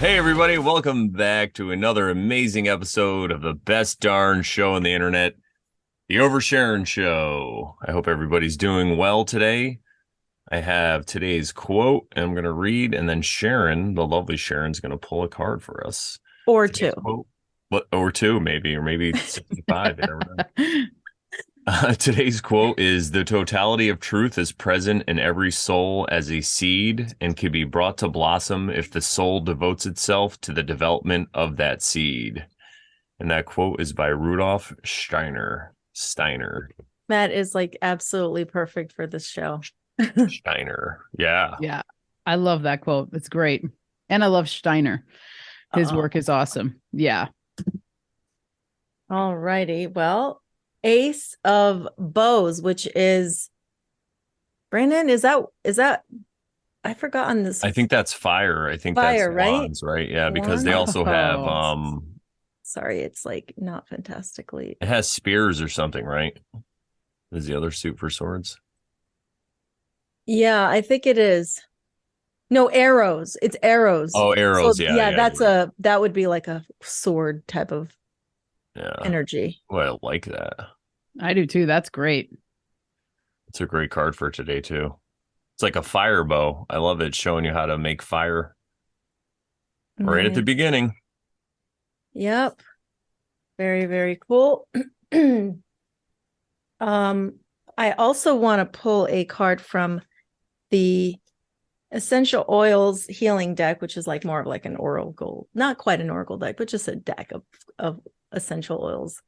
Hey, everybody, welcome back to another amazing episode of the best darn show on the internet, The Oversharon Show. I hope everybody's doing well today. I have today's quote, and I'm going to read, and then Sharon, the lovely Sharon's going to pull a card for us. Or Today's two. quote, or two, maybe, or maybe 65. You never know. Today's quote is the totality of truth is present in every soul as a seed and can be brought to blossom if the soul devotes itself to the development of that seed. And that quote is by Rudolf Steiner. Matt is like absolutely perfect for this show. Steiner. Yeah. Yeah, I love that quote. It's great. And I love Steiner. His work is awesome. Yeah. All righty. Well, Ace of Bows, which is Brandon, is that I forgot on this. I think that's fire. I think Fire, that's right? wands, right? Yeah, because they also have Sorry, it's like not fantastically. it has spears or something, right? Is the other suit for swords? Yeah, I think it is. No, arrows. It's arrows. Oh, arrows. So, yeah, that would be like a sword type of energy. Well, I like that. I do too. That's great. It's a great card for today too. It's like a fire bow. I love it, showing you how to make fire right at the beginning. Yep. Very, very cool. I also want to pull a card from the Essential Oils Healing deck, which is like more of like an oracle, not quite an oracle deck, but just a deck of essential oils,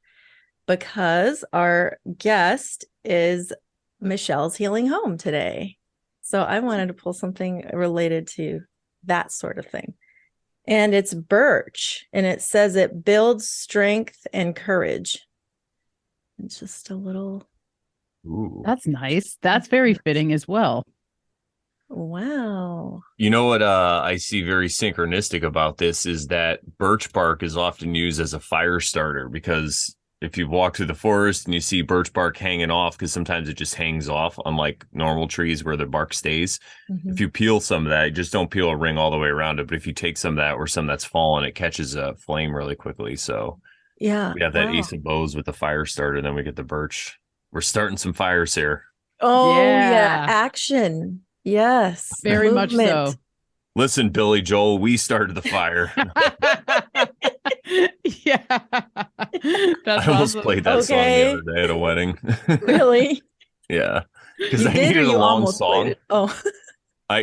because our guest is Michelle's Healing Home today. So I wanted to pull something related to that sort of thing. And it's birch, and it says it builds strength and courage. It's just a little. Ooh. That's nice. That's very fitting as well. Wow. You know what I see very synchronistic about this is that birch bark is often used as a fire starter, because if you walk through the forest and you see birch bark hanging off, because sometimes it just hangs off, unlike normal trees where the bark stays. Mm-hmm. If you peel some of that, you just don't peel a ring all the way around it. But if you take some of that or some that's fallen, it catches a flame really quickly. So yeah, we have that Ace of Bows with the fire starter, then we get the birch. We're starting some fires here. Oh yeah, action. Yes, very much so. Listen, Billy Joel, we started the fire. Yeah. I almost played that song the other day at a wedding. Really? Yeah. Because I needed a long song. Oh.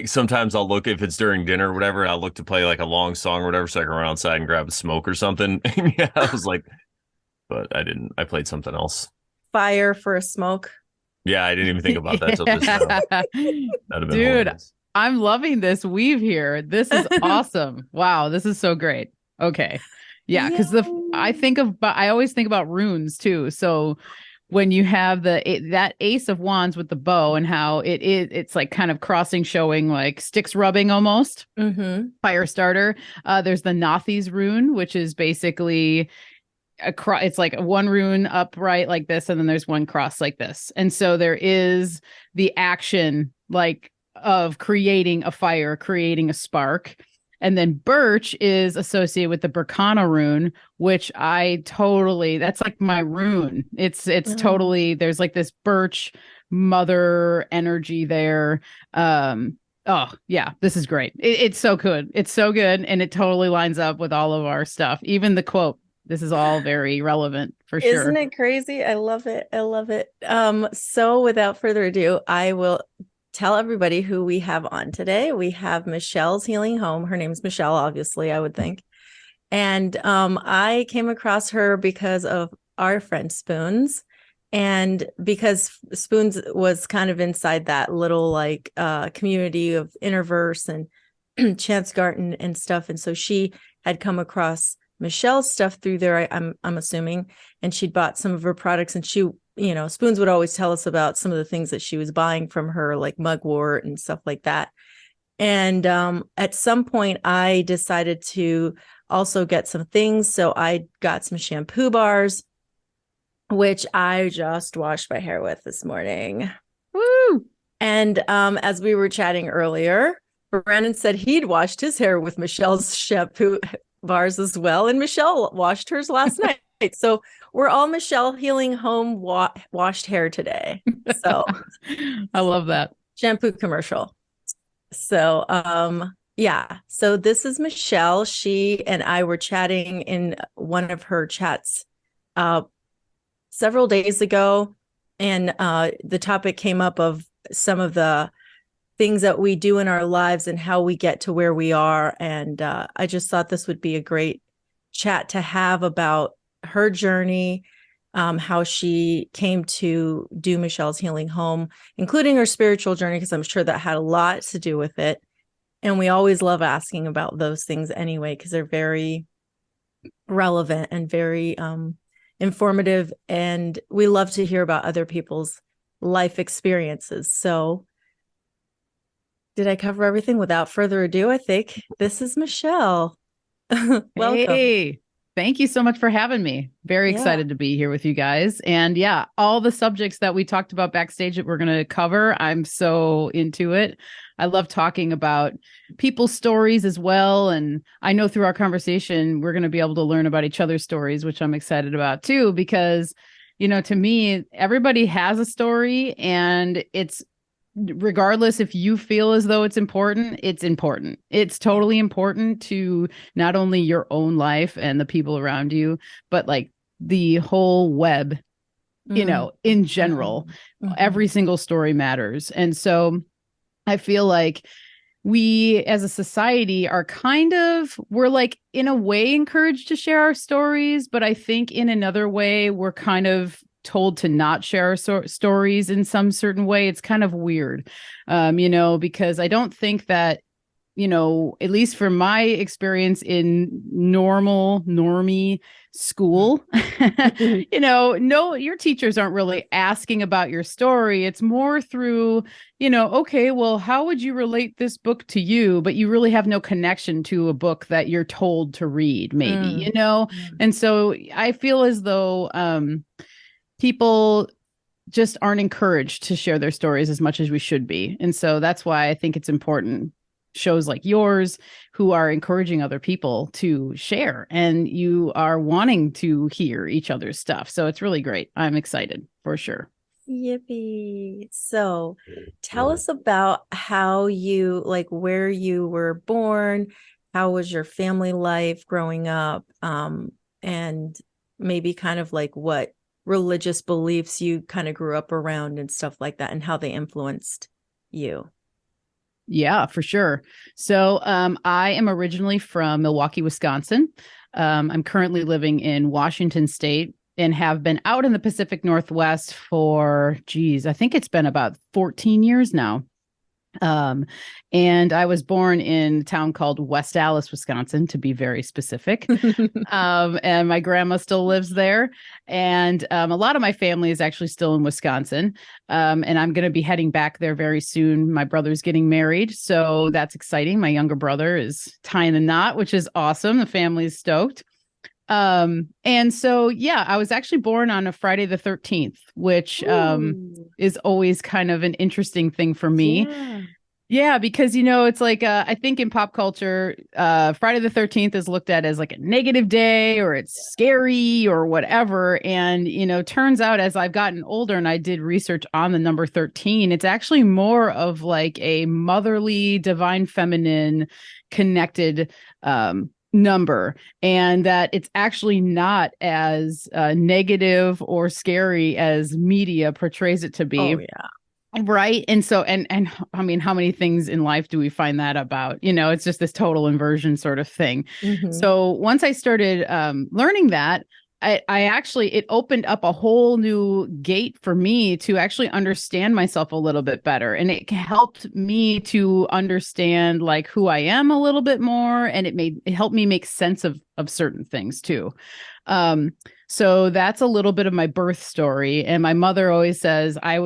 Sometimes I'll look, if it's during dinner or whatever, I'll look to play like a long song or whatever, so I can run outside and grab a smoke or something. Yeah, I was like, but I didn't. I played something else. Fire for a smoke. Yeah, I didn't even think about that till just now. That'd have been Dude, hilarious. I'm loving this weave here. This is awesome. Wow, this is so great. Okay. Yeah, because I always think about runes too. So when you have that Ace of Wands with the bow and how it's like kind of crossing, showing like sticks rubbing almost. Mm-hmm. Fire starter. There's the Nothi's rune, which is basically it's like one rune upright like this, and then there's one cross like this. And so there is the action like of creating a fire, creating a spark. And then birch is associated with the Berkana rune, which that's like my rune. It's totally, there's like this birch mother energy there. Oh yeah, this is great. It's so good. It's so good. And it totally lines up with all of our stuff. Even the quote, this is all very relevant for sure. Isn't it crazy? I love it. I love it. So without further ado, I will tell everybody who we have on today. We have Michelle's Healing Home. Her name's Michelle, obviously, I would think. And I came across her because of our friend Spoons. And because Spoons was kind of inside that little like community of Interverse and Chance Garten and stuff. And so she had come across Michelle's stuff through there, I'm assuming, and she'd bought some of her products, and she, you know, Spoons would always tell us about some of the things that she was buying from her, like mugwort and stuff like that. And at some point I decided to also get some things. So I got some shampoo bars, which I just washed my hair with this morning. Woo! And as we were chatting earlier, Brandon said he'd washed his hair with Michelle's shampoo bars as well. And Michelle washed hers last night. So we're all Michelle Healing Home washed hair today. So I love that. Shampoo commercial. So, yeah. So this is Michelle. She and I were chatting in one of her chats several days ago. And the topic came up of some of the things that we do in our lives and how we get to where we are. And I just thought this would be a great chat to have about her journey, how she came to do Michelle's Healing Home, including her spiritual journey, because I'm sure that had a lot to do with it. And we always love asking about those things anyway, because they're very relevant and very informative. And we love to hear about other people's life experiences. So did I cover everything? Without further ado, I think this is Michelle. Welcome. Hey, thank you so much for having me. Very excited to be here with you guys. And yeah, all the subjects that we talked about backstage that we're going to cover, I'm so into it. I love talking about people's stories as well. And I know through our conversation, we're going to be able to learn about each other's stories, which I'm excited about too, because, you know, to me, everybody has a story, and it's regardless if you feel as though it's important, it's important. It's totally important to not only your own life and the people around you, but like the whole web, you know, in general. Every single story matters. And so I feel like we as a society are we're like in a way encouraged to share our stories, but I think in another way, we're kind of told to not share stories in some certain way. It's kind of weird, you know, because I don't think that, you know, at least from my experience in normie school, you know, no, your teachers aren't really asking about your story. It's more through, you know, okay, well, how would you relate this book to you? But you really have no connection to a book that you're told to read, maybe, you know? And so I feel as though, people just aren't encouraged to share their stories as much as we should be. And so that's why I think it's important, shows like yours who are encouraging other people to share, and you are wanting to hear each other's stuff. So it's really great. I'm excited for sure. Yippee. So tell us about how you, like, where you were born, how was your family life growing up, and maybe kind of like what religious beliefs you kind of grew up around and stuff like that, and how they influenced you. Yeah, for sure. So I am originally from Milwaukee, Wisconsin. I'm currently living in Washington State and have been out in the Pacific Northwest for, I think it's been about 14 years now. And I was born in a town called West Allis, Wisconsin, to be very specific. And my grandma still lives there. And a lot of my family is actually still in Wisconsin. And I'm going to be heading back there very soon. My brother's getting married, so that's exciting. My younger brother is tying the knot, which is awesome. The family is stoked. And so, yeah, I was actually born on a Friday the 13th, which is always kind of an interesting thing for me. Yeah, because, you know, it's like, I think in pop culture, Friday the 13th is looked at as like a negative day, or it's scary or whatever. And, you know, turns out as I've gotten older and I did research on the number 13, it's actually more of like a motherly, divine feminine connected number, and that it's actually not as negative or scary as media portrays it to be. Oh, yeah. Right. And so, and I mean, how many things in life do we find that about? You know, it's just this total inversion sort of thing. So once I started learning that, I actually, it opened up a whole new gate for me to actually understand myself a little bit better. And it helped me to understand like who I am a little bit more. And it helped me make sense of certain things too. So that's a little bit of my birth story. And my mother always says, I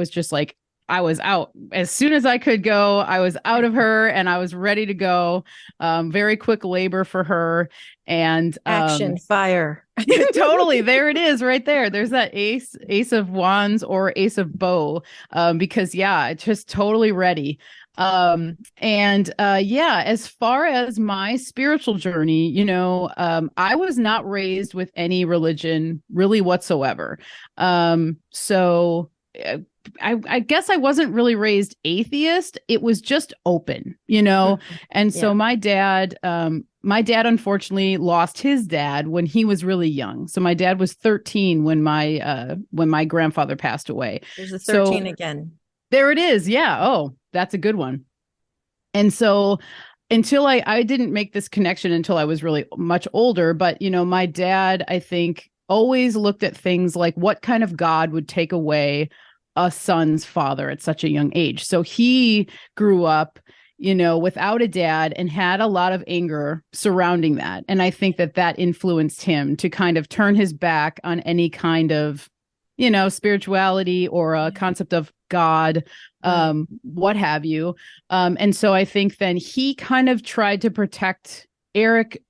was out as soon as I could go. I was out of her and I was ready to go. Very quick labor for her, and action fire. Totally. There it is right there. There's that ace of wands or ace of bow. Because yeah, it's just totally ready. Yeah, as far as my spiritual journey, I was not raised with any religion really whatsoever. So I guess I wasn't really raised atheist. It was just open. Mhm. And so Yeah. my dad unfortunately lost his dad when he was really young. So my dad was 13 when my grandfather passed away. There's a So 13 again. there it is. Yeah. Oh, that's a good one. And so until I didn't make this connection until I was really much older, but my dad, I think, always looked at things like what kind of God would take away a son's father at such a young age. So he grew up, without a dad and had a lot of anger surrounding that. And I think that influenced him to kind of turn his back on any kind of, spirituality or a concept of God, what have you. And so I think then he kind of tried to protect Eric,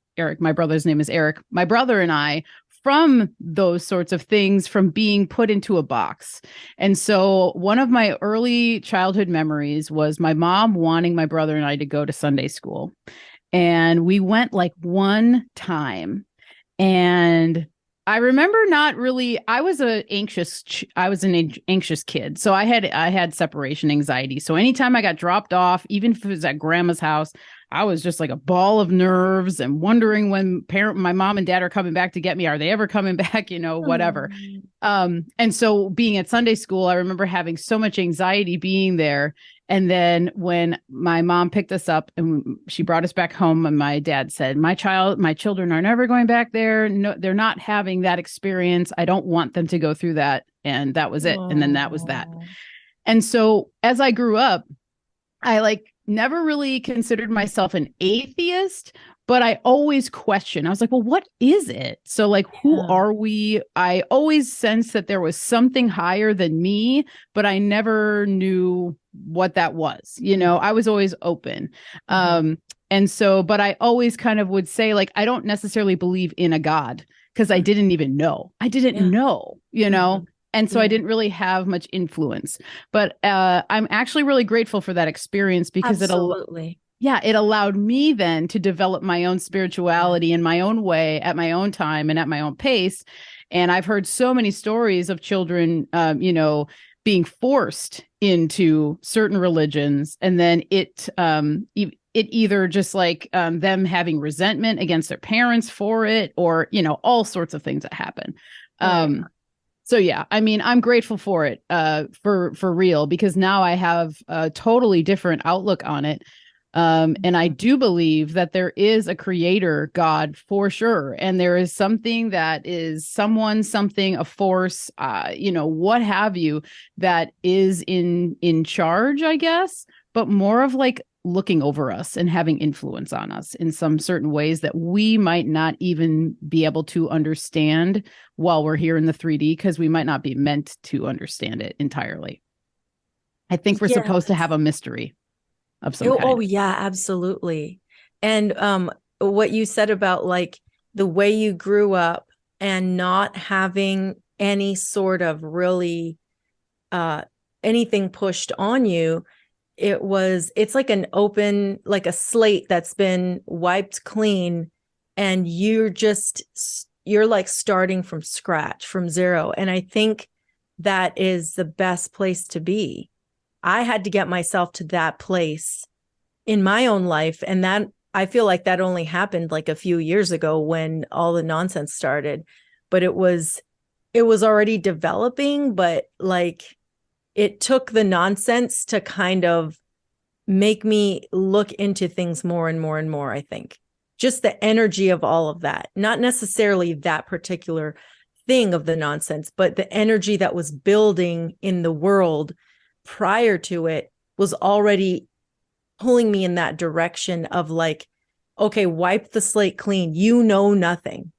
my brother's name is Eric, my brother and I, from those sorts of things, from being put into a box. And so one of my early childhood memories was my mom wanting my brother and I to go to Sunday school. And we went like one time. And I remember not really, I was an anxious kid. So I had separation anxiety. So anytime I got dropped off, even if it was at grandma's house, I was just like a ball of nerves and wondering when my mom and dad are coming back to get me. Are they ever coming back? Whatever. And so being at Sunday school, I remember having so much anxiety being there. And then when my mom picked us up and she brought us back home, and my dad said, my children are never going back there. No, they're not having that experience. I don't want them to go through that. And that was it. And then that was that. And so as I grew up, I never really considered myself an atheist, but I always questioned. I was like, well, what is it? So who are we? I always sensed that there was something higher than me, but I never knew what that was. I was always open. And so, but I always kind of would say, I don't necessarily believe in a God because I didn't even know. I didn't know, And so I didn't really have much influence, but I'm actually really grateful for that experience because it allowed me then to develop my own spirituality in my own way, at my own time and at my own pace. And I've heard so many stories of children, being forced into certain religions, and then it either just them having resentment against their parents for it, or all sorts of things that happen. So yeah, I mean, I'm grateful for it, for real, because now I have a totally different outlook on it. And I do believe that there is a creator God for sure. And there is something that is something, a force, what have you, that is in charge, I guess, but more of looking over us and having influence on us in some certain ways that we might not even be able to understand while we're here in the 3D, because we might not be meant to understand it entirely. I think we're supposed to have a mystery of some kind. Oh yeah, absolutely. And what you said about the way you grew up and not having any sort of really anything pushed on you, it's like an open, like a slate that's been wiped clean, and you're starting from scratch, from zero. And I think that is the best place to be. I had to get myself to that place in my own life. And that, I feel like that only happened a few years ago when all the nonsense started, but it was already developing, but it took the nonsense to kind of make me look into things more and more and more. I think just the energy of all of that, not necessarily that particular thing of the nonsense, but the energy that was building in the world prior to it was already pulling me in that direction of okay, wipe the slate clean. Nothing.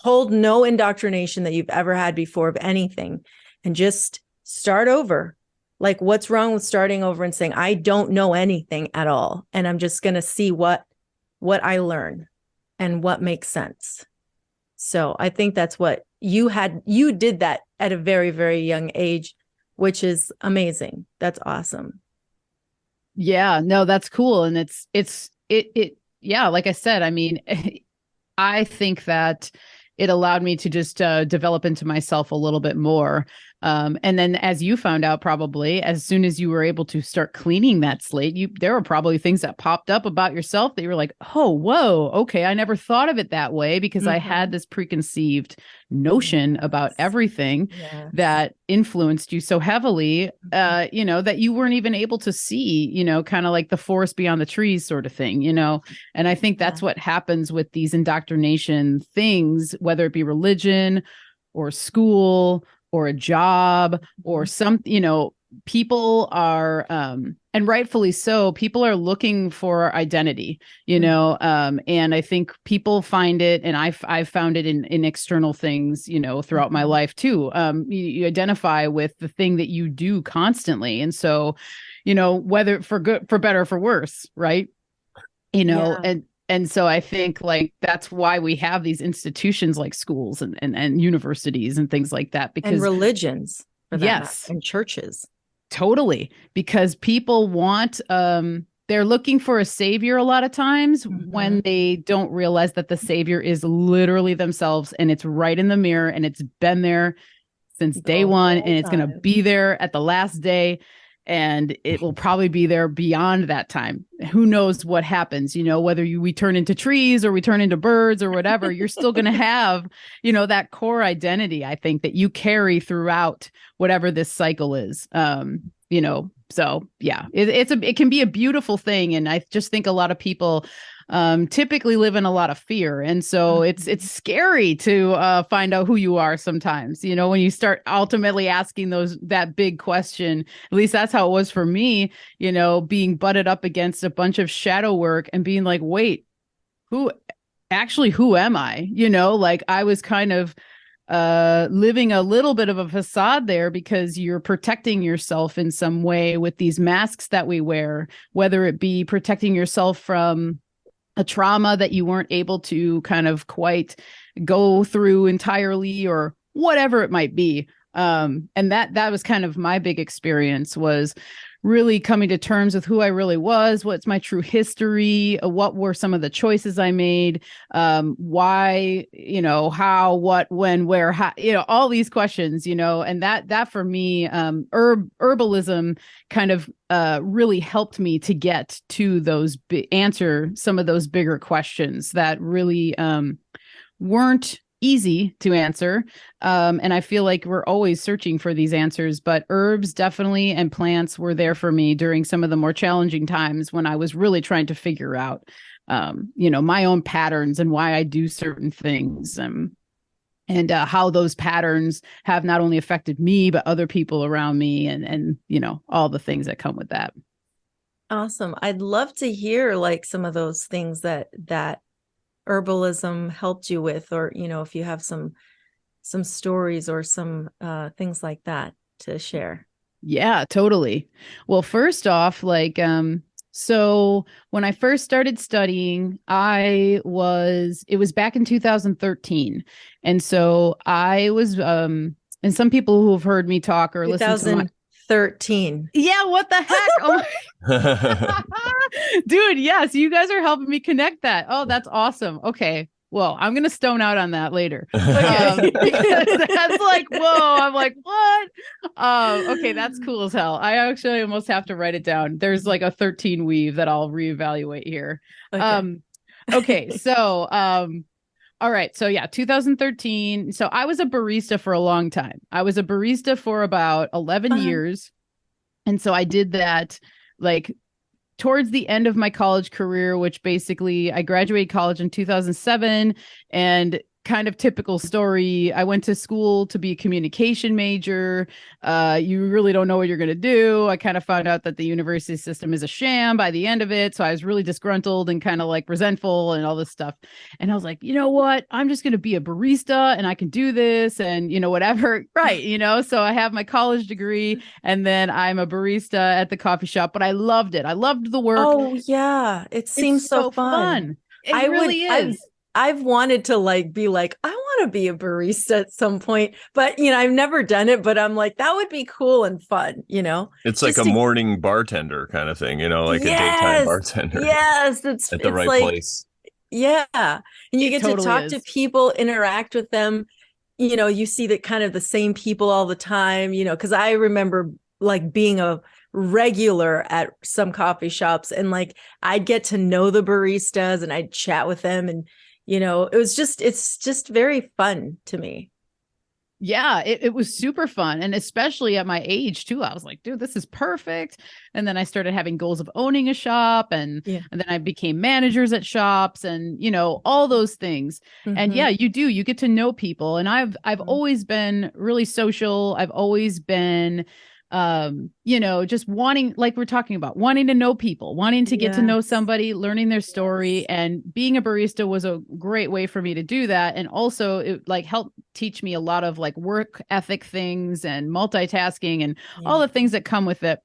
Hold no indoctrination that you've ever had before of anything, and just start over. What's wrong with starting over and saying, I don't know anything at all, and I'm just going to see what I learn and what makes sense. So I think that's what you did that at a very, very young age, which is amazing. That's awesome. Yeah, no, that's cool. And yeah, like I said, I mean, I think that it allowed me to just develop into myself a little bit more. And then, as you found out, probably as soon as you were able to start cleaning that slate, there were probably things that popped up about yourself that you were like, "Oh, whoa, okay, I never thought of it that way," because I had this preconceived notion about everything that influenced you so heavily, that you weren't even able to see, kind of like the forest beyond the trees sort of thing, And I think that's what happens with these indoctrination things, whether it be religion or school or a job or some, people are, and rightfully so, people are looking for identity, and I think people find it, and I've found it in external things, throughout my life too. You identify with the thing that you do constantly. And so, whether for good, for better, or for worse, right? And so I think like that's why we have these institutions like schools and universities and things like that, because and religions, for that matter, and churches. Totally. Because people want, they're looking for a savior a lot of times when they don't realize that the savior is literally themselves, and it's right in the mirror, and it's been there since day one, and it's going to be there at the last day. And it will probably be there beyond that time. Who knows what happens, whether we turn into trees or we turn into birds or whatever, you're still going to have, that core identity, I think, that you carry throughout whatever this cycle is. So yeah, it can be a beautiful thing. And I just think a lot of people typically live in a lot of fear. And so it's scary to find out who you are sometimes, when you start ultimately asking that big question. At least that's how it was for me, being butted up against a bunch of shadow work and being like, wait, who am I? Like I was kind of living a little bit of a facade there, because you're protecting yourself in some way with these masks that we wear, whether it be protecting yourself from a trauma that you weren't able to kind of quite go through entirely, or whatever it might be. And that was kind of my big experience, was really coming to terms with who I really was, what's my true history, what were some of the choices I made, why, how, what, when, where, how, all these questions, and that for me, herbalism kind of really helped me to get to answer some of those bigger questions that really weren't easy to answer. And I feel like we're always searching for these answers, but herbs definitely, and plants were there for me during some of the more challenging times when I was really trying to figure out, my own patterns and why I do certain things. And how those patterns have not only affected me, but other people around me, and all the things that come with that. Awesome. I'd love to hear like some of those things that herbalism helped you with, or if you have some stories or some things like that to share. Yeah, totally. Well, first off, like so when I first started studying, it was back in 2013. And so I was and some people who have heard me talk or listen to my 13. Yeah, what the heck? Oh dude, yes, you guys are helping me connect that. Oh, that's awesome. Okay. Well, I'm gonna stone out on that later. Because that's like, whoa, I'm like, what? Okay, that's cool as hell. I actually almost have to write it down. There's like a 13 weave that I'll reevaluate here. Okay, so all right. So yeah, 2013. So I was a barista for a long time. I was a barista for about 11 years. And so I did that like towards the end of my college career, which basically I graduated college in 2007, and kind of typical story. I went to school to be a communication major. You really don't know what you're going to do. I kind of found out that the university system is a sham by the end of it. So I was really disgruntled and kind of like resentful and all this stuff. And I was like, you know what? I'm just going to be a barista and I can do this and, whatever. Right. So I have my college degree and then I'm a barista at the coffee shop, but I loved it. I loved the work. Oh yeah. It seems so fun. It really is. I've wanted to like be like, I want to be a barista at some point. But, I've never done it, but I'm like, that would be cool and fun, It's like just a to, morning bartender kind of thing, like a daytime yes, bartender yes, at the it's right like, place. yeah. And you It get to totally talk to is. people, interact with them. You see that kind of the same people all the time, because I remember like being a regular at some coffee shops, and like I'd get to know the baristas and I'd chat with them, and it's just very fun to me. Yeah, it was super fun. And especially at my age too, I was like, dude, this is perfect. And then I started having goals of owning a shop, and then I became managers at shops, and all those things. And yeah, you get to know people. And I've always been really social. I've always been just wanting, like we're talking about, wanting to know people, wanting to get to know somebody, learning their story. And being a barista was a great way for me to do that. And also it like helped teach me a lot of like work ethic things and multitasking and all the things that come with it.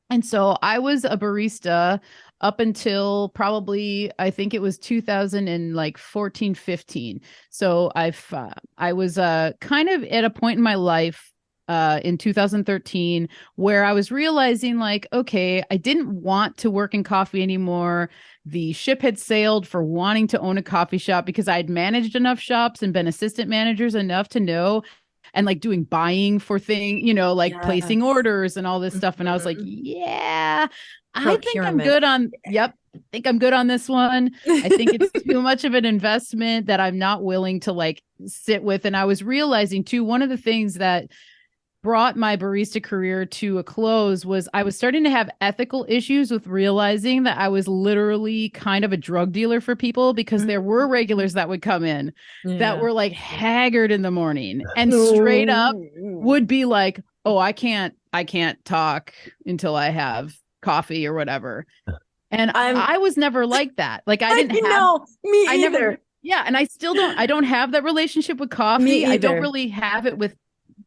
And so I was a barista up until probably, I think it was 2014, 15. So I was kind of at a point in my life in 2013 where I was realizing like, okay, I didn't want to work in coffee anymore. The ship had sailed for wanting to own a coffee shop because I had managed enough shops and been assistant managers enough to know, and like doing buying for things, like placing orders and all this stuff. And I was like, yeah, I think I'm good on, I think I'm good on this one. I think it's too much of an investment that I'm not willing to like sit with. And I was realizing too, one of the things that brought my barista career to a close was I was starting to have ethical issues with realizing that I was literally kind of a drug dealer for people, because there were regulars that would come in that were like haggard in the morning and straight up would be like, oh, I can't talk until I have coffee or whatever. And I was never like that. Like I didn't have me either. And I don't have that relationship with coffee. I don't really have it with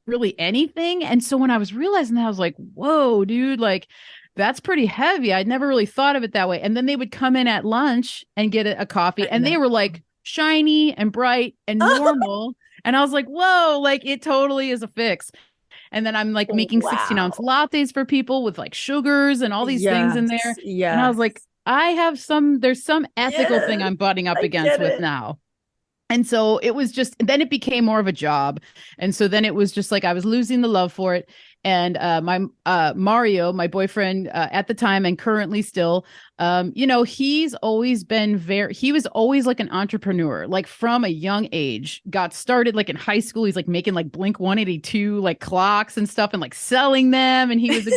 really anything. And so when I was realizing that, I was like, whoa, dude, like that's pretty heavy. I'd never really thought of it that way. And then they would come in at lunch and get a coffee, and they were like shiny and bright and normal. And I was like, whoa, like it totally is a fix. And then I'm like making 16-ounce lattes for people with like sugars and all these things in there. And I was like, there's some ethical thing I'm butting up against with now. And so it was just, then it became more of a job. And so then it was just like, I was losing the love for it. And Mario, my boyfriend at the time and currently still, he's always been he was always like an entrepreneur, like from a young age, got started like in high school. He's like making like Blink 182 like clocks and stuff and like selling them. And he was,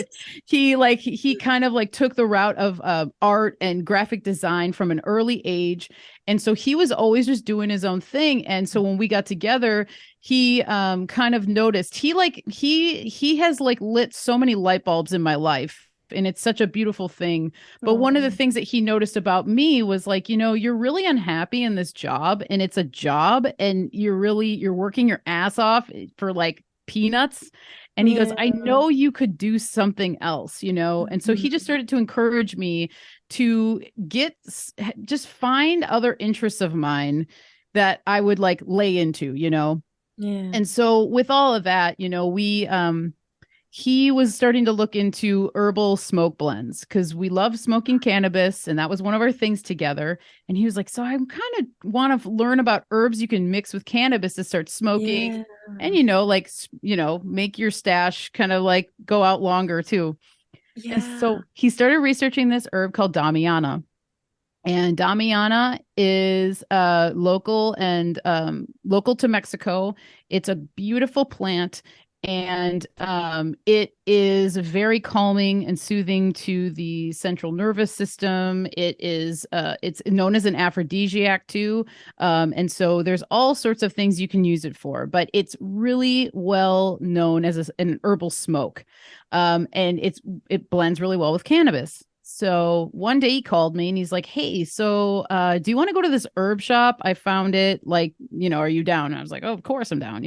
he kind of like took the route of art and graphic design from an early age. And so he was always just doing his own thing. And so when we got together, he kind of noticed he has like lit so many light bulbs in my life, and it's such a beautiful thing. But one of the things that he noticed about me was like, you're really unhappy in this job, and it's a job, and you're working your ass off for like peanuts. And he goes, I know you could do something else, And so he just started to encourage me to just find other interests of mine that I would like lay into, And so with all of that, he was starting to look into herbal smoke blends because we love smoking cannabis, and that was one of our things together. And he was like, so I kind of want to learn about herbs you can mix with cannabis to start smoking and, make your stash kind of like go out longer too. Yeah. And so he started researching this herb called Damiana. And Damiana is local to Mexico. It's a beautiful plant, and it is very calming and soothing to the central nervous system. It's known as an aphrodisiac too, and so there's all sorts of things you can use it for. But it's really well known as an herbal smoke, and it blends really well with cannabis. So one day he called me and he's like, hey, so do you want to go to this herb shop? I found it. Like, are you down? And I was like, oh, of course I'm down,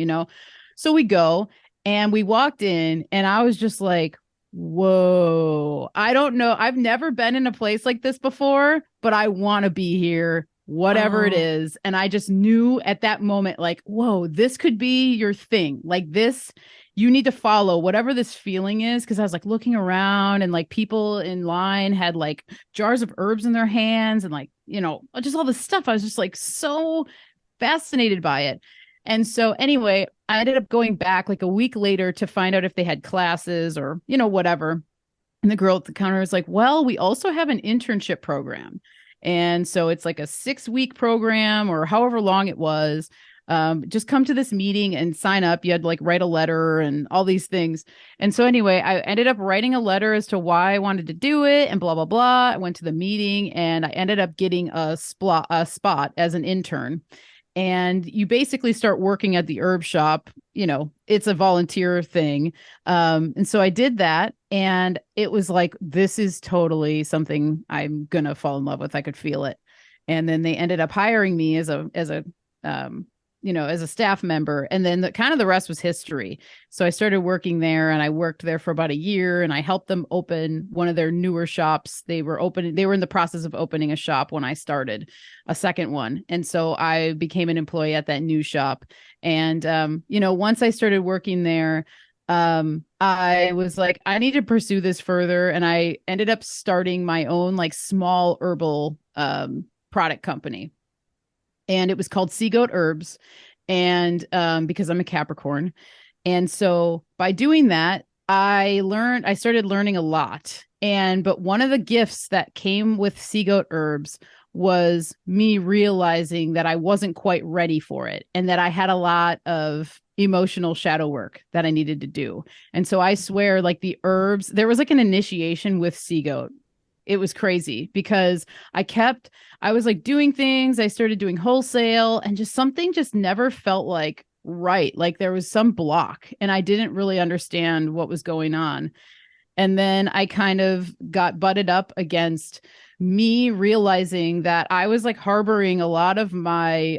So we go and we walked in, and I was just like, whoa, I don't know. I've never been in a place like this before, but I want to be here whatever it Oh. is. And I just knew at that moment, like, whoa, this could be your thing. Like this, you need to follow whatever this feeling is. Cause I was like looking around and like people in line had like jars of herbs in their hands and like, you know, just all this stuff. I was just like so fascinated by it. And so anyway, I ended up going back like a week later to find out if they had classes or, you know, whatever. And the girl at the counter was like, well, we also have an internship program. And so it's like a 6-week program or however long it was. Just come to this meeting and sign up. You had to like write a letter and all these things. And so anyway, I ended up writing a letter as to why I wanted to do it and blah, blah, blah. I went to the meeting and I ended up getting a spot as an intern. And you basically start working at the herb shop. You know, it's a volunteer thing. And so I did that. And it was like, this is totally something I'm going to fall in love with. I could feel it. And then they ended up hiring me as a as a staff member. And then the rest was history. So I started working there and I worked there for about a year and I helped them open one of their newer shops. They were in the process of opening a shop when I started a second one. And so I became an employee at that new shop. And, once I started working there, I was like, I need to pursue this further. And I ended up starting my own like small herbal, product company. And it was called Sea Goat Herbs. And because I'm a Capricorn. And so by doing that, I started learning a lot. But one of the gifts that came with Sea Goat Herbs was me realizing that I wasn't quite ready for it and that I had a lot of emotional shadow work that I needed to do. And so I swear, like the herbs, there was like an initiation with Sea Goat. It was crazy because I was like doing things. I started doing wholesale and something never felt like right. Like there was some block and I didn't really understand what was going on. And then I kind of got butted up against me realizing that I was like harboring a lot of my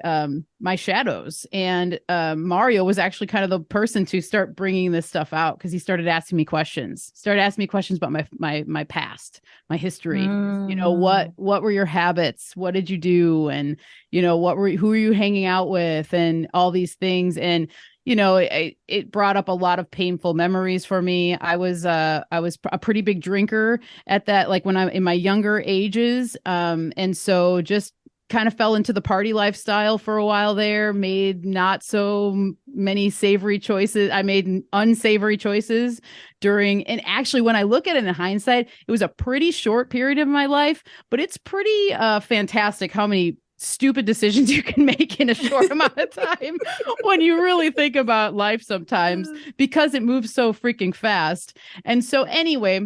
my shadows. And Mario was actually kind of the person to start bringing this stuff out because he started asking me questions about my past, my history. You know, what were your habits? What did you do? And, you know, who were you hanging out with and all these things. And you know, it brought up a lot of painful memories for me. I was a pretty big drinker at that, like when I'm in my younger ages. And so just kind of fell into the party lifestyle for a while there, made not so many savory choices. I made unsavory choices and actually when I look at it in hindsight, it was a pretty short period of my life, but it's pretty fantastic how many stupid decisions you can make in a short amount of time when you really think about life sometimes because it moves so freaking fast. And so anyway,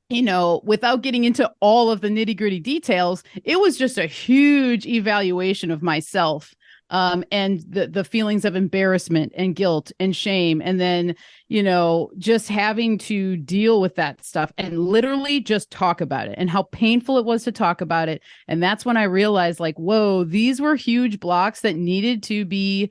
you know, without getting into all of the nitty-gritty details, it was just a huge evaluation of myself. And the feelings of embarrassment and guilt and shame. And then, you know, just having to deal with that stuff and literally just talk about it and how painful it was to talk about it. And that's when I realized like, whoa, these were huge blocks that needed to be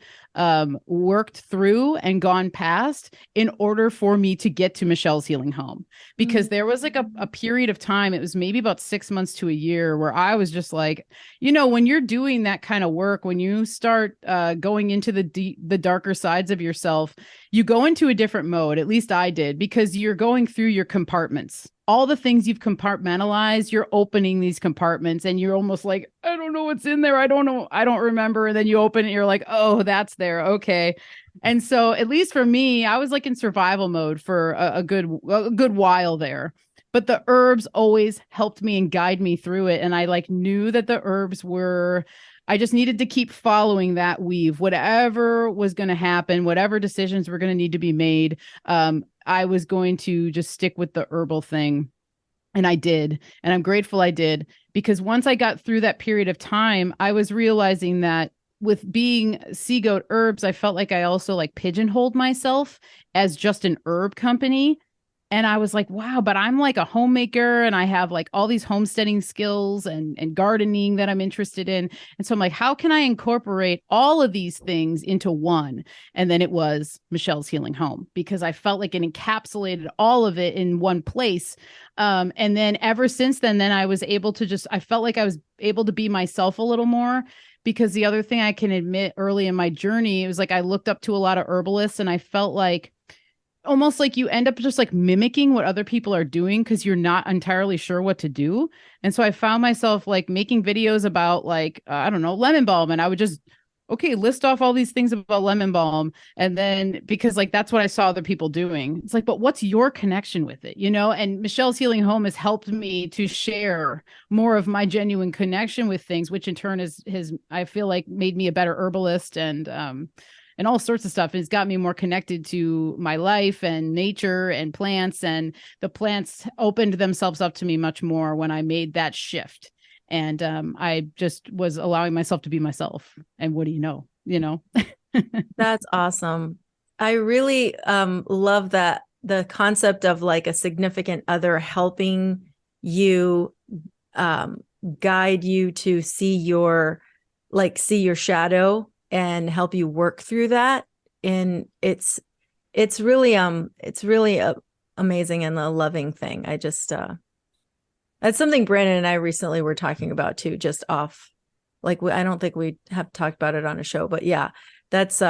worked through and gone past in order for me to get to Michelle's Healing Home. Because there was like a period of time, it was maybe about 6 months to a year where I was just like, you know, when you're doing that kind of work, when you start going into the darker sides of yourself, you go into a different mode. At least I did, because you're going through your compartments. All the things you've compartmentalized, you're opening these compartments and you're almost like, I don't know what's in there. I don't know. I don't remember. And then you open it, you're like, oh, that's there. Okay. And so at least for me, I was like in survival mode for a good while there. But the herbs always helped me and guide me through it. And I like knew that the herbs I just needed to keep following that weave, whatever was going to happen, whatever decisions were going to need to be made. I was going to just stick with the herbal thing. And I did. And I'm grateful I did, because once I got through that period of time, I was realizing that with being Sea Goat Herbs, I felt like I also like pigeonholed myself as just an herb company. And I was like, wow, but I'm like a homemaker and I have like all these homesteading skills and gardening that I'm interested in. And so I'm like, how can I incorporate all of these things into one? And then it was Michelle's Healing Home, because I felt like it encapsulated all of it in one place. And then ever since then I was able to I felt like I was able to be myself a little more. Because the other thing I can admit, early in my journey, it was like I looked up to a lot of herbalists and I felt like almost like you end up just like mimicking what other people are doing because you're not entirely sure what to do. And so I found myself like making videos about like, I don't know, lemon balm. And I would just, okay, list off all these things about lemon balm. And then because like that's what I saw other people doing. It's like, but what's your connection with it? You know, and Michelle's Healing Home has helped me to share more of my genuine connection with things, which in turn has I feel like made me a better herbalist and all sorts of stuff. It's got me more connected to my life and nature and plants. And the plants opened themselves up to me much more when I made that shift. And I just was allowing myself to be myself. And what do you know? You know? That's awesome. I really love that, the concept of like a significant other helping you guide you to see your shadow and help you work through that. And it's really amazing and a loving thing. I just that's something Brandon and I recently were talking about too, just off, like I don't think we have talked about it on a show, but yeah, that's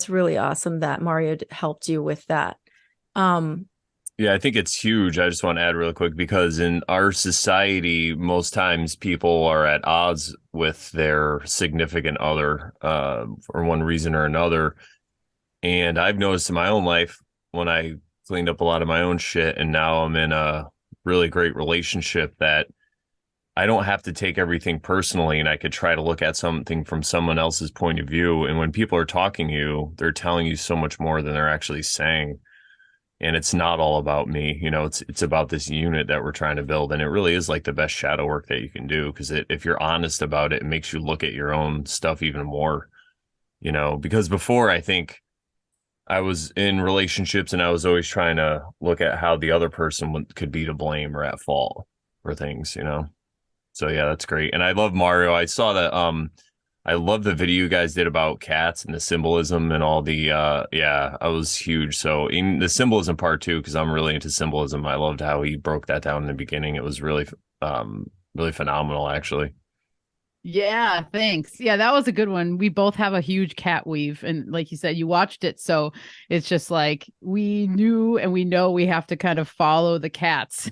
really awesome that Mario helped you with that. Yeah, I think it's huge. I just want to add real quick, because in our society, most times people are at odds with their significant other for one reason or another. And I've noticed in my own life when I cleaned up a lot of my own shit and now I'm in a really great relationship, that I don't have to take everything personally, and I could try to look at something from someone else's point of view. And when people are talking to you, they're telling you so much more than they're actually saying. And it's not all about me, you know, it's about this unit that we're trying to build. And it really is like the best shadow work that you can do, because if you're honest about it, it makes you look at your own stuff even more, you know, because before I think I was in relationships and I was always trying to look at how the other person could be to blame or at fault for things, you know? So yeah, that's great. And I love Mario. I saw that, I love the video you guys did about cats and the symbolism and all the, yeah, I was huge. So in the symbolism part too, because I'm really into symbolism, I loved how he broke that down in the beginning. It was really, really phenomenal, actually. Yeah, thanks. Yeah, that was a good one. We both have a huge cat weave. And like you said, you watched it. So it's just like we knew and we know we have to kind of follow the cats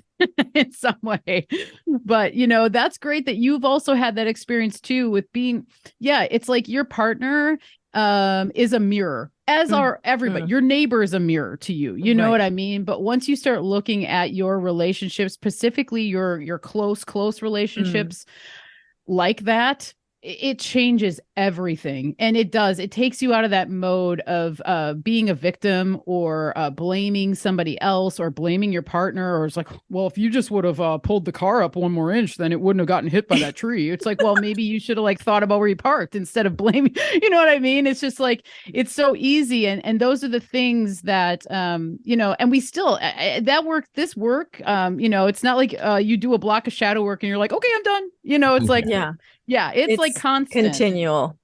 in some way. But, you know, that's great that you've also had that experience too with being, yeah, it's like your partner is a mirror, as are everybody. Your neighbor is a mirror to you. You know what I mean? But once you start looking at your relationships, specifically your close relationships, like that, it changes everything. And it takes you out of that mode of being a victim or blaming somebody else or blaming your partner, or it's like, well, if you just would have pulled the car up one more inch, then it wouldn't have gotten hit by that tree. It's like, well, maybe you should have like thought about where you parked instead of blaming, you know what I mean? It's just like, it's so easy. And those are the things that you know, and we still this work, you know, it's not like you do a block of shadow work and you're like, okay, I'm done. You know, it's like, yeah, it's like constant. Continual.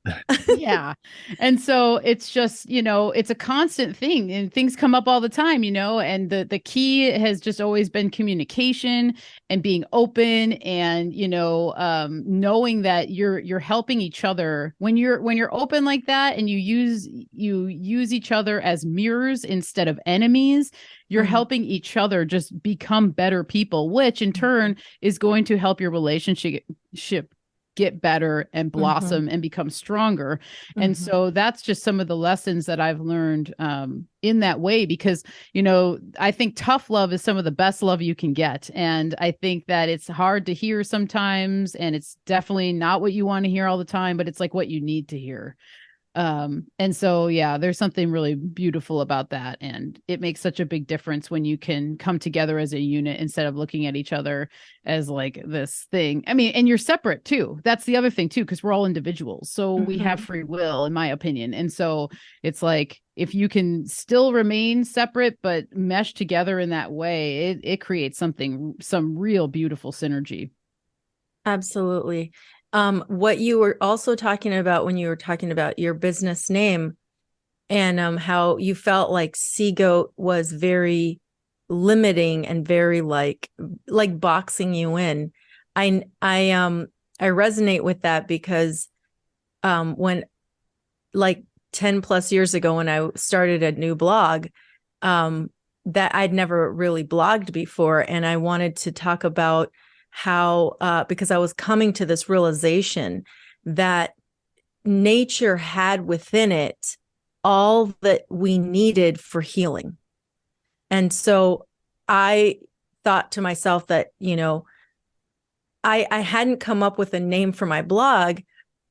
Yeah. And so it's just, you know, it's a constant thing and things come up all the time, you know, and the key has just always been communication and being open and, you know, knowing that you're helping each other when you're open like that, and you use each other as mirrors instead of enemies. You're helping each other just become better people, which in turn is going to help your relationship get better and blossom and become stronger. And so that's just some of the lessons that I've learned in that way, because, you know, I think tough love is some of the best love you can get. And I think that it's hard to hear sometimes, and it's definitely not what you want to hear all the time, but it's like what you need to hear. And so, yeah, there's something really beautiful about that. And it makes such a big difference when you can come together as a unit instead of looking at each other as like this thing. I mean, and you're separate too. That's the other thing too, because we're all individuals. So we have free will, in my opinion. And so it's like, if you can still remain separate, but mesh together in that way, it creates some real beautiful synergy. Absolutely. What you were also talking about when you were talking about your business name and how you felt like Sea Goat was very limiting and very like boxing you in. I resonate with that because when like 10 plus years ago when I started a new blog, that I'd never really blogged before, and I wanted to talk about how because I was coming to this realization that nature had within it all that we needed for healing. And so I thought to myself that, you know, I hadn't come up with a name for my blog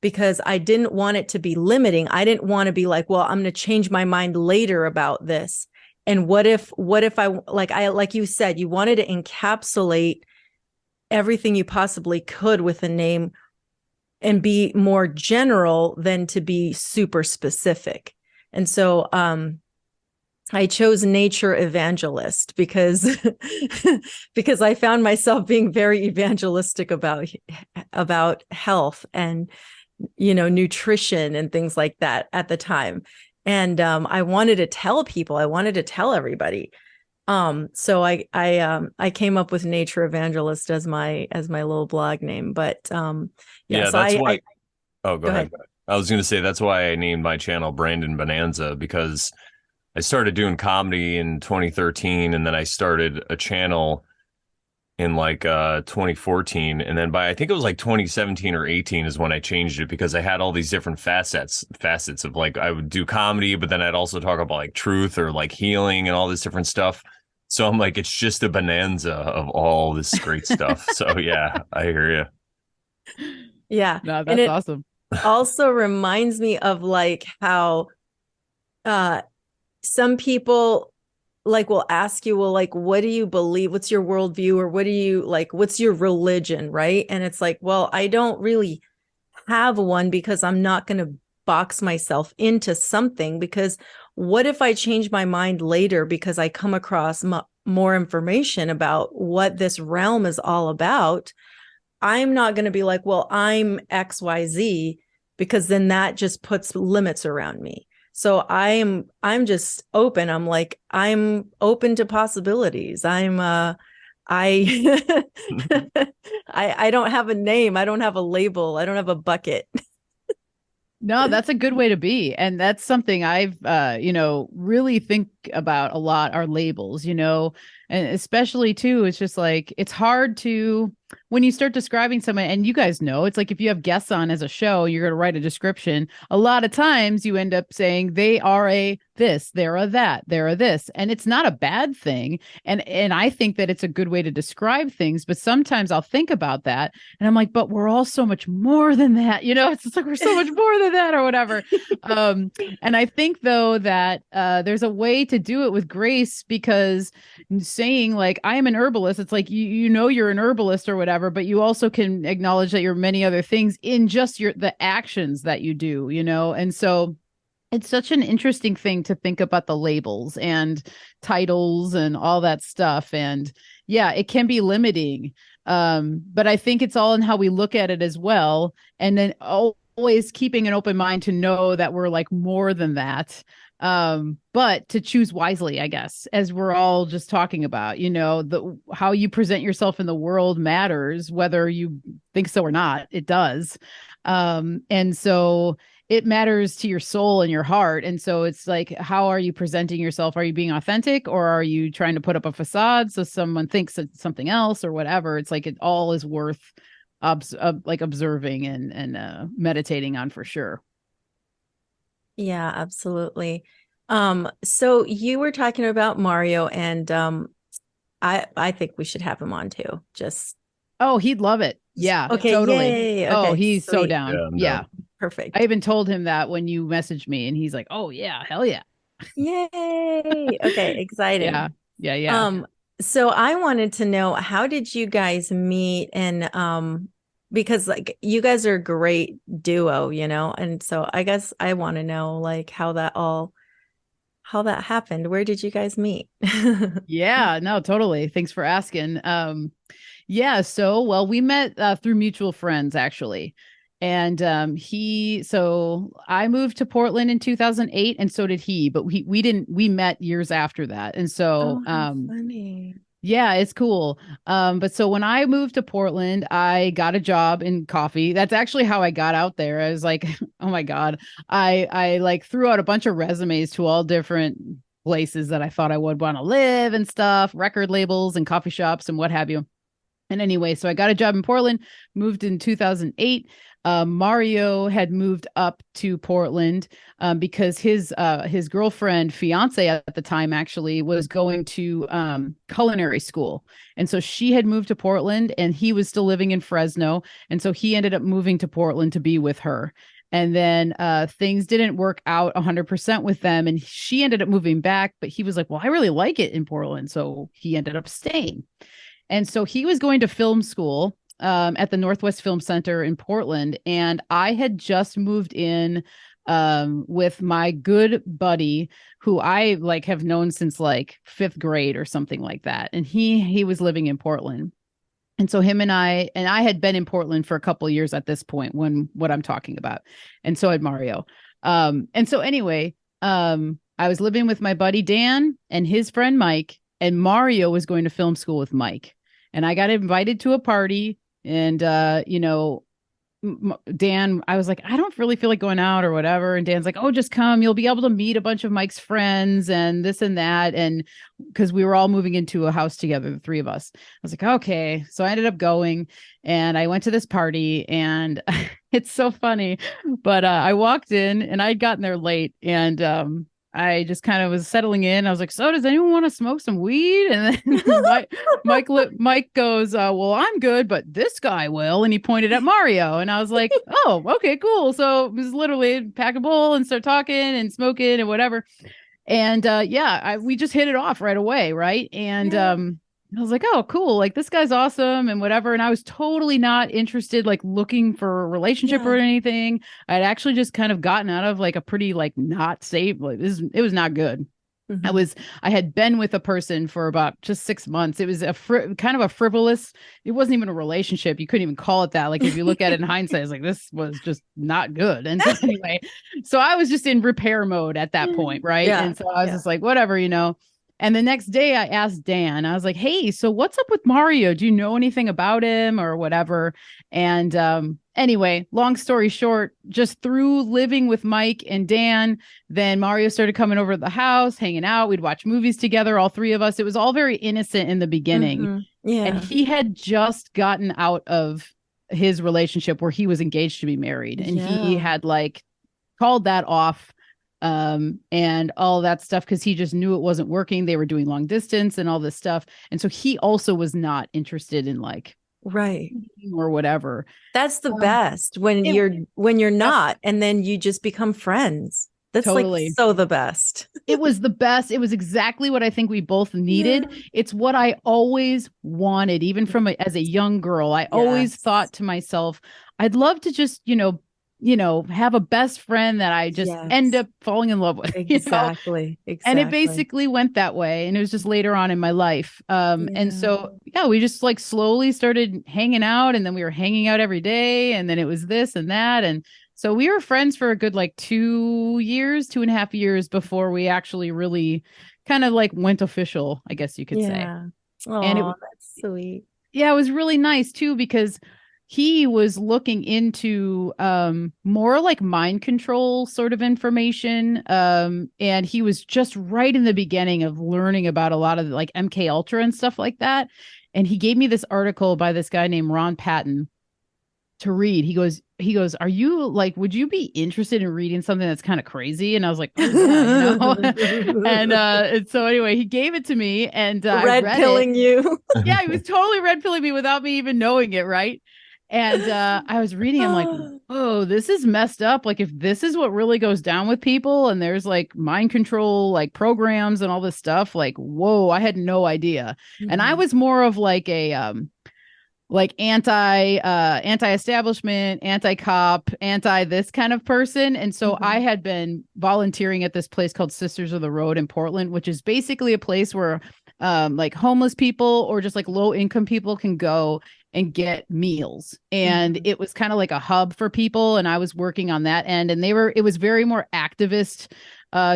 because I didn't want it to be limiting. I didn't want to be like, well, I'm going to change my mind later about this. And what if like you said, you wanted to encapsulate everything you possibly could with a name and be more general than to be super specific. And so I chose Nature Evangelist because because I found myself being very evangelistic about health and, you know, nutrition and things like that at the time. And I wanted to tell people, I wanted to tell everybody. So I came up with Nature Evangelist as my little blog name. But Yeah, so that's why. Oh, go ahead. I was going to say that's why I named my channel Brandon Bonanza, because I started doing comedy in 2013, and then I started a channel in like 2014, and then by I think it was like 2017 or 18 is when I changed it, because I had all these different facets of like I would do comedy, but then I'd also talk about like truth or like healing and all this different stuff. So I'm like, it's just a bonanza of all this great stuff. So yeah, I hear you. Yeah. No, that's awesome. Also reminds me of like how some people like will ask you, well, like, what do you believe? What's your worldview? Or what do you like? What's your religion? Right. And it's like, well, I don't really have one because I'm not going to box myself into something, because what if I change my mind later because I come across more information about what this realm is all about? I'm not going to be like, well, I'm XYZ, because then that just puts limits around me. So I'm just open. I'm like, I'm open to possibilities. I I don't have a name. I don't have a label. I don't have a bucket. No, that's a good way to be. And that's something I've, really think about a lot, are labels, and especially too, it's just like, it's hard to, when you start describing someone, and you guys know, it's like if you have guests on as a show, you're going to write a description. A lot of times you end up saying they are a this, they're a that, they're a this. And it's not a bad thing. And I think that it's a good way to describe things. But sometimes I'll think about that and I'm like, but we're all so much more than that. It's just like, we're so much more than that or whatever. And I think though that there's a way to do it with grace, because saying like, I am an herbalist, it's like, you're an herbalist or whatever, but you also can acknowledge that you're many other things in just the actions that you do, and so it's such an interesting thing to think about the labels and titles and all that stuff. And yeah, it can be limiting. But I think it's all in how we look at it as well. And then always keeping an open mind to know that we're like more than that. But to choose wisely, I guess, as we're all just talking about, how you present yourself in the world matters, whether you think so or not, it does. And so it matters to your soul and your heart. And so it's like, how are you presenting yourself? Are you being authentic, or are you trying to put up a facade so someone thinks it's something else or whatever? It's like, it all is worth observing and meditating on, for sure. Yeah, absolutely. So you were talking about Mario, and I think we should have him on too. Oh, he'd love it. Yeah. Okay. Totally. Yay. Oh, Okay, he's so sweet. down. Yeah, I'm Yeah. down. Perfect. I even told him that when you messaged me, and he's like, "Oh yeah, hell yeah." Yay. Okay, exciting. Yeah. Yeah. Yeah. So I wanted to know, how did you guys meet? And because like you guys are a great duo, you know, and so I guess I want to know like how that happened. Where did you guys meet? Yeah, no, totally. Thanks for asking. Yeah, so well, we met through mutual friends actually. And so I moved to Portland in 2008, and so did he, but we met years after that. And so Oh, how funny. yeah, it's cool. But so when I moved to Portland, I got a job in coffee. That's actually how I got out there. I was like, oh my God. I like threw out a bunch of resumes to all different places that I thought I would want to live and stuff, record labels and coffee shops and what have you. And anyway, so I got a job in Portland, moved in 2008. Mario had moved up to Portland because his girlfriend, fiance at the time, actually was going to culinary school, and so she had moved to Portland, and he was still living in Fresno, and so he ended up moving to Portland to be with her. And then things didn't work out 100% with them, and she ended up moving back. But he was like, "Well, I really like it in Portland," so he ended up staying. And so he was going to film school at the Northwest Film Center in Portland. And I had just moved in with my good buddy, who I like have known since like fifth grade or something like that. And he was living in Portland. And so him and I had been in Portland for a couple of years at this point when what I'm talking about. And so had Mario. And so anyway, I was living with my buddy Dan and his friend Mike, and Mario was going to film school with Mike. And I got invited to a party, and Dan, I was like, I don't really feel like going out or whatever. And Dan's like, oh, just come. You'll be able to meet a bunch of Mike's friends and this and that. And because we were all moving into a house together, the three of us. I was like, okay. So I ended up going, and I went to this party, and it's so funny. But I walked in, and I'd gotten there late, and I just kind of was settling in. I was like, so does anyone want to smoke some weed? And then Mike goes, well, I'm good, but this guy will. And he pointed at Mario. And I was like, oh, okay, cool. So it was literally pack a bowl and start talking and smoking and whatever. And we just hit it off right away. Right. And I was like, oh, cool. Like, this guy's awesome and whatever. And I was totally not interested, like looking for a relationship or anything. I'd actually just kind of gotten out of like a pretty like not safe. Like, it was not good. Mm-hmm. I had been with a person for about just 6 months. It was kind of a frivolous, it wasn't even a relationship. You couldn't even call it that. Like, if you look at it in hindsight, it's like, this was just not good. And so anyway, so I was just in repair mode at that point. Right. Yeah. And so I was just like, whatever, And the next day I asked Dan, I was like, hey, so what's up with Mario? Do you know anything about him or whatever? And anyway, long story short, just through living with Mike and Dan, then Mario started coming over to the house, hanging out. We'd watch movies together, all three of us. It was all very innocent in the beginning. Mm-hmm. Yeah. And he had just gotten out of his relationship where he was engaged to be married. And he had like called that off. And all that stuff, because he just knew it wasn't working. They were doing long distance and all this stuff. And so he also was not interested in like right or whatever. That's the best when you're not, and then you just become friends. That's totally. Like so the best. It was the best. It was exactly what I think we both needed. Yeah. It's what I always wanted, even as a young girl. I always thought to myself, I'd love to just, have a best friend that I just end up falling in love with. Exactly. And it basically went that way. And it was just later on in my life. And so, we just like slowly started hanging out, and then we were hanging out every day. And then it was this and that. And so we were friends for a good like 2.5 years before we actually really kind of like went official, I guess you could say. Aww, and that's sweet. Yeah, it was really nice too, because he was looking into more like mind control sort of information. And he was just right in the beginning of learning about a lot of like MK Ultra and stuff like that. And he gave me this article by this guy named Ron Patton to read. He goes, are you like, would you be interested in reading something that's kind of crazy? And I was like, oh, yeah, and so anyway, he gave it to me, and red pilling you. Yeah, he was totally red pilling me without me even knowing it. Right. And I was reading, I'm like, oh, this is messed up. Like, if this is what really goes down with people, and there's like mind control, like programs and all this stuff, like, whoa, I had no idea. And I Mhm. was more of like a like anti-establishment, anti-cop, anti this kind of person. And so I Mhm. had been volunteering at this place called Sisters of the Road in Portland, which is basically a place where like homeless people or just like low income people can go and get meals. And Mhm. it was kind of like a hub for people. And I was working on that end. And it was very more activist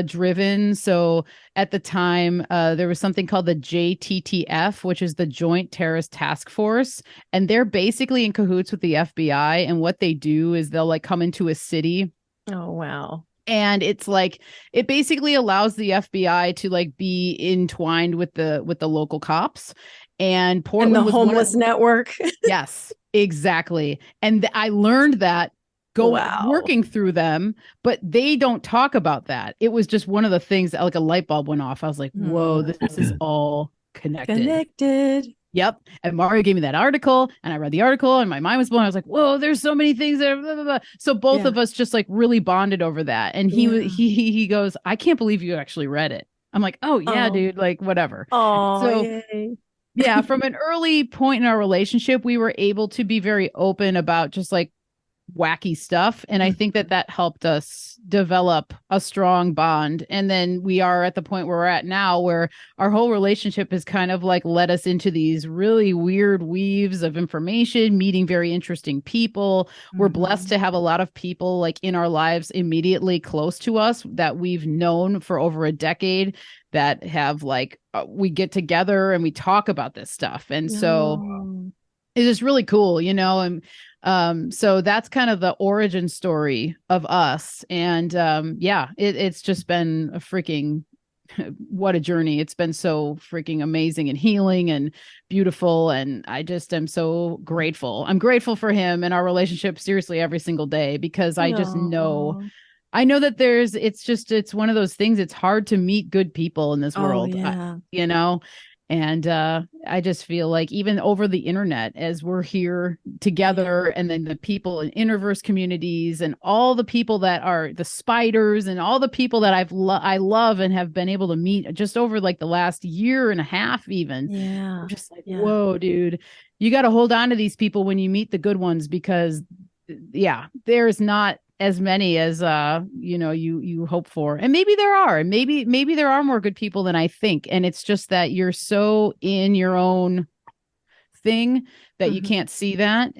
driven. So at the time, there was something called the JTTF, which is the Joint Terrorist Task Force. And they're basically in cahoots with the FBI. And what they do is they'll like come into a city, Oh, wow. and it's like it basically allows the FBI to like be entwined with the local cops. And And the Portland was one of homeless network. Yes, exactly. And I learned that Wow. working through them, but they don't talk about that. It was just one of the things that like a light bulb went off. I was like, whoa, Mm. this is all connected. Connected. Yep. And Mario gave me that article, and I read the article, and my mind was blown. I was like, whoa, there's so many things that are blah, blah, blah. So both Yeah. of us just like really bonded over that. And Yeah. he goes, I can't believe you actually read it. I'm like, oh yeah, Oh. dude, like whatever. Oh, So yay. yeah, from an early point in our relationship, we were able to be very open about just like wacky stuff. And I think that that helped us develop a strong bond. And then we are at the point where we're at now, where our whole relationship has kind of like led us into these really weird weaves of information, meeting very interesting people. We're blessed Mhm. to have a lot of people like in our lives immediately close to us that we've known for over a decade, that have like we get together and we talk about this stuff. And so Oh. it is really cool, you know. And so that's kind of the origin story of us. And yeah, it's just been a freaking what a journey. It's been so freaking amazing and healing and beautiful. And I just am so grateful. I'm grateful for him and our relationship seriously every single day, because I just know Oh. that it's one of those things. It's hard to meet good people in this Oh, world, yeah. you know. And I just feel like even over the internet, as we're here together, and then the people in interverse communities and all the people that are the spiders and all the people that I love and have been able to meet just over like the last year and a half, even, Yeah. I'm just like, Yeah. whoa, dude, you got to hold on to these people when you meet the good ones, because yeah, there's not as many as you hope for. And maybe there are, and maybe there are more good people than I think, and it's just that you're so in your own thing that you Mhm. can't see that.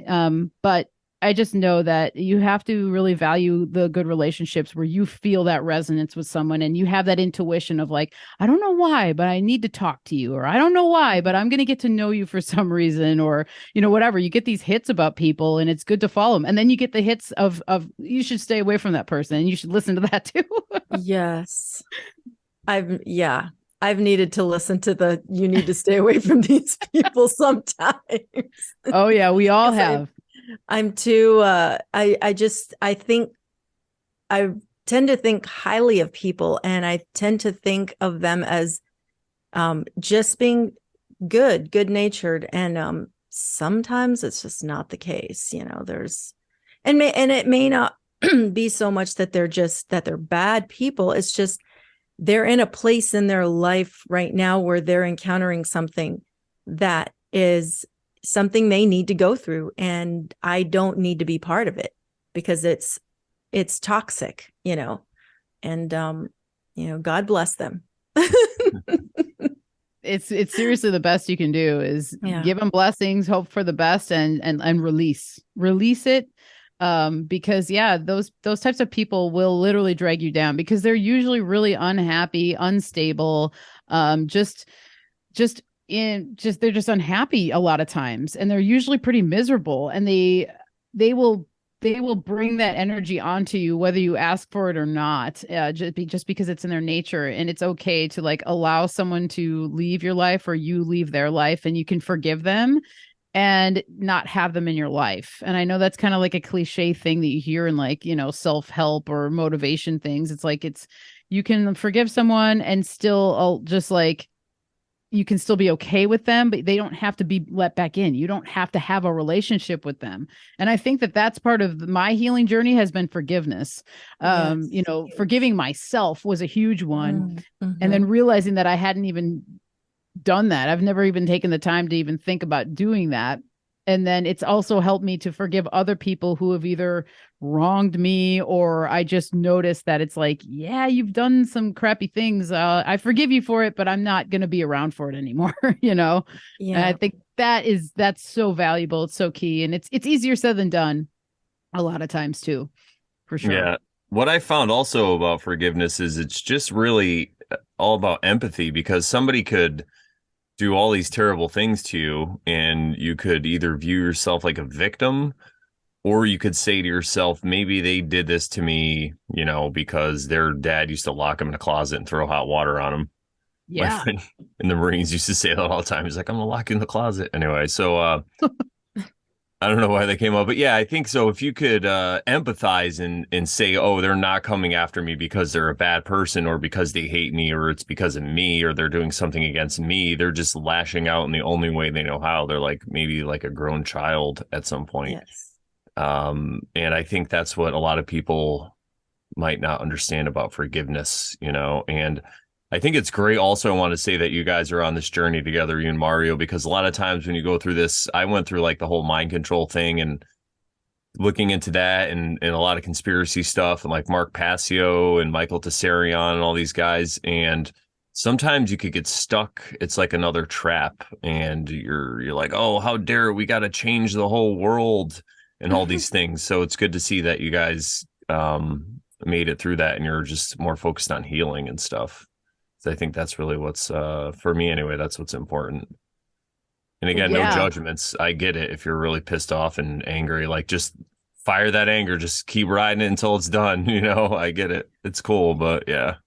But I just know that you have to really value the good relationships where you feel that resonance with someone, and you have that intuition of like, I don't know why, but I need to talk to you, or I don't know why, but I'm going to get to know you for some reason, or whatever. You get these hits about people, and it's good to follow them. And then you get the hits of you should stay away from that person, and you should listen to that too. Yes. Yeah. I've needed to listen to you need to stay away from these people sometimes. Oh yeah, we all 'Cause have. I'm too I think I tend to think highly of people, and I tend to think of them as just being good natured, and sometimes it's just not the case. And it may not be so much that they're bad people. It's just they're in a place in their life right now where they're encountering something that is something they need to go through, and I don't need to be part of it, because it's toxic, and God bless them. It's seriously the best you can do is Yeah. give them blessings, hope for the best, and release it. Because yeah, those types of people will literally drag you down, because they're usually really unhappy, unstable, just they're just unhappy a lot of times, and they're usually pretty miserable, and they will bring that energy onto you whether you ask for it or not, just because it's in their nature. And it's okay to like allow someone to leave your life, or you leave their life, and you can forgive them and not have them in your life. And I know that's kind of like a cliche thing that you hear in like, self-help or motivation things. It's like you can forgive someone and still just like you can still be okay with them, but they don't have to be let back in. You don't have to have a relationship with them. And I think that that's part of my healing journey has been forgiveness. You know, forgiving myself was a huge one. And then realizing that I hadn't even done that. I've never even taken the time to even think about doing that. And then it's also helped me to forgive other people who have either wronged me, or I just noticed that it's like, yeah, you've done some crappy things. I forgive you for it, but I'm not going to be around for it anymore. You know? Yeah. And I think that's so valuable. It's so key. And it's easier said than done a lot of times too, for sure. Yeah. What I found also about forgiveness is it's just really all about empathy, because somebody could do all these terrible things to you, and you could either view yourself like a victim, or you could say to yourself, maybe they did this to me, you know, because their dad used to lock them in a closet and throw hot water on them. My Yeah. friend in the Marines used to say that all the time. He's like, I'm gonna lock you in the closet. Anyway, so I don't know why they came up, but yeah, I think so. If you could empathize and say, oh, they're not coming after me because they're a bad person, or because they hate me, or it's because of me, or they're doing something against me. They're just lashing out in the only way they know how. They're like maybe like a grown child at some point. Yes. And I think that's what a lot of people might not understand about forgiveness, you know. And I think it's great. Also, I want to say that you guys are on this journey together, you and Mario, because a lot of times when you go through this, I went through like the whole mind control thing and looking into that, and a lot of conspiracy stuff, and like Mark Passio and Michael Tessarion and all these guys. And sometimes you could get stuck. It's like another trap, and you're like, oh, how dare we got to change the whole world and all these things. So it's good to see that you guys made it through that, and you're just more focused on healing and stuff. So I think that's really what's for me anyway, that's what's important. And again, no judgments. I get it. If you're really pissed off and angry, like just fire that anger, just keep riding it until it's done. You know, I get it. It's cool, but yeah.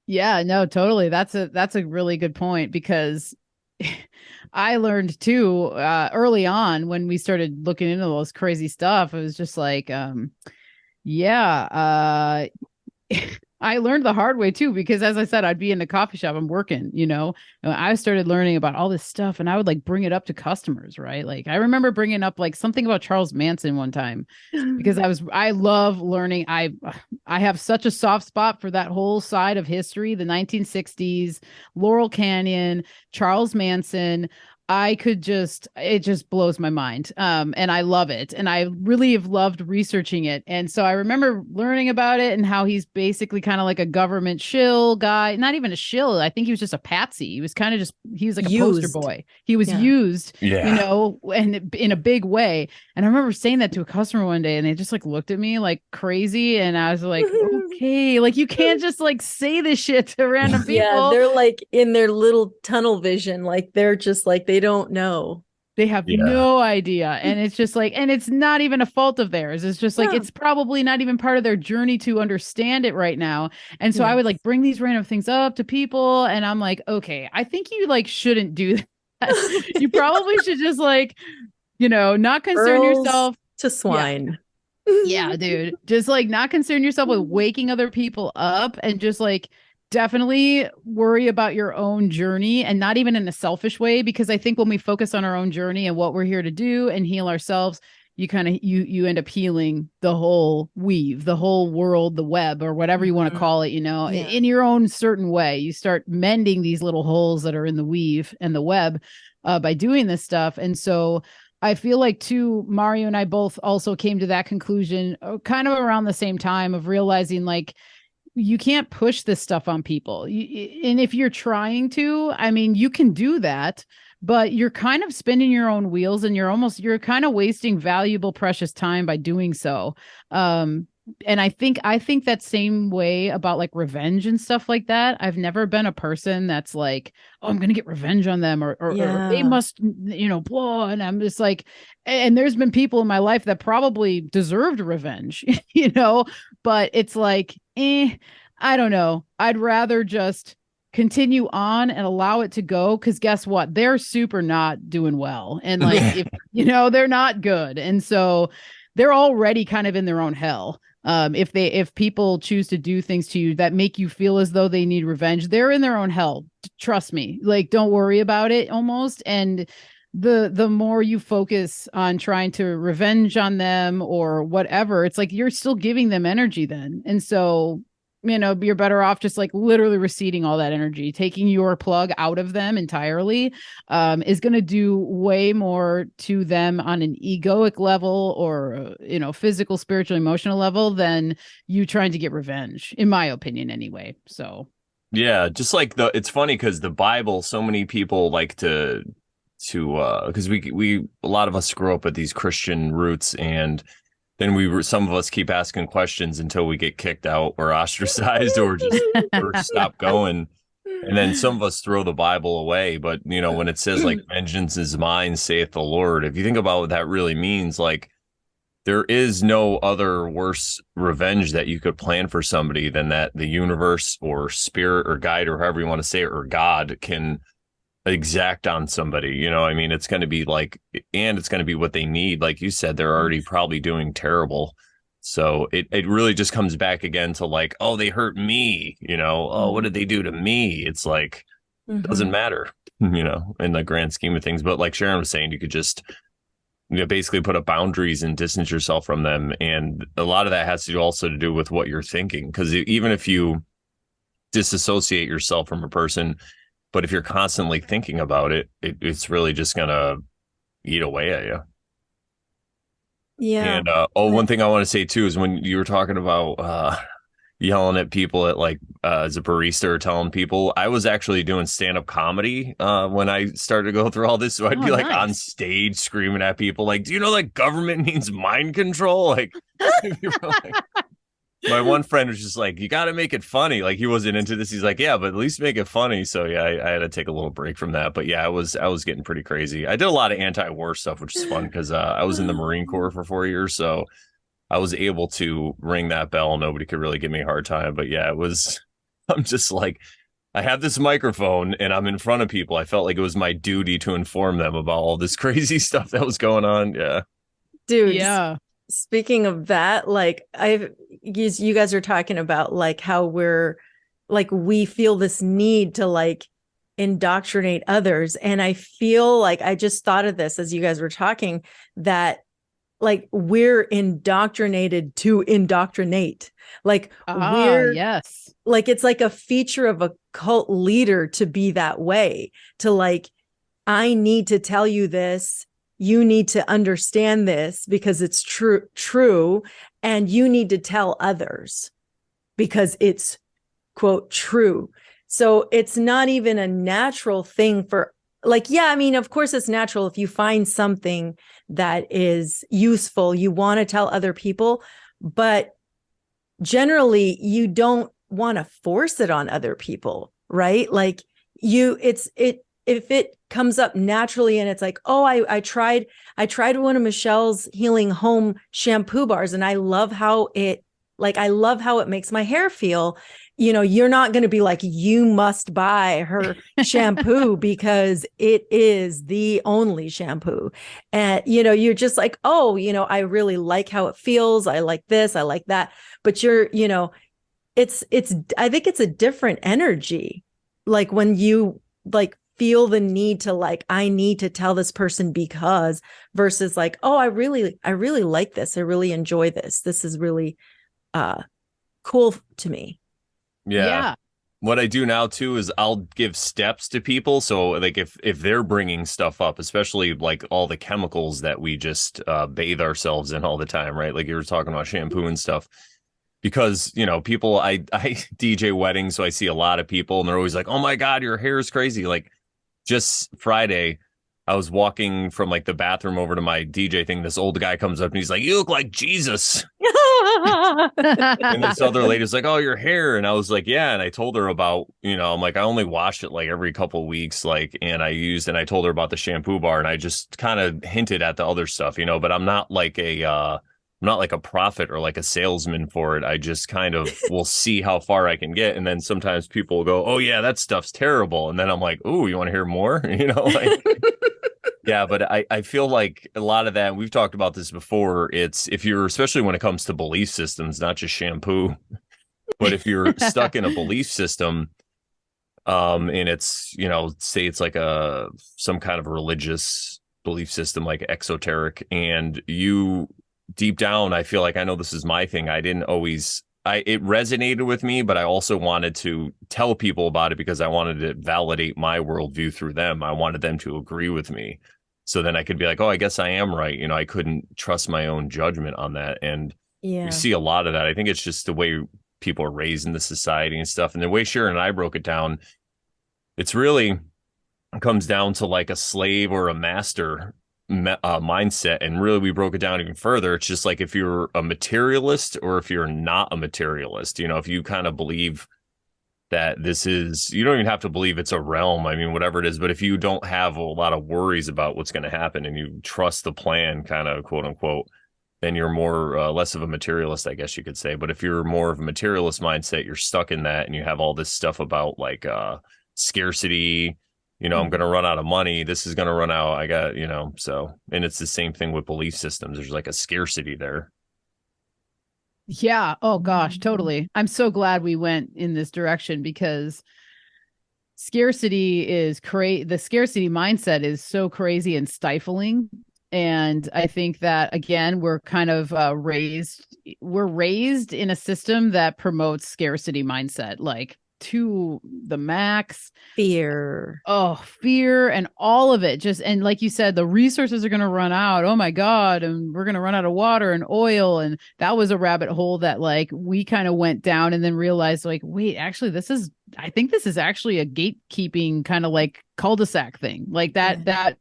Yeah, no, totally. That's a really good point, because I learned too early on when we started looking into those crazy stuff. It was just like, I learned the hard way too, because as I said, I'd be in the coffee shop, I'm working, you know, and I started learning about all this stuff, and I would like bring it up to customers, right? Like I remember bringing up like something about Charles Manson one time, because I love learning. I have such a soft spot for that whole side of history, the 1960s, Laurel Canyon, Charles Manson. It just blows my mind. And I love it. And I really have loved researching it. And so I remember learning about it and how he's basically kind of like a government shill guy, not even a shill. I think he was just a patsy. He was like a poster boy. He was used, you know, and in a big way. And I remember saying that to a customer one day, and they just like looked at me like crazy. And I was like, okay, like you can't just like say this shit to random people. Yeah, they're like in their little tunnel vision. Like they're just like, they don't know. They have no idea. And it's just like, and it's not even a fault of theirs. It's just like, it's probably not even part of their journey to understand it right now. And so I would like bring these random things up to people. And I'm like, okay, I think you like shouldn't do that. You probably should just like, you know, not concern yourself to swine. Yeah, dude. Just like not concern yourself with waking other people up, and just like definitely worry about your own journey, and not even in a selfish way, because I think when we focus on our own journey and what we're here to do and heal ourselves, you kind of you end up healing the whole weave, the whole world, the web, or whatever you want to call it, you know, in your own certain way. You start mending these little holes that are in the weave and the web by doing this stuff. And so I feel like too, Mario and I both also came to that conclusion kind of around the same time, of realizing like you can't push this stuff on people. And if you're trying to, I mean, you can do that, but you're kind of spinning your own wheels, and you're kind of wasting valuable, precious time by doing so. And I think that same way about like revenge and stuff like that. I've never been a person that's like, oh, I'm going to get revenge on them, or they must, you know, blah. And I'm just like, and there's been people in my life that probably deserved revenge, you know, but it's like, I don't know. I'd rather just continue on and allow it to go. Cause guess what? They're super not doing well. And like, if, you know, they're not good. And so they're already kind of in their own hell. If people choose to do things to you that make you feel as though they need revenge, they're in their own hell. trust me, like, don't worry about it almost. And the more you focus on trying to revenge on them or whatever, it's like you're still giving them energy then. And so, you're better off just like literally receding all that energy. Taking your plug out of them entirely is going to do way more to them on an egoic level or, physical, spiritual, emotional level than you trying to get revenge, in my opinion, anyway. So, yeah, just like it's funny because the Bible, so many people like to because we a lot of us grew up with these Christian roots, and then some of us keep asking questions until we get kicked out or ostracized or just or stop going. And then some of us throw the Bible away. But, when it says like vengeance is mine, saith the Lord, if you think about what that really means, like there is no other worse revenge that you could plan for somebody than that the universe or spirit or guide or however you want to say it, or God can exact on somebody. I mean, it's going to be like, and it's going to be what they need. Like you said, they're already probably doing terrible. So it really just comes back again to like, oh, they hurt me, oh, what did they do to me? It's like, it doesn't matter, in the grand scheme of things. But like Sharon was saying, you could just basically put up boundaries and distance yourself from them. And a lot of that has to do also to do with what you're thinking. Because even if you disassociate yourself from a person, but if you're constantly thinking about it, it's really just going to eat away at you. Yeah. And one thing I want to say too is when you were talking about yelling at people at like as a barista or telling people, I was actually doing stand-up comedy when I started to go through all this. So I'd be like on stage screaming at people like, do you know that government means mind control? Like, my one friend was just like, you got to make it funny. Like he wasn't into this. He's like, yeah, but at least make it funny. So yeah, I had to take a little break from that. But yeah, I was getting pretty crazy. I did a lot of anti-war stuff, which is fun because I was in the Marine Corps for 4 years. So I was able to ring that bell. Nobody could really give me a hard time. But yeah, I'm just like, I have this microphone and I'm in front of people. I felt like it was my duty to inform them about all this crazy stuff that was going on. Yeah. Dude. Yeah. Speaking of that, like you guys are talking about like how we feel this need to like indoctrinate others. And I feel like I just thought of this as you guys were talking, that like we're indoctrinated to indoctrinate. Like yes. Like it's like a feature of a cult leader to be that way, to like, I need to tell you this. You need to understand this because it's true, and you need to tell others because it's, quote, true. So it's not even a natural thing for like, yeah, I mean, of course it's natural if you find something that is useful, you want to tell other people, but generally you don't want to force it on other people, right? Like if it comes up naturally and it's like, oh, I tried one of Michelle's Healing Home shampoo bars and I love how it makes my hair feel. You're not going to be like, you must buy her shampoo because it is the only shampoo. And, you're just like, oh, I really like how it feels. I like this. I like that. But I think it's a different energy. Like when you like feel the need to like, I need to tell this person because versus like, oh, I really like this. I really enjoy this. This is really cool to me. Yeah. What I do now too is I'll give steps to people. So like if they're bringing stuff up, especially like all the chemicals that we just bathe ourselves in all the time, right? Like you were talking about shampoo and stuff. Because, people, I DJ weddings, so I see a lot of people and they're always like, oh my God, your hair is crazy. Like just Friday, I was walking from like the bathroom over to my DJ thing. This old guy comes up and he's like, you look like Jesus. And this other lady's like, oh, your hair. And I was like, yeah. And I told her about, I'm like, I only wash it like every couple of weeks. Like, and I told her about the shampoo bar and I just kind of hinted at the other stuff, but I'm not like a prophet or like a salesman for it. I just kind of will see how far I can get. And then sometimes people will go, oh yeah, that stuff's terrible. And then I'm like, oh, you want to hear more? Yeah, but I feel like a lot of that, we've talked about this before. It's if you're, especially when it comes to belief systems, not just shampoo, but if you're stuck in a belief system, And it's, you know, say it's like a some kind of religious belief system, like exoteric, and you deep down, I feel like I know this is my thing. I didn't always it resonated with me, but I also wanted to tell people about it because I wanted to validate my worldview through them. I wanted them to agree with me. So then I could be like, oh, I guess I am right. You know, I couldn't trust my own judgment on that. And we Yeah. see a lot of that. I think it's just the way people are raised in the society and stuff. And the way Sharon and I broke it down, it's really comes down to like a slave or a master mindset. And really, we broke it down even further. It's just like if you're a materialist or if you're not a materialist, you know, if you kind of believe that this is, you don't even have to believe it's a realm. I mean, whatever it is, but if you don't have a lot of worries about what's going to happen and you trust the plan, kind of quote unquote, then you're more less of a materialist, I guess you could say. But if you're more of a materialist mindset, you're stuck in that and you have all this stuff about like scarcity. You know, I'm going to run out of money. This is going to run out. I got, you know, so, and it's the same thing with belief systems. There's like a scarcity there. Yeah. Oh gosh, totally. I'm so glad we went in this direction because scarcity is the scarcity mindset is so crazy and stifling. And I think that again, we're kind of we're raised in a system that promotes scarcity mindset, like to the max. Fear. Oh, fear and all of it. Just, and like you said, the resources are going to run out. Oh my God. And we're going to run out of water and oil. And that was a rabbit hole that like we kind of went down and then realized like, wait, actually, I think this is actually a gatekeeping kind of like cul-de-sac thing like that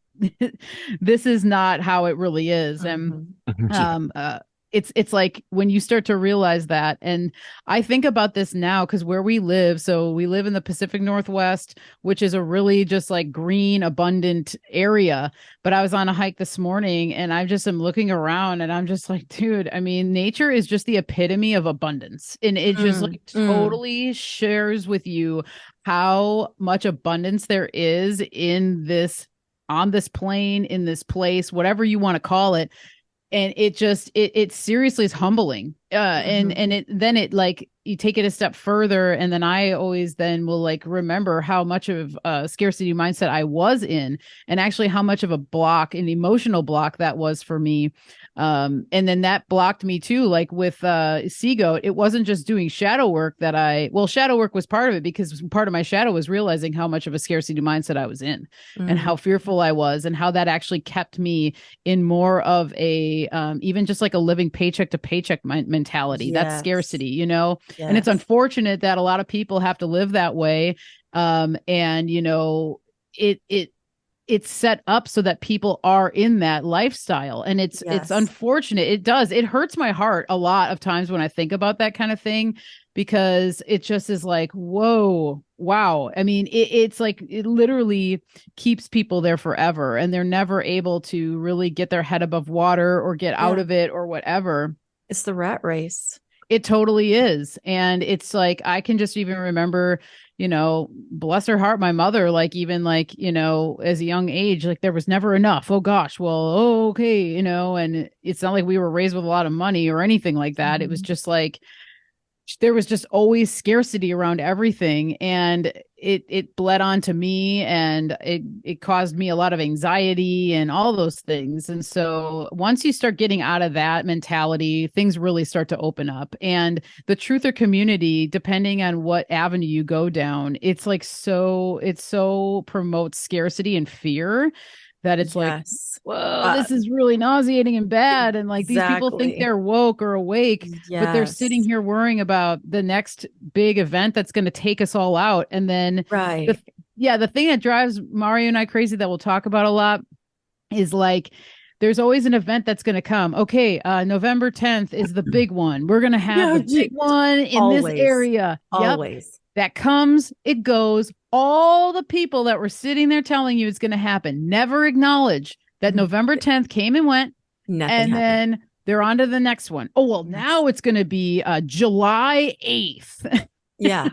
this is not how it really is. And it's like when you start to realize that, and I think about this now because where we live, so we live in the Pacific Northwest, which is a really just like green, abundant area. But I was on a hike this morning and I just am looking around and I'm just like, dude, I mean, nature is just the epitome of abundance. And it just like totally shares with you how much abundance there is in this, on this plane, in this place, whatever you want to call it. And it just it seriously is humbling. And it like you take it a step further, and then I always then will like remember how much of a scarcity mindset I was in, and actually how much of a block, an emotional block that was for me. And then that blocked me too. Like with Sea Goat, it wasn't just doing shadow work shadow work was part of it because part of my shadow was realizing how much of a scarcity mindset I was in and how fearful I was, and how that actually kept me in more of a even just like a living paycheck to paycheck mentality. Yes. That's scarcity, you know. Yes. And it's unfortunate that a lot of people have to live that way. And you know, it's set up so that people are in that lifestyle, and it's unfortunate. It hurts my heart a lot of times when I think about that kind of thing, because it just is like, whoa, wow. I mean, it's like it literally keeps people there forever, and they're never able to really get their head above water or get out of it or whatever. It's the rat race. It totally is. And it's like, I can just even remember, you know, bless her heart, my mother, like even like, you know, as a young age, like there was never enough. Oh gosh, well, okay, you know, and it's not like we were raised with a lot of money or anything like that. It was just like, there was just always scarcity around everything, and it bled onto me, and it caused me a lot of anxiety and all those things. And so once you start getting out of that mentality, things really start to open up. And the truther community, depending on what avenue you go down, it's like it so promotes scarcity and fear that it's like, whoa, this is really nauseating and bad. And like these people think they're woke or awake, but they're sitting here worrying about the next big event that's going to take us all out. And then the thing that drives Mario and I crazy that we'll talk about a lot is like, there's always an event that's going to come. Okay, November 10th is the big one. We're going to have the big one in this area. Always. That comes, it goes. All the people that were sitting there telling you it's going to happen never acknowledge that November 10th came and went. Nothing and happened. Then they're on to the next one. Oh, well, now it's going to be July 8th. Yeah.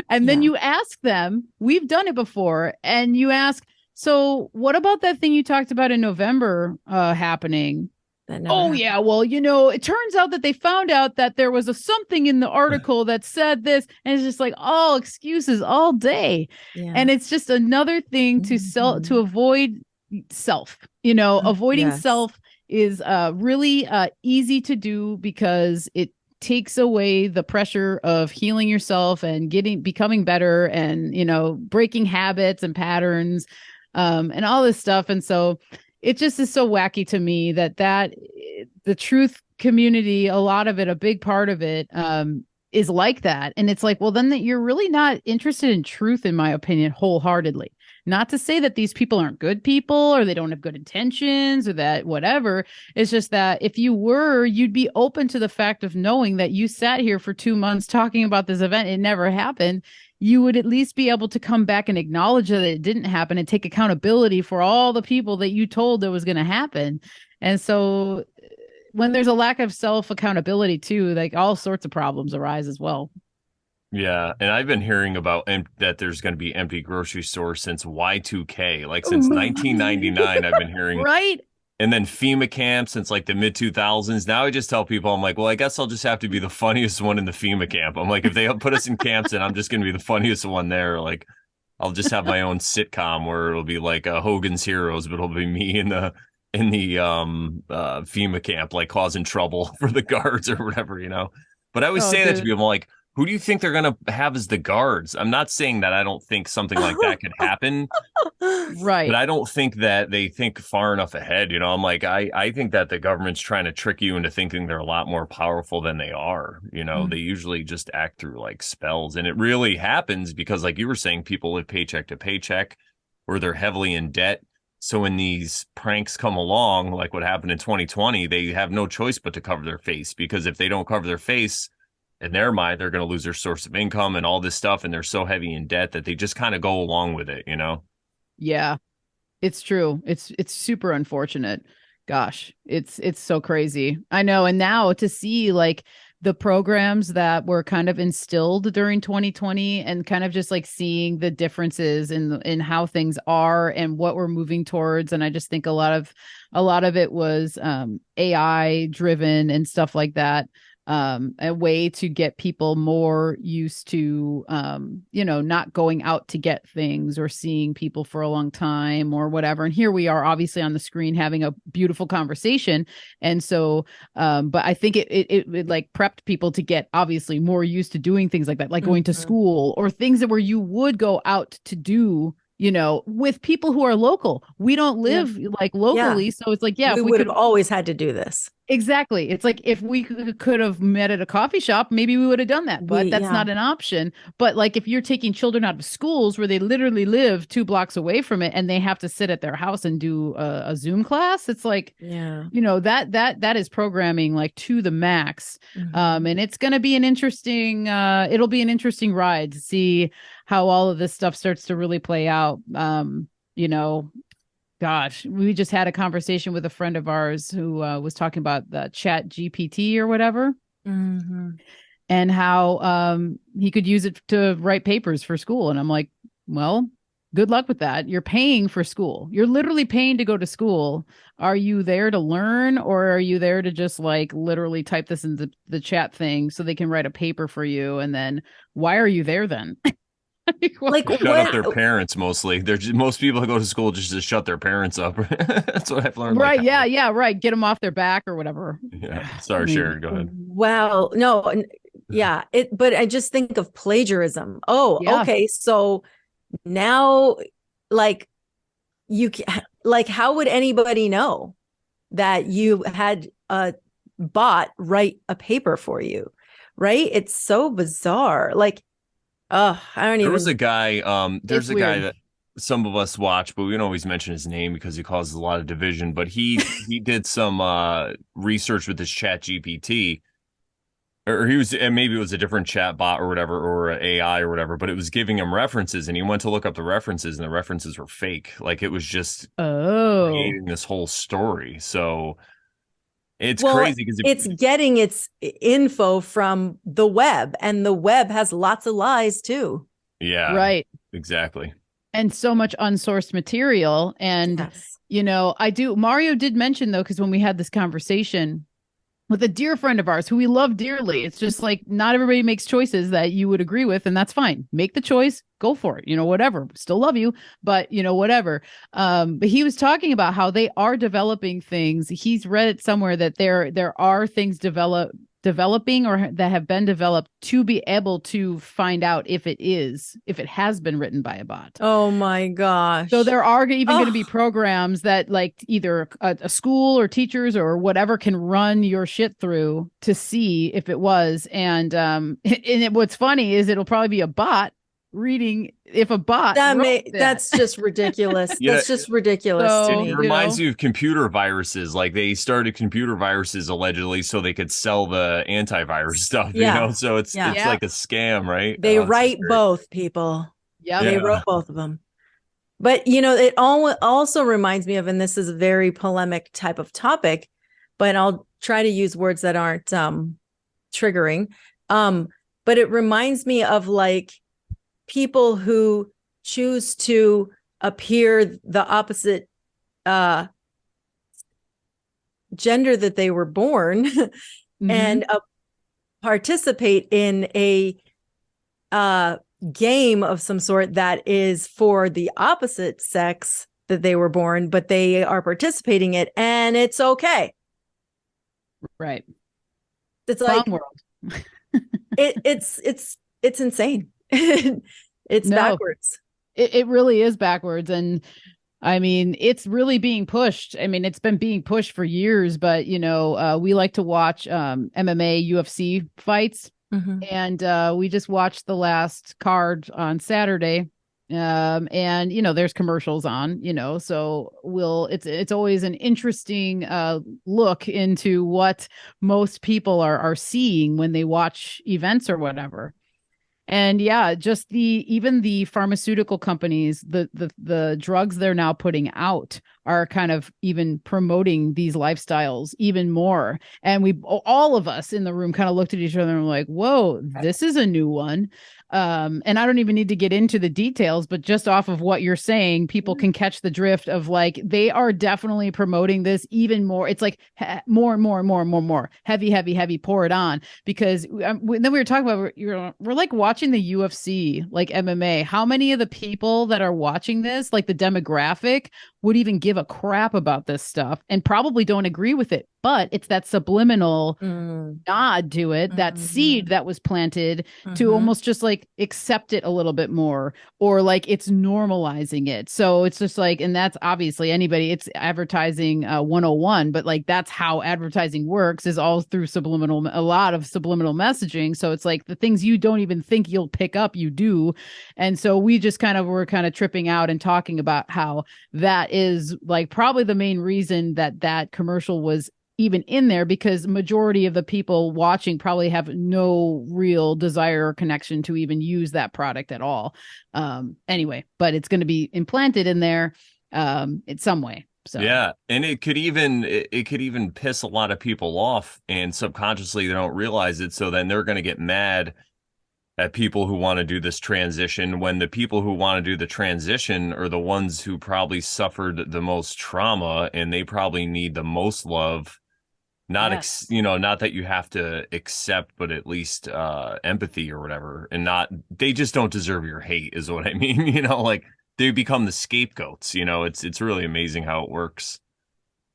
And then you ask them, we've done it before, and you ask, so what about that thing you talked about in November happening? That never Oh happened. yeah, well, it turns out that they found out that there was a something in the article that said this, and it's just like all excuses all day. Yeah. And it's just another thing to Mhm. avoid self. Avoiding Yes. self is really easy to do because it takes away the pressure of healing yourself and becoming better and breaking habits and patterns and all this stuff. And so it just is so wacky to me that the truth community, a lot of it, a big part of it, is like that. And it's like, well, then that you're really not interested in truth, in my opinion, wholeheartedly. Not to say that these people aren't good people or they don't have good intentions or that whatever. It's just that if you were, you'd be open to the fact of knowing that you sat here for 2 months talking about this event. It never happened. You would at least be able to come back and acknowledge that it didn't happen and take accountability for all the people that you told that was going to happen. And so when there's a lack of self accountability too, like all sorts of problems arise as well. Yeah, and I've been hearing about that there's going to be empty grocery stores since Y2K, like since 1999. I've been hearing, Right? and then FEMA camp since like the mid 2000s. Now I just tell people, I'm like, well, I guess I'll just have to be the funniest one in the FEMA camp. I'm like, if they put us in camps, and I'm just going to be the funniest one there. Like, I'll just have my own sitcom where it'll be like Hogan's Heroes, but it'll be me in the FEMA camp, like causing trouble for the guards or whatever, But I always Oh, say that to dude. people, I'm like, who do you think they're going to have as the guards? I'm not saying that I don't think something like that could happen, but Right. I don't think that they think far enough ahead. I'm like, I think that the government's trying to trick you into thinking they're a lot more powerful than they are. They usually just act through like spells. And it really happens because, like you were saying, people live paycheck to paycheck or they're heavily in debt. So when these pranks come along, like what happened in 2020, they have no choice but to cover their face, because if they don't cover their face, in their mind, they're going to lose their source of income and all this stuff. And they're so heavy in debt that they just kind of go along with it, Yeah, it's true. It's super unfortunate. Gosh, it's so crazy. I know. And now to see like the programs that were kind of instilled during 2020 and kind of just like seeing the differences in how things are and what we're moving towards. And I just think a lot of it was AI driven and stuff like that. A way to get people more used to, not going out to get things or seeing people for a long time or whatever. And here we are, obviously on the screen having a beautiful conversation. And so, but I think it like prepped people to get obviously more used to doing things like that, like going to school or things that where you would go out to do, with people who are local. We don't live like locally. Yeah. So it's like, We would have always had to do this. Exactly. It's like if we could have met at a coffee shop, maybe we would have done that, but that's not an option. But like if you're taking children out of schools where they literally live 2 blocks away from it and they have to sit at their house and do a Zoom class, it's like, that is programming like to the max. And it's going to be it'll be an interesting ride to see how all of this stuff starts to really play out. Gosh, we just had a conversation with a friend of ours who was talking about the Chat GPT or whatever, and how he could use it to write papers for school. And I'm like, well, good luck with that. You're paying for school. You're literally paying to go to school. Are you there to learn, or are you there to just like literally type this in the chat thing so they can write a paper for you? And then why are you there then? Like shut up their parents mostly. Most people who go to school just to shut their parents up. That's what I've learned. Right. Like, yeah. Right. Get them off their back or whatever. Yeah. Sorry, Sharon. Go ahead. Wow. No. Yeah. But I just think of plagiarism. Oh, yeah. Okay. So now, like, how would anybody know that you had a bot write a paper for you? Right. It's so bizarre. Like, oh, I don't even. There was a guy. There's a guy that some of us watch, but we don't always mention his name because he causes a lot of division. But he did some research with this Chat GPT, or maybe it was a different chat bot or whatever, or AI or whatever. But it was giving him references, and he went to look up the references, and the references were fake. Like it was just creating this whole story. So. It's crazy because it's getting its info from the web, and the web has lots of lies too. Yeah, right. Exactly. and so much unsourced material. And, Yes. Mario did mention though, because when we had this conversation with a dear friend of ours who we love dearly, it's just like not everybody makes choices that you would agree with, and that's fine. Make the choice, go for it, whatever. Still love you, but whatever. But he was talking about how they are developing things. He's read it somewhere that there are things developing or that have been developed to be able to find out if it has been written by a bot. Oh my gosh. So there are even going to be programs that like either a school or teachers or whatever can run your shit through to see if it was. And what's funny is it'll probably be a bot reading if a bot that's just ridiculous. That's just ridiculous to me. It reminds me of computer viruses. Like they started computer viruses allegedly so they could sell the antivirus stuff, so it's like a scam, right? They write both, people. Yeah, they wrote both of them. But it also reminds me of, and this is a very polemic type of topic, but I'll try to use words that aren't triggering. But it reminds me of like people who choose to appear the opposite gender that they were born and participate in a game of some sort that is for the opposite sex that they were born, but they are participating in it and it's okay. Right. It's like world. it's insane. It's backwards. It really is backwards. And I mean, it's really being pushed. I mean, it's been being pushed for years, but we like to watch MMA UFC fights. And we just watched the last card on Saturday. And there's commercials on, so it's always an interesting look into what most people are seeing when they watch events or whatever. And yeah, just even the pharmaceutical companies, the drugs they're now putting out are kind of even promoting these lifestyles even more. And all of us in the room kind of looked at each other and were like, whoa, this is a new one. And I don't even need to get into the details, but just off of what you're saying, people can catch the drift of like, they are definitely promoting this even more. It's like more and more and more and more and more heavy, pour it on. Because then we were talking about, we're like watching the UFC, like MMA. How many of the people that are watching this, like the demographic, would even give a crap about this stuff and probably don't agree with it? But it's that subliminal nod to it, that seed that was planted to almost just like accept it a little bit more, or like it's normalizing it. So it's just like, and that's obviously it's advertising 101, but like that's how advertising works, is all through a lot of subliminal messaging. So it's like the things you don't even think you'll pick up, you do. And so we just were tripping out and talking about how that is like probably the main reason that commercial was even in there, because majority of the people watching probably have no real desire or connection to even use that product at all. Anyway, but it's going to be implanted in there in some way. So yeah, and it could even piss a lot of people off, and subconsciously they don't realize it. So then they're going to get mad at people who want to do this transition, when the people who want to do the transition are the ones who probably suffered the most trauma, and they probably need the most love. Not not that you have to accept, but at least empathy or whatever, and they just don't deserve your hate, is what I mean. Like they become the scapegoats. It's really amazing how it works.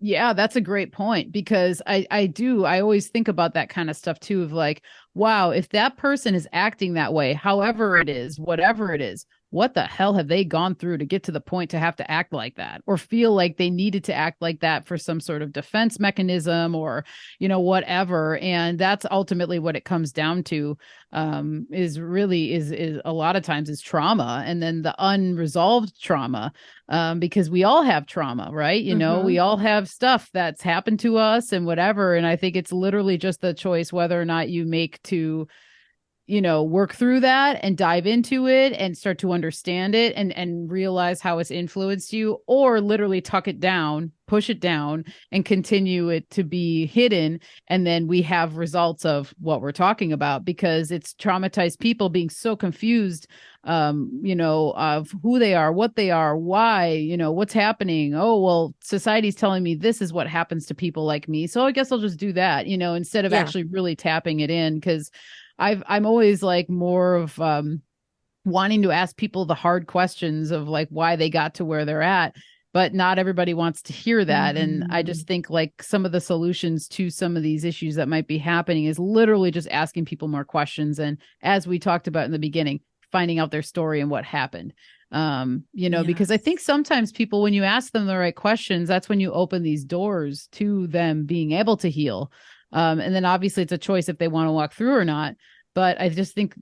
Yeah, that's a great point, because I always think about that kind of stuff too, of like, wow, if that person is acting that way, however it is, whatever it is, what the hell have they gone through to get to the point to have to act like that, or feel like they needed to act like that for some sort of defense mechanism, or, whatever. And that's ultimately what it comes down to, is a lot of times is trauma, and then the unresolved trauma, because we all have trauma, right? We all have stuff that's happened to us and whatever. And I think it's literally just the choice whether or not you make to work through that and dive into it and start to understand it and realize how it's influenced you, or literally tuck it down, push it down, and continue it to be hidden. And then we have results of what we're talking about, because it's traumatized people being so confused, of who they are, what they are, why, what's happening. Oh, well, society's telling me this is what happens to people like me, so I guess I'll just do that, instead of actually really tapping it in. Because I'm always like more of wanting to ask people the hard questions of like why they got to where they're at, but not everybody wants to hear that. And I just think like some of the solutions to some of these issues that might be happening is literally just asking people more questions. And as we talked about in the beginning, finding out their story and what happened. Because I think sometimes people, when you ask them the right questions, that's when you open these doors to them being able to heal. And then obviously it's a choice if they want to walk through or not. But I just think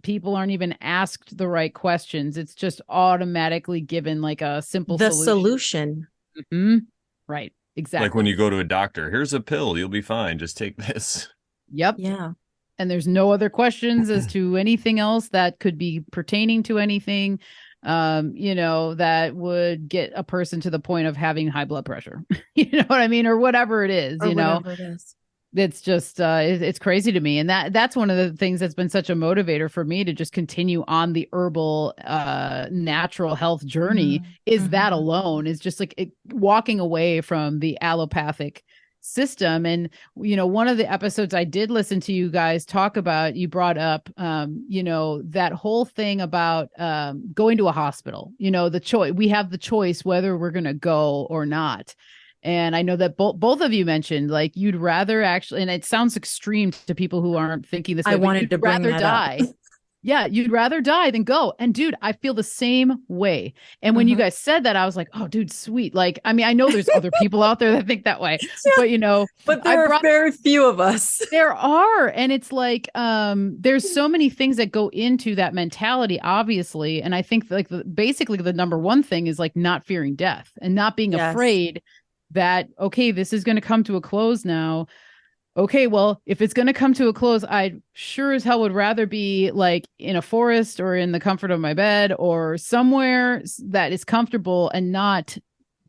people aren't even asked the right questions. It's just automatically given like a simple solution. Mm-hmm. Right. Exactly. Like when you go to a doctor, here's a pill, you'll be fine. Just take this. Yep. Yeah. And there's no other questions as to anything else that could be pertaining to anything, that would get a person to the point of having high blood pressure. You know what I mean? Or whatever it is, Whatever it is. It's just it's crazy to me. And that's one of the things that's been such a motivator for me to just continue on the herbal natural health journey. Is that alone is just like walking away from the allopathic system. And one of the episodes I did listen to you guys talk about, you brought up that whole thing about going to a hospital. The choice, we have the choice whether we're going to go or not. And I know that both of you mentioned like you'd rather actually, and it sounds extreme to people who aren't thinking this way, I wanted to bring rather that die. up. Yeah, you'd rather die than go. And dude, I feel the same way. And when you guys said that, I was like, oh, dude, sweet. Like, I mean, I know there's other people out there that think that way, but there are very few of us. There are. And it's like, there's so many things that go into that mentality, obviously. And I think like basically the number one thing is like not fearing death and not being afraid that, okay, this is going to come to a close now. Okay, well, if it's going to come to a close, I sure as hell would rather be like in a forest or in the comfort of my bed or somewhere that is comfortable and not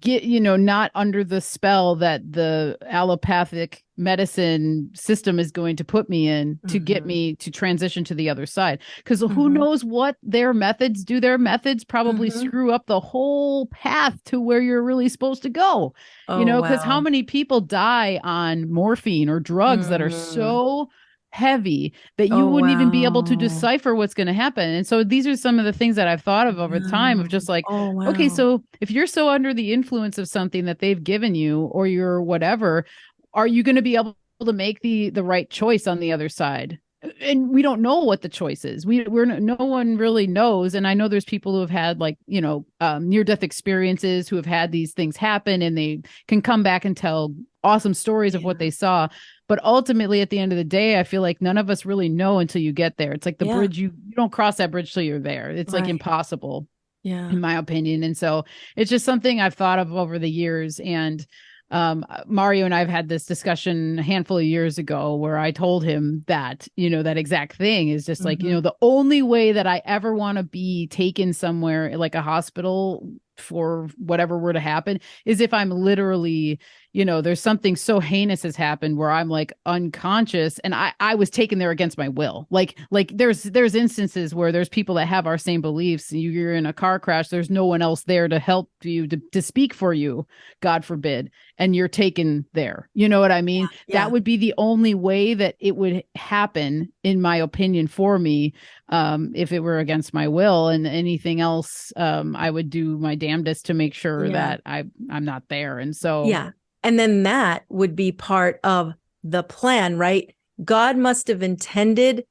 not under the spell that the allopathic medicine system is going to put me in to get me to transition to the other side. Because who knows what their methods do. Their methods probably screw up the whole path to where you're really supposed to go. Because how many people die on morphine or drugs that are so heavy that you wouldn't even be able to decipher what's going to happen. And so these are some of the things that I've thought of over time of just like, okay, so if you're so under the influence of something that they've given you or you're whatever, are you going to be able to make the right choice on the other side? And we don't know what the choice is. No one really knows. And I know there's people who have had like, near-death experiences, who have had these things happen, and they can come back and tell awesome stories of what they saw. But ultimately, at the end of the day, I feel like none of us really know until you get there. It's like the bridge, you don't cross that bridge till you're there. It's like impossible, in my opinion. And so it's just something I've thought of over the years. And Mario and I've had this discussion a handful of years ago where I told him that, that exact thing is just like, the only way that I ever want to be taken somewhere like a hospital for whatever were to happen is if I'm literally, there's something so heinous has happened where I'm like unconscious and I was taken there against my will. Like there's instances where there's people that have our same beliefs. You're in a car crash. There's no one else there to help you to speak for you, God forbid. And you're taken there. You know what I mean? Yeah. That would be the only way that it would happen, in my opinion, for me, if it were against my will. And anything else, I would do my damnedest to make sure that I'm not there. And so and then that would be part of the plan, right? God must have intended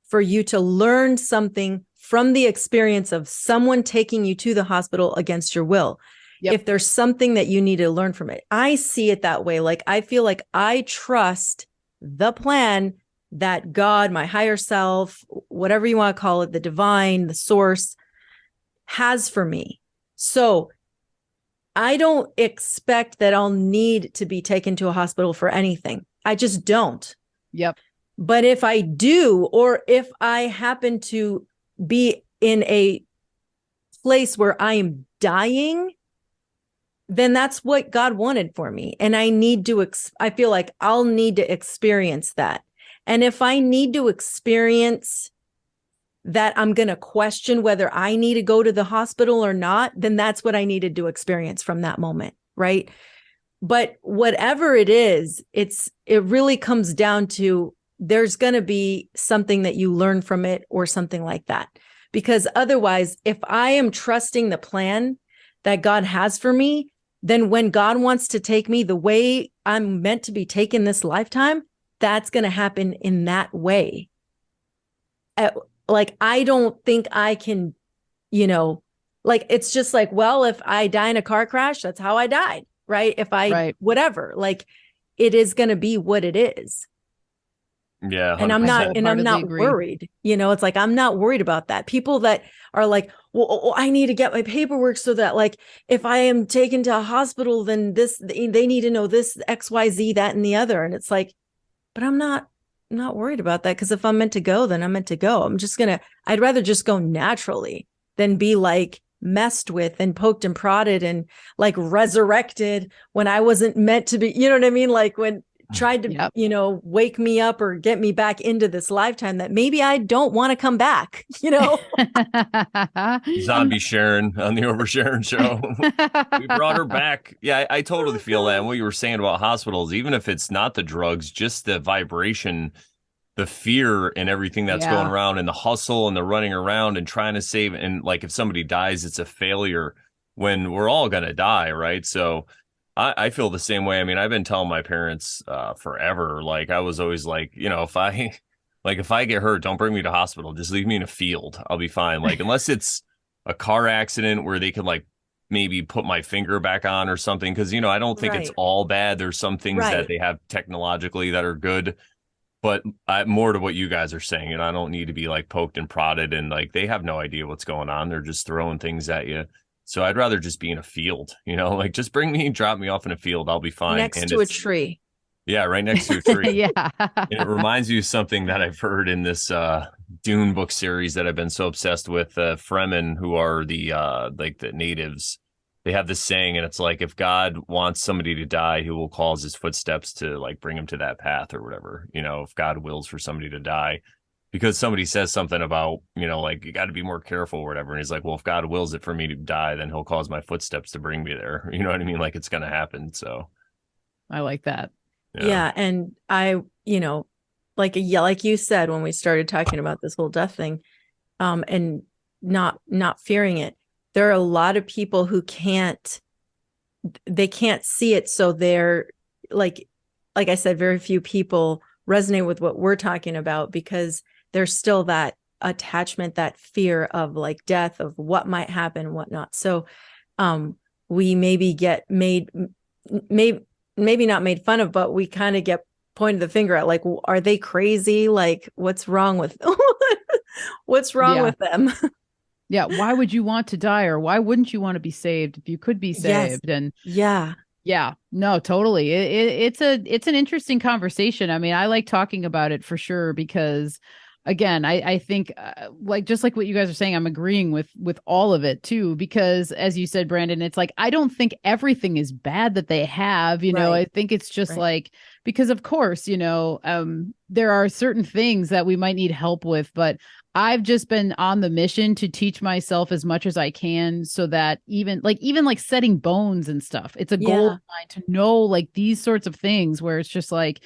for you to learn something from the experience of someone taking you to the hospital against your will. Yep. If there's something that you need to learn from it, I see it that way. Like, I feel like I trust the plan that God, my higher self, whatever you want to call it, the divine, the source, has for me. So I don't expect that I'll need to be taken to a hospital for anything. I just don't. Yep. But if I do, or if I happen to be in a place where I am dying, then that's what God wanted for me. And I need to, I feel like I'll need to experience that. And if I need to experience that, I'm going to question whether I need to go to the hospital or not, then that's what I needed to experience from that moment. Right. But whatever it is, it really comes down to, there's going to be something that you learn from it or something like that. Because otherwise, if I am trusting the plan that God has for me, then when God wants to take me the way I'm meant to be taken this lifetime, that's going to happen in that way. Like, I don't think I can, like, it's just like, well, if I die in a car crash, that's how I died. Right. If I, whatever, like, it is going to be what it is. Yeah. 100%. And I'm not worried. It's like, I'm not worried about that. People that are like, well, I need to get my paperwork so that, like, if I am taken to a hospital, then they need to know this, XYZ, that, and the other. And it's like, but I'm not worried about that. Cause if I'm meant to go, then I'm meant to go. I'd rather just go naturally than be like messed with and poked and prodded and like resurrected when I wasn't meant to be, you know what I mean? Like, when tried to, wake me up or get me back into this lifetime that maybe I don't want to come back, Zombie Sharon on the Over Sharon show. We brought her back. Yeah, I totally feel that. And what you were saying about hospitals, even if it's not the drugs, just the vibration, the fear and everything that's going around, and the hustle and the running around and trying to save. And like, if somebody dies, it's a failure when we're all going to die. Right. So I feel the same way. I mean, I've been telling my parents forever. Like, I was always like, if I get hurt, don't bring me to hospital. Just leave me in a field. I'll be fine. Like, unless it's a car accident where they could like maybe put my finger back on or something. Cause I don't think it's all bad. There's some things that they have technologically that are good, but more to what you guys are saying. And I don't need to be like poked and prodded, and like, they have no idea what's going on. They're just throwing things at you. So I'd rather just be in a field, like, just bring me, drop me off in a field. I'll be fine. Next to a tree. Yeah, right next to a tree. Yeah. And it reminds you of something that I've heard in this Dune book series that I've been so obsessed with. Fremen, who are the the natives, they have this saying, and it's like, if God wants somebody to die, he will cause his footsteps to like bring him to that path or whatever. If God wills for somebody to die, because somebody says something about, like, you got to be more careful or whatever. And he's like, well, if God wills it for me to die, then he'll cause my footsteps to bring me there. You know what I mean? Like, it's going to happen. So I like that. Yeah. And I, like you said, when we started talking about this whole death thing, and not fearing it, there are a lot of people who can't see it. So they're like I said, very few people resonate with what we're talking about, because there's still that attachment, that fear of like death, of what might happen and whatnot. So we maybe get maybe not made fun of, but we kind of get pointed the finger at, like, are they crazy? Like, what's wrong with with them? Yeah. Why would you want to die, or why wouldn't you want to be saved if you could be saved? Yes. And yeah, no, totally. It's an interesting conversation. I mean, I like talking about it for sure, because again, I think like, just like what you guys are saying, I'm agreeing with all of it too, because as you said, Brandon, it's like, I don't think everything is bad that they have, I think it's just like, because of course, there are certain things that we might need help with, but I've just been on the mission to teach myself as much as I can, so that even like setting bones and stuff, it's a goal of mine to know like these sorts of things, where it's just like,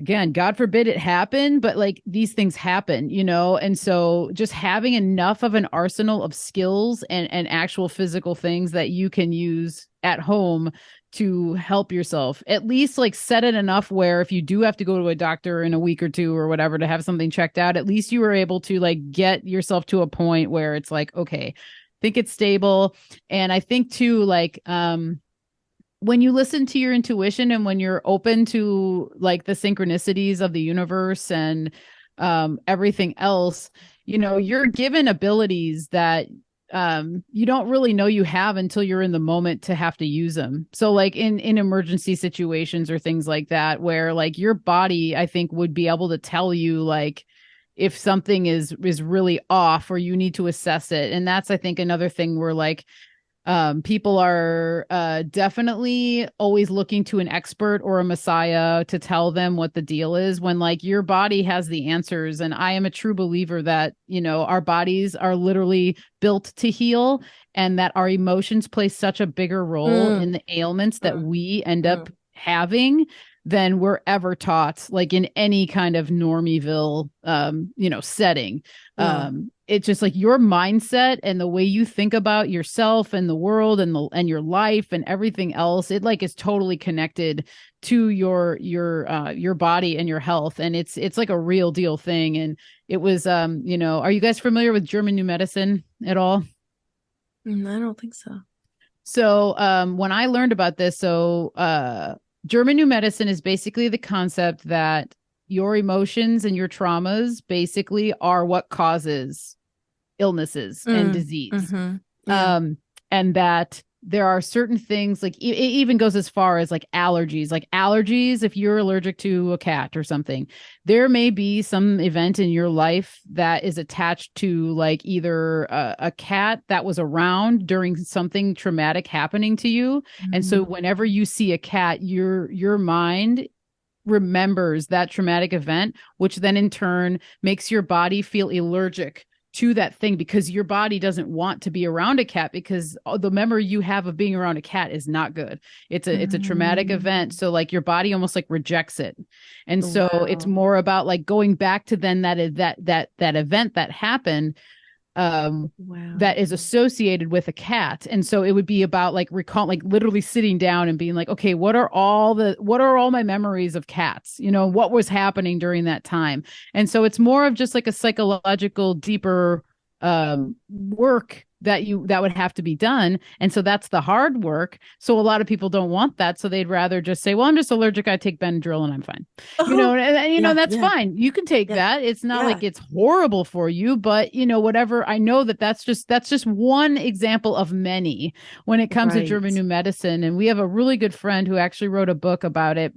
again, God forbid it happen, but like, these things happen, and so just having enough of an arsenal of skills and actual physical things that you can use at home to help yourself, at least like set it enough where if you do have to go to a doctor in a week or two or whatever to have something checked out, at least you were able to like get yourself to a point where it's like, okay, I think it's stable. And I think too, like, when you listen to your intuition and when you're open to like the synchronicities of the universe and everything else, you're given abilities that you don't really know you have until you're in the moment to have to use them. So like in emergency situations or things like that, where like your body, I think, would be able to tell you like if something is really off or you need to assess it. And that's, I think, another thing where like people are definitely always looking to an expert or a messiah to tell them what the deal is, when like your body has the answers. And I am a true believer that, you know, our bodies are literally built to heal, and that our emotions play such a bigger role in the ailments that we end up having than we're ever taught, like in any kind of Normieville, you know, setting. It's just like your mindset and the way you think about yourself and the world and your life and everything else. It like is totally connected to your body and your health. And it's like a real deal thing. And it was, you know, are you guys familiar with German New Medicine at all? I don't think so. So, when I learned about this, German New Medicine is basically the concept that your emotions and your traumas basically are what causes illnesses and disease. Yeah. And that there are certain things, like it even goes as far as like allergies. If you're allergic to a cat or something, there may be some event in your life that is attached to like either a cat that was around during something traumatic happening to you. And so whenever you see a cat, your mind remembers that traumatic event, which then in turn makes your body feel allergic to that thing, because your body doesn't want to be around a cat, because the memory you have of being around a cat is not good. It's a traumatic event. So like your body almost like rejects it. And so it's more about like going back to then that event that happened, that is associated with a cat. And so it would be about like literally sitting down and being like, okay, what are all my memories of cats? You know, what was happening during that time? And so it's more of just like a psychological, deeper work that would have to be done. And so that's the hard work. So a lot of people don't want that. So they'd rather just say, well, I'm just allergic. I take Benadryl and I'm fine. You know, and you know, that's fine. You can take that. It's not like it's horrible for you, but you know, whatever. I know that's just one example of many when it comes to German New Medicine. And we have a really good friend who actually wrote a book about it.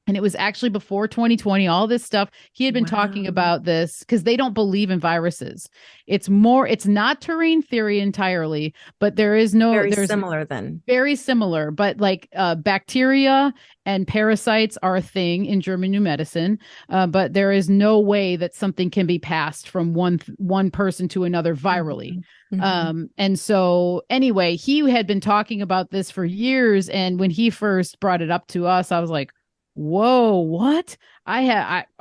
And it was actually before 2020, all this stuff. He had been talking about this because they don't believe in viruses. It's not terrain theory entirely, but there's similar then. Very similar, but like bacteria and parasites are a thing in German New Medicine, but there is no way that something can be passed from one person to another virally. And so anyway, he had been talking about this for years. And when he first brought it up to us, I was like, whoa, what?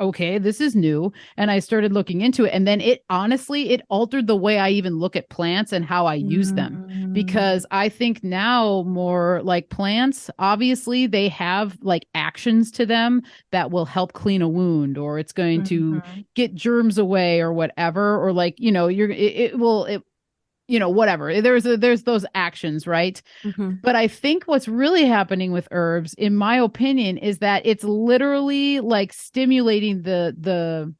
Okay, this is new. And I started looking into it. And then it altered the way I even look at plants and how I use them. Because I think now more like plants, obviously they have like actions to them that will help clean a wound, or it's going to get germs away or whatever. Or like, you know, you know, whatever. There's those actions, right? But I think what's really happening with herbs, in my opinion, is that it's literally like stimulating the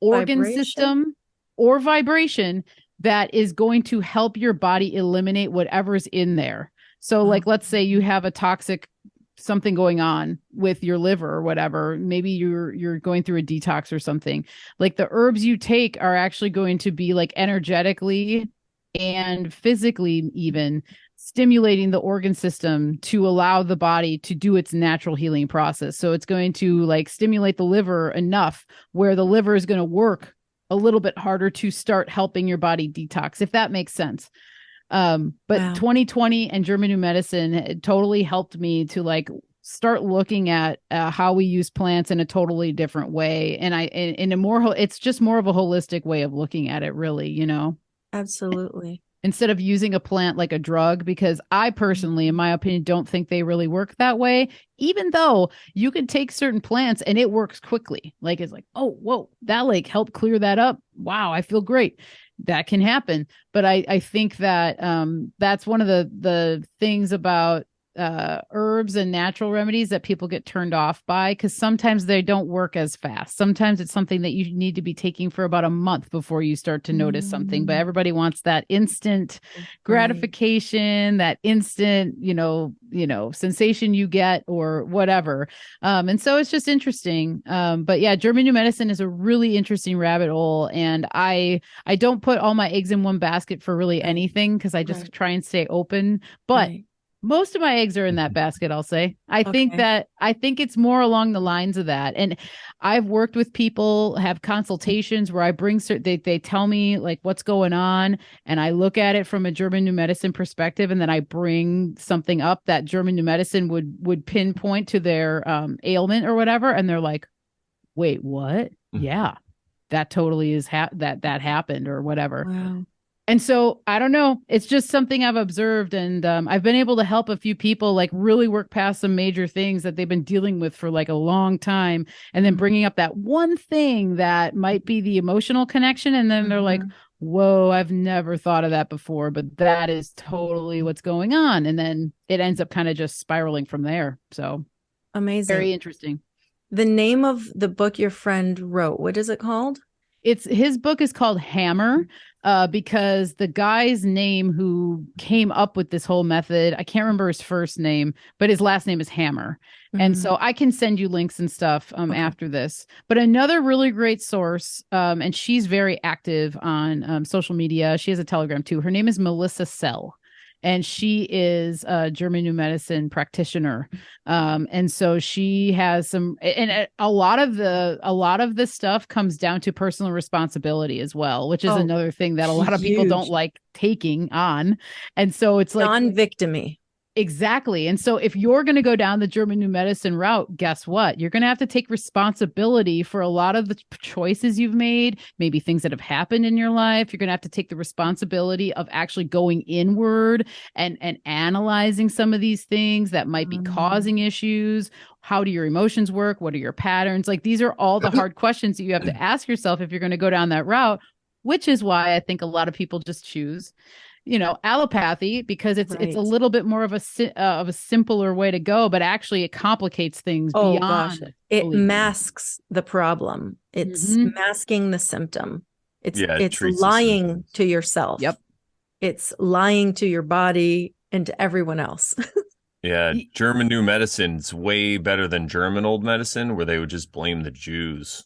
organ system or vibration that is going to help your body eliminate whatever's in there. So like, let's say you have a toxic something going on with your liver or whatever, maybe you're going through a detox or something, like the herbs you take are actually going to be like energetically and physically even stimulating the organ system to allow the body to do its natural healing process. So it's going to like stimulate the liver enough where the liver is going to work a little bit harder to start helping your body detox, if that makes sense. But 2020 and German New Medicine totally helped me to like start looking at how we use plants in a totally different way. And it's just more of a holistic way of looking at it, really, you know? Absolutely. Instead of using a plant like a drug, because I personally, in my opinion, don't think they really work that way, even though you can take certain plants and it works quickly. Like, it's like, oh, whoa, that like helped clear that up. Wow, I feel great. That can happen. But I think that that's one of the things about herbs and natural remedies that people get turned off by, because sometimes they don't work as fast. Sometimes it's something that you need to be taking for about a month before you start to notice something. But everybody wants that instant gratification, that instant, sensation you get or whatever. And so it's just interesting. But yeah, German new medicine is a really interesting rabbit hole. And I don't put all my eggs in one basket for really anything, because I just try and stay open. But most of my eggs are in that basket, I'll say. I think it's more along the lines of that. And I've worked with people, have consultations where I bring they tell me like what's going on, and I look at it from a German new medicine perspective, and then I bring something up that German new medicine would pinpoint to their ailment or whatever, and they're like, "Wait, what? Yeah, that totally is that happened or whatever." Wow. And so I don't know. It's just something I've observed, and I've been able to help a few people like really work past some major things that they've been dealing with for like a long time, and then bringing up that one thing that might be the emotional connection, and then they're like, "Whoa, I've never thought of that before, but that is totally what's going on," and then it ends up kind of just spiraling from there. So amazing, very interesting. The name of the book your friend wrote, what is it called? His book is called Hammer, because the guy's name who came up with this whole method, I can't remember his first name, but his last name is Hammer. And so I can send you links and stuff after this. But another really great source, and she's very active on social media. She has a Telegram too. Her name is Melissa Sell. And she is a German new medicine practitioner. And so she has some, and a lot of the stuff comes down to personal responsibility as well, which is another thing that a lot of people don't like taking on. And so it's like non-victimy. Exactly. And so if you're going to go down the German new medicine route, guess what? You're going to have to take responsibility for a lot of the choices you've made, maybe things that have happened in your life. You're going to have to take the responsibility of actually going inward and analyzing some of these things that might be causing issues. How do your emotions work? What are your patterns? Like, these are all the hard questions that you have to ask yourself if you're going to go down that route, which is why I think a lot of people just choose allopathy, because it's a little bit more of a simpler way to go, but actually it complicates things beyond. It masks the problem. It's masking the symptom. It's lying to yourself. Yep. It's lying to your body and to everyone else. Yeah, German new medicine's way better than German old medicine, where they would just blame the Jews.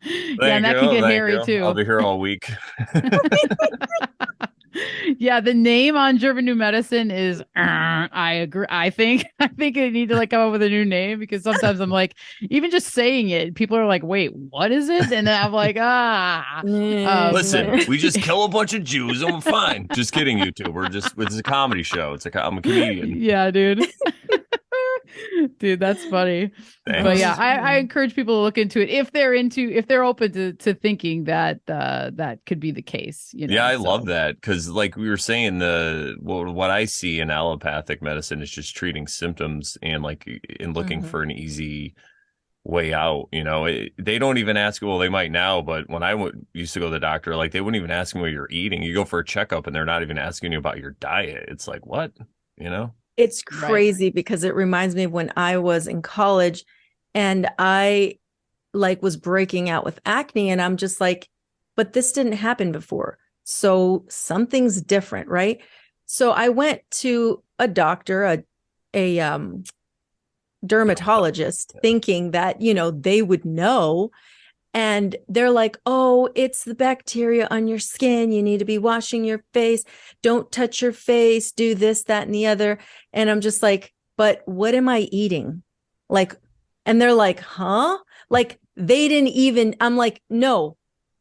Yeah, and that can get hairy too. I'll be here all week. Yeah, the name on German new medicine is I agree. I think they need to like come up with a new name, because sometimes I'm like, even just saying it, people are like, wait, what is it? And then I'm like, listen, we just kill a bunch of Jews and we're fine. Just kidding, you two. It's a comedy show. I'm a comedian. Yeah, dude. Dude, that's funny. Thanks. But yeah, I encourage people to look into it if they're open to thinking that that could be the case. Yeah, I love that, because like we were saying, what I see in allopathic medicine is just treating symptoms and looking for an easy way out. They don't even ask. Well, they might now, but when I used to go to the doctor, like they wouldn't even ask me what you're eating. You go for a checkup and they're not even asking you about your diet. It's like, what? It's crazy because it reminds me of when I was in college and I was breaking out with acne, and I'm just like, but this didn't happen before. So something's different, right? So I went to a doctor, a dermatologist, thinking that, they would know. And they're like, oh, it's the bacteria on your skin. You need to be washing your face. Don't touch your face. Do this, that, and the other. And I'm just like, but what am I eating? And they're like, huh? They didn't even, I'm like, no,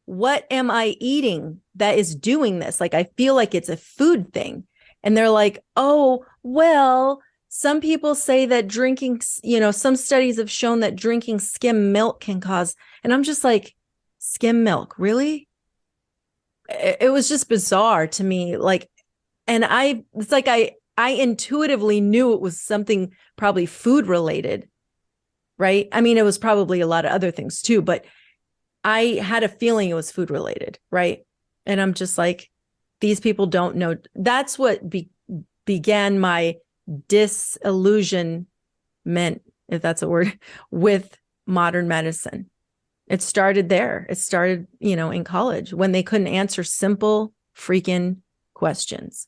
what am I eating that is doing this? I feel like it's a food thing. And they're like, oh, well, some people say that drinking, some studies have shown that drinking skim milk can cause, and I'm just like, skim milk, really? It was just bizarre to me. And I intuitively knew it was something probably food related, right? I mean, it was probably a lot of other things too, but I had a feeling it was food related, right? And I'm just like, these people don't know. That's what began my disillusionment, if that's a word, with modern medicine. It started there. It started, in college when they couldn't answer simple freaking questions.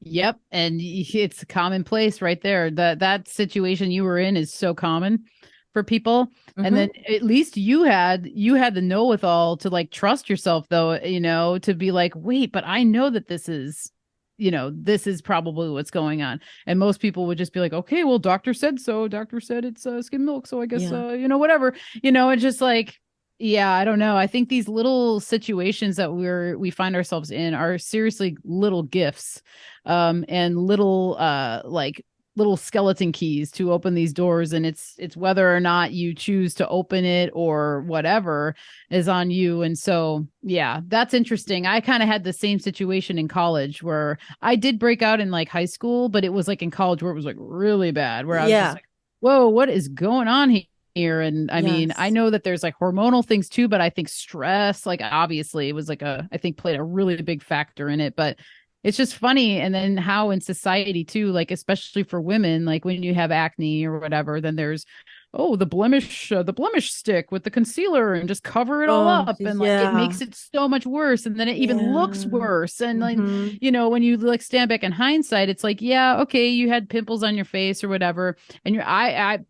Yep. And it's commonplace right there. That situation you were in is so common for people. Mm-hmm. And then at least you had the know-with-all to like trust yourself though, to be like, wait, but I know that this is probably what's going on. And most people would just be like, okay, well, doctor said so. Doctor said it's skim milk. So I guess, whatever, it's just like, yeah, I don't know. I think these little situations that we find ourselves in are seriously little gifts, and little, little skeleton keys to open these doors. And it's whether or not you choose to open it or whatever is on you. And so, yeah, that's interesting. I kind of had the same situation in college where I did break out in like high school, but it was like in college where it was like really bad, where I was just like, whoa, what is going on here? And I mean, I know that there's like hormonal things too, but I think stress, like obviously it was like I think played a really big factor in it, but it's just funny. And then how in society too, like, especially for women, like when you have acne or whatever, then there's, the blemish stick with the concealer and just cover it all up. And like, it makes it so much worse. And then it even looks worse. And like, when you like stand back in hindsight, it's like, yeah, okay, you had pimples on your face or whatever. And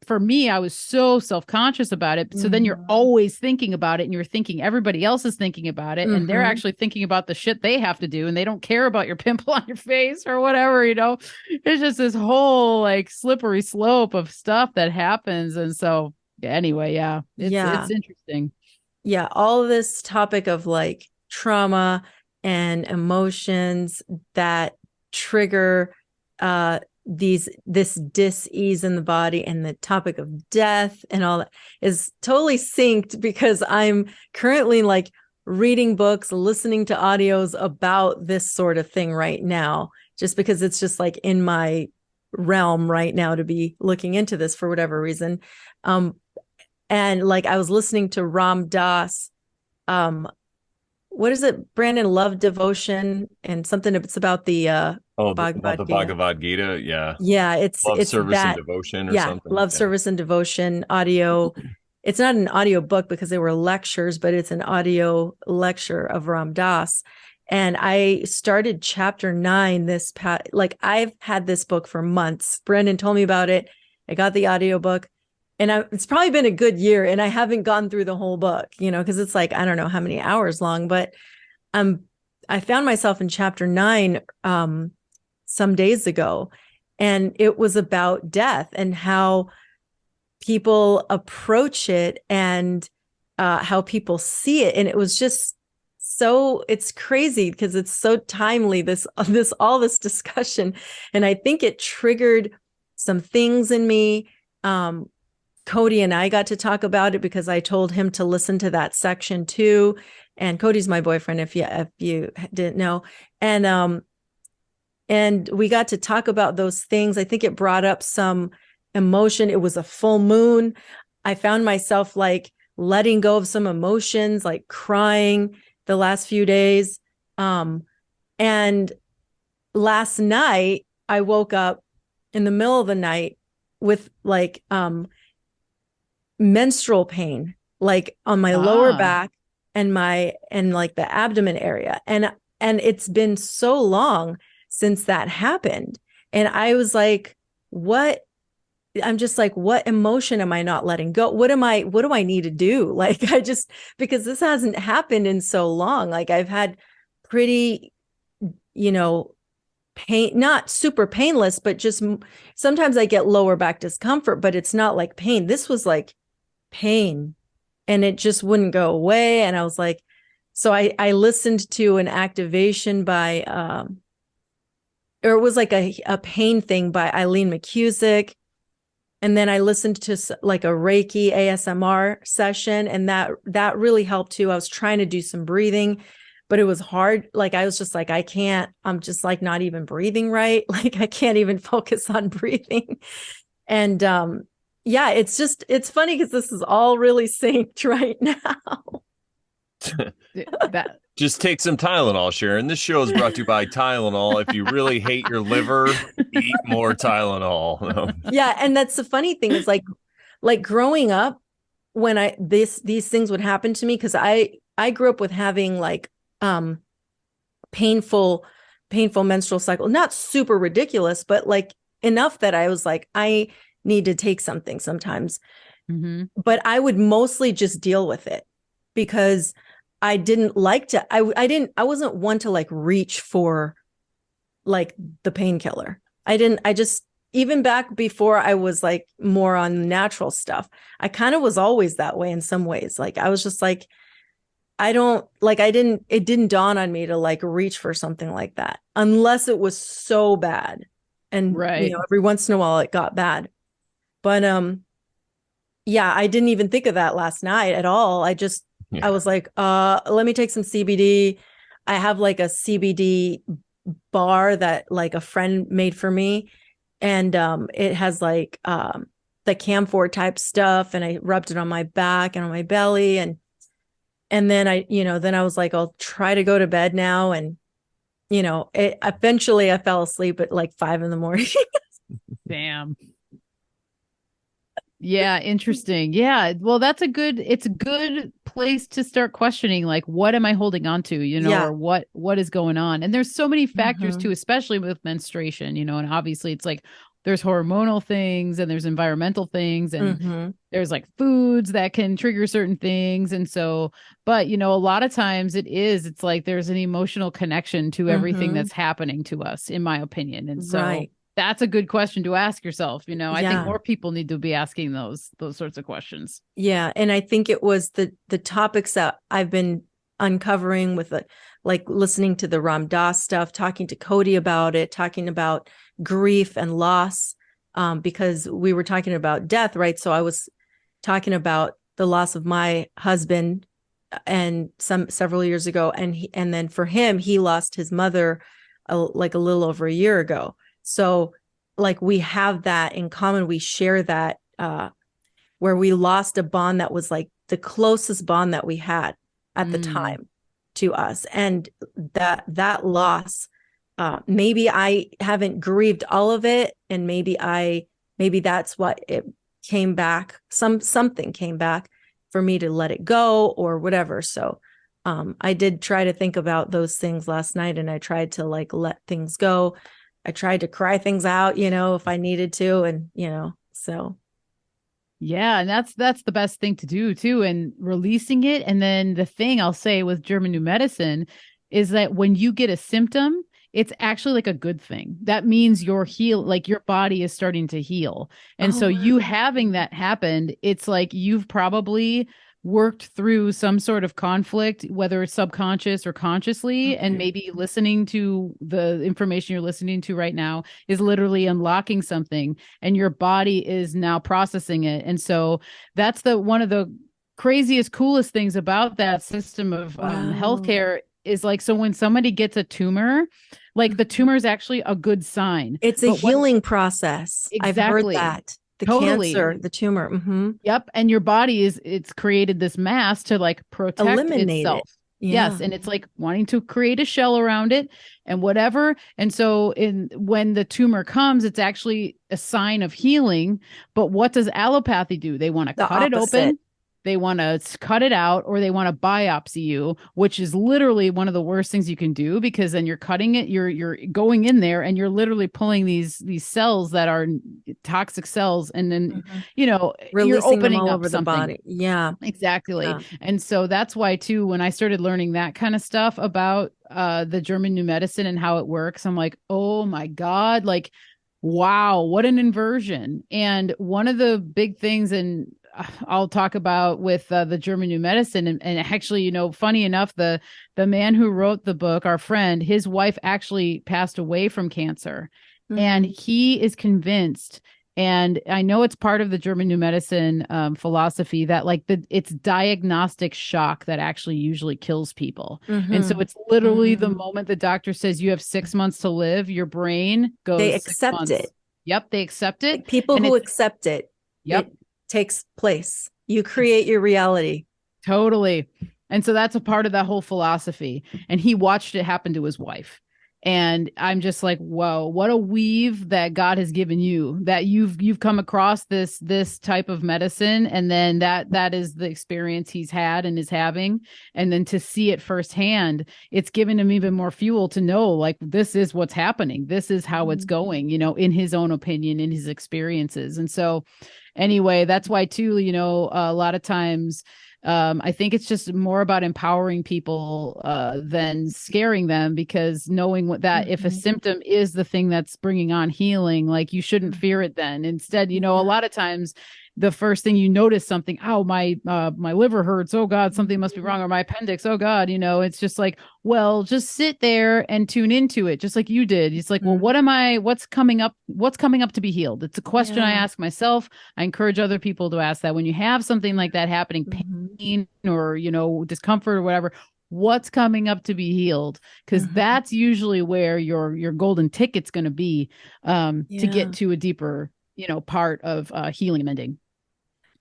for me, I was so self-conscious about it. So then you're always thinking about it and you're thinking everybody else is thinking about it. And they're actually thinking about the shit they have to do. And they don't care about your pimple on your face or whatever, it's just this whole like slippery slope of stuff that happens. And so anyway, it's interesting. Yeah. All this topic of like trauma and emotions that trigger this dis-ease in the body, and the topic of death and all that is totally synced, because I'm currently like reading books, listening to audios about this sort of thing right now, just because it's just like in my realm right now to be looking into this for whatever reason. And like I was listening to Ram Dass, what is it, Brandon? Love Devotion and something. It's about the Bhagavad Gita. Yeah. Yeah. It's Service that, and Devotion or something. Love, Service and Devotion audio. It's not an audio book because they were lectures, but it's an audio lecture of Ram Dass. And I started chapter 9 like I've had this book for months. Brendan told me about it. I got the audiobook, and it's probably been a good year, and I haven't gone through the whole book, because it's like, I don't know how many hours long, but I found myself in chapter 9 some days ago, and it was about death and how people approach it and how people see it. And it was just it's crazy because it's so timely, all this discussion. And I think it triggered some things in me. Cody and I got to talk about it because I told him to listen to that section too. And Cody's my boyfriend, if you didn't know. And we got to talk about those things. I think it brought up some emotion. It was a full moon. I found myself like letting go of some emotions, like crying the last few days. And last night I woke up in the middle of the night with like menstrual pain, like on my lower back and like the abdomen area. And it's been so long since that happened. And I was like, I'm just like, what emotion am I not letting go? What do I need to do? Like, because this hasn't happened in so long. Like I've had pretty, pain, not super painless, but just sometimes I get lower back discomfort, but it's not like pain. This was like pain, and it just wouldn't go away. And I was like, so I listened to an activation by, or it was like a pain thing by Eileen McCusick. And then I listened to like a Reiki ASMR session, and that really helped too. I was trying to do some breathing, but it was hard. Like I was just like, I'm just like not even breathing right. Like I can't even focus on breathing. And it's funny because this is all really synced right now. Just take some Tylenol, Sharon. This show is brought to you by Tylenol. If you really hate your liver, eat more Tylenol. Yeah, and that's the funny thing is like growing up when these things would happen to me, because I grew up with having like painful menstrual cycle, not super ridiculous, but like enough that I was like, I need to take something sometimes. Mm-hmm. But I would mostly just deal with it because I didn't like to, I wasn't one to like reach for like the painkiller. I just, even back before I was like more on natural stuff, I kind of was always that way in some ways. Like I was just like, it didn't dawn on me to like reach for something like that unless it was so bad. And Right. every once in a while it got bad. But yeah, I didn't even think of that last night at all. I was like, let me take some CBD. I have like a CBD bar that like a friend made for me. And it has like the camphor type stuff. And I rubbed it on my back and on my belly. And then I was like, I'll try to go to bed now. And, eventually I fell asleep at like 5 a.m. Damn. Yeah, interesting. Yeah. Well, it's a good place to start questioning, like, what am I holding on to, Yeah. or what is going on? And there's so many factors too, especially with menstruation, and obviously it's like there's hormonal things and there's environmental things and there's like foods that can trigger certain things. And so, but a lot of times it's like there's an emotional connection to everything that's happening to us, in my opinion. And so that's a good question to ask yourself. I think more people need to be asking those sorts of questions. Yeah. And I think it was the topics that I've been uncovering with like listening to the Ram Dass stuff, talking to Cody about it, talking about grief and loss, because we were talking about death, right? So I was talking about the loss of my husband and several years ago. And then for him, he lost his mother like a little over a year ago. So like we have that in common. We share that where we lost a bond that was like the closest bond that we had at the time to us. And that loss, maybe I haven't grieved all of it. And maybe that's what it came back. Something came back for me to let it go or whatever. So I did try to think about those things last night, and I tried to like let things go. I tried to cry things out, if I needed to. And, so. Yeah. And that's the best thing to do too. And releasing it. And then the thing I'll say with German New Medicine is that when you get a symptom, it's actually like a good thing. That means your body is starting to heal. And so you having that happen, it's like you've probably worked through some sort of conflict, whether it's subconscious or consciously, and maybe listening to the information you're listening to right now is literally unlocking something, and your body is now processing it. And so that's one of the craziest, coolest things about that system of healthcare is like, so when somebody gets a tumor, like the tumor is actually a good sign. It's a healing process. Exactly. I've heard that. The cancer, the tumor. Yep. And your body it's created this mass to like protect eliminate itself. It. Yeah. Yes. And it's like wanting to create a shell around it and whatever. And so when the tumor comes, it's actually a sign of healing. But what does allopathy do? They want to cut it open. They want to cut it out, or they want to biopsy you, which is literally one of the worst things you can do, because then you're cutting it, you're going in there and you're literally pulling these cells that are toxic cells, and then releasing you're opening them all up over something. the body. Yeah, exactly. Yeah. And so that's why too, when I started learning that kind of stuff about the German New Medicine and how it works, I'm like, oh my God, like, wow, what an inversion. And one of the big things, and I'll talk about with the German New Medicine, and actually, funny enough, the man who wrote the book, our friend, his wife actually passed away from cancer, and he is convinced, and I know it's part of the German New Medicine philosophy, that like it's diagnostic shock that actually usually kills people. And so it's literally the moment the doctor says you have 6 months to live, your brain goes, they 6 accept months. it. Yep, they accept it. Like people who accept it. Yep. It takes place. You create your reality. Totally. And so that's a part of that whole philosophy. And he watched it happen to his wife. And I'm just like, whoa, what a weave that God has given you, that you've come across this type of medicine. And then that is the experience he's had and is having. And then to see it firsthand, it's given him even more fuel to know, like, this is what's happening. This is how it's going, in his own opinion, in his experiences. And so anyway, that's why too, a lot of times, I think it's just more about empowering people than scaring them, because knowing what that if a symptom is the thing that's bringing on healing, like, you shouldn't fear it then. Instead, a lot of times the first thing you notice something, oh, my liver hurts, oh God, something must be wrong, or my appendix, oh God, it's just like, well, just sit there and tune into it, just like you did. It's like, well, what's coming up to be healed? It's a question I ask myself. I encourage other people to ask that when you have something like that happening, pain or discomfort or whatever. What's coming up to be healed? Because that's usually where your golden ticket's going to be, to get to a deeper part of healing and mending.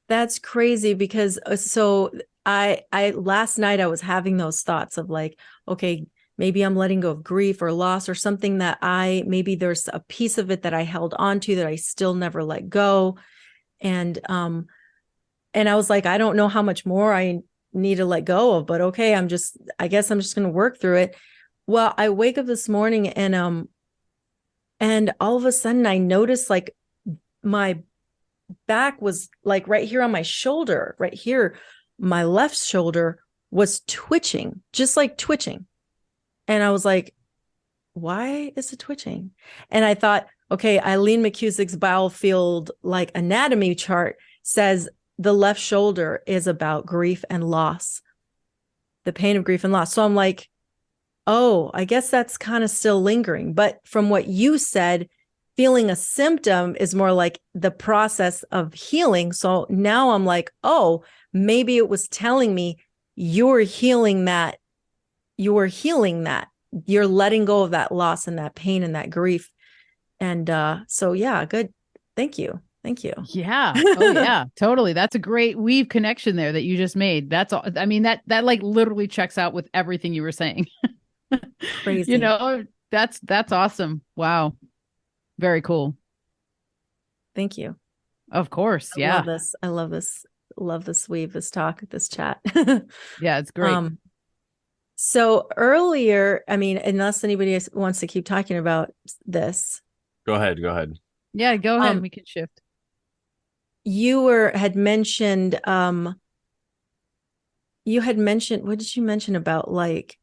That's crazy, because so I last night I was having those thoughts of like, okay, maybe I'm letting go of grief or loss or something that maybe there's a piece of it that I held on to that I still never let go. And I was like, I don't know how much more I need to let go of, but okay, I guess I'm just going to work through it. Well, I wake up this morning and all of a sudden I noticed like my back was like right here on my shoulder, right here, my left shoulder was twitching, just like twitching. And I was like, why is it twitching? And I thought, okay, Eileen McCusick's biofield like anatomy chart says the left shoulder is about grief and loss, the pain of grief and loss. So I'm like, oh, I guess that's kind of still lingering. But from what you said, feeling a symptom is more like the process of healing. So now I'm like, oh, maybe it was telling me you're healing that. You're letting go of that loss and that pain and that grief. And so, yeah, good. Thank you. Yeah. Oh yeah, totally. That's a great weave connection there that you just made. That's all. I mean, that like literally checks out with everything you were saying. Crazy. That's awesome. Wow. Very cool. Thank you. Of course. I love this. Love this weave, this talk, this chat. Yeah, it's great. So earlier, I mean, unless anybody else wants to keep talking about this. Go ahead. Yeah, go ahead. We can shift. You had mentioned, what did you mention about like,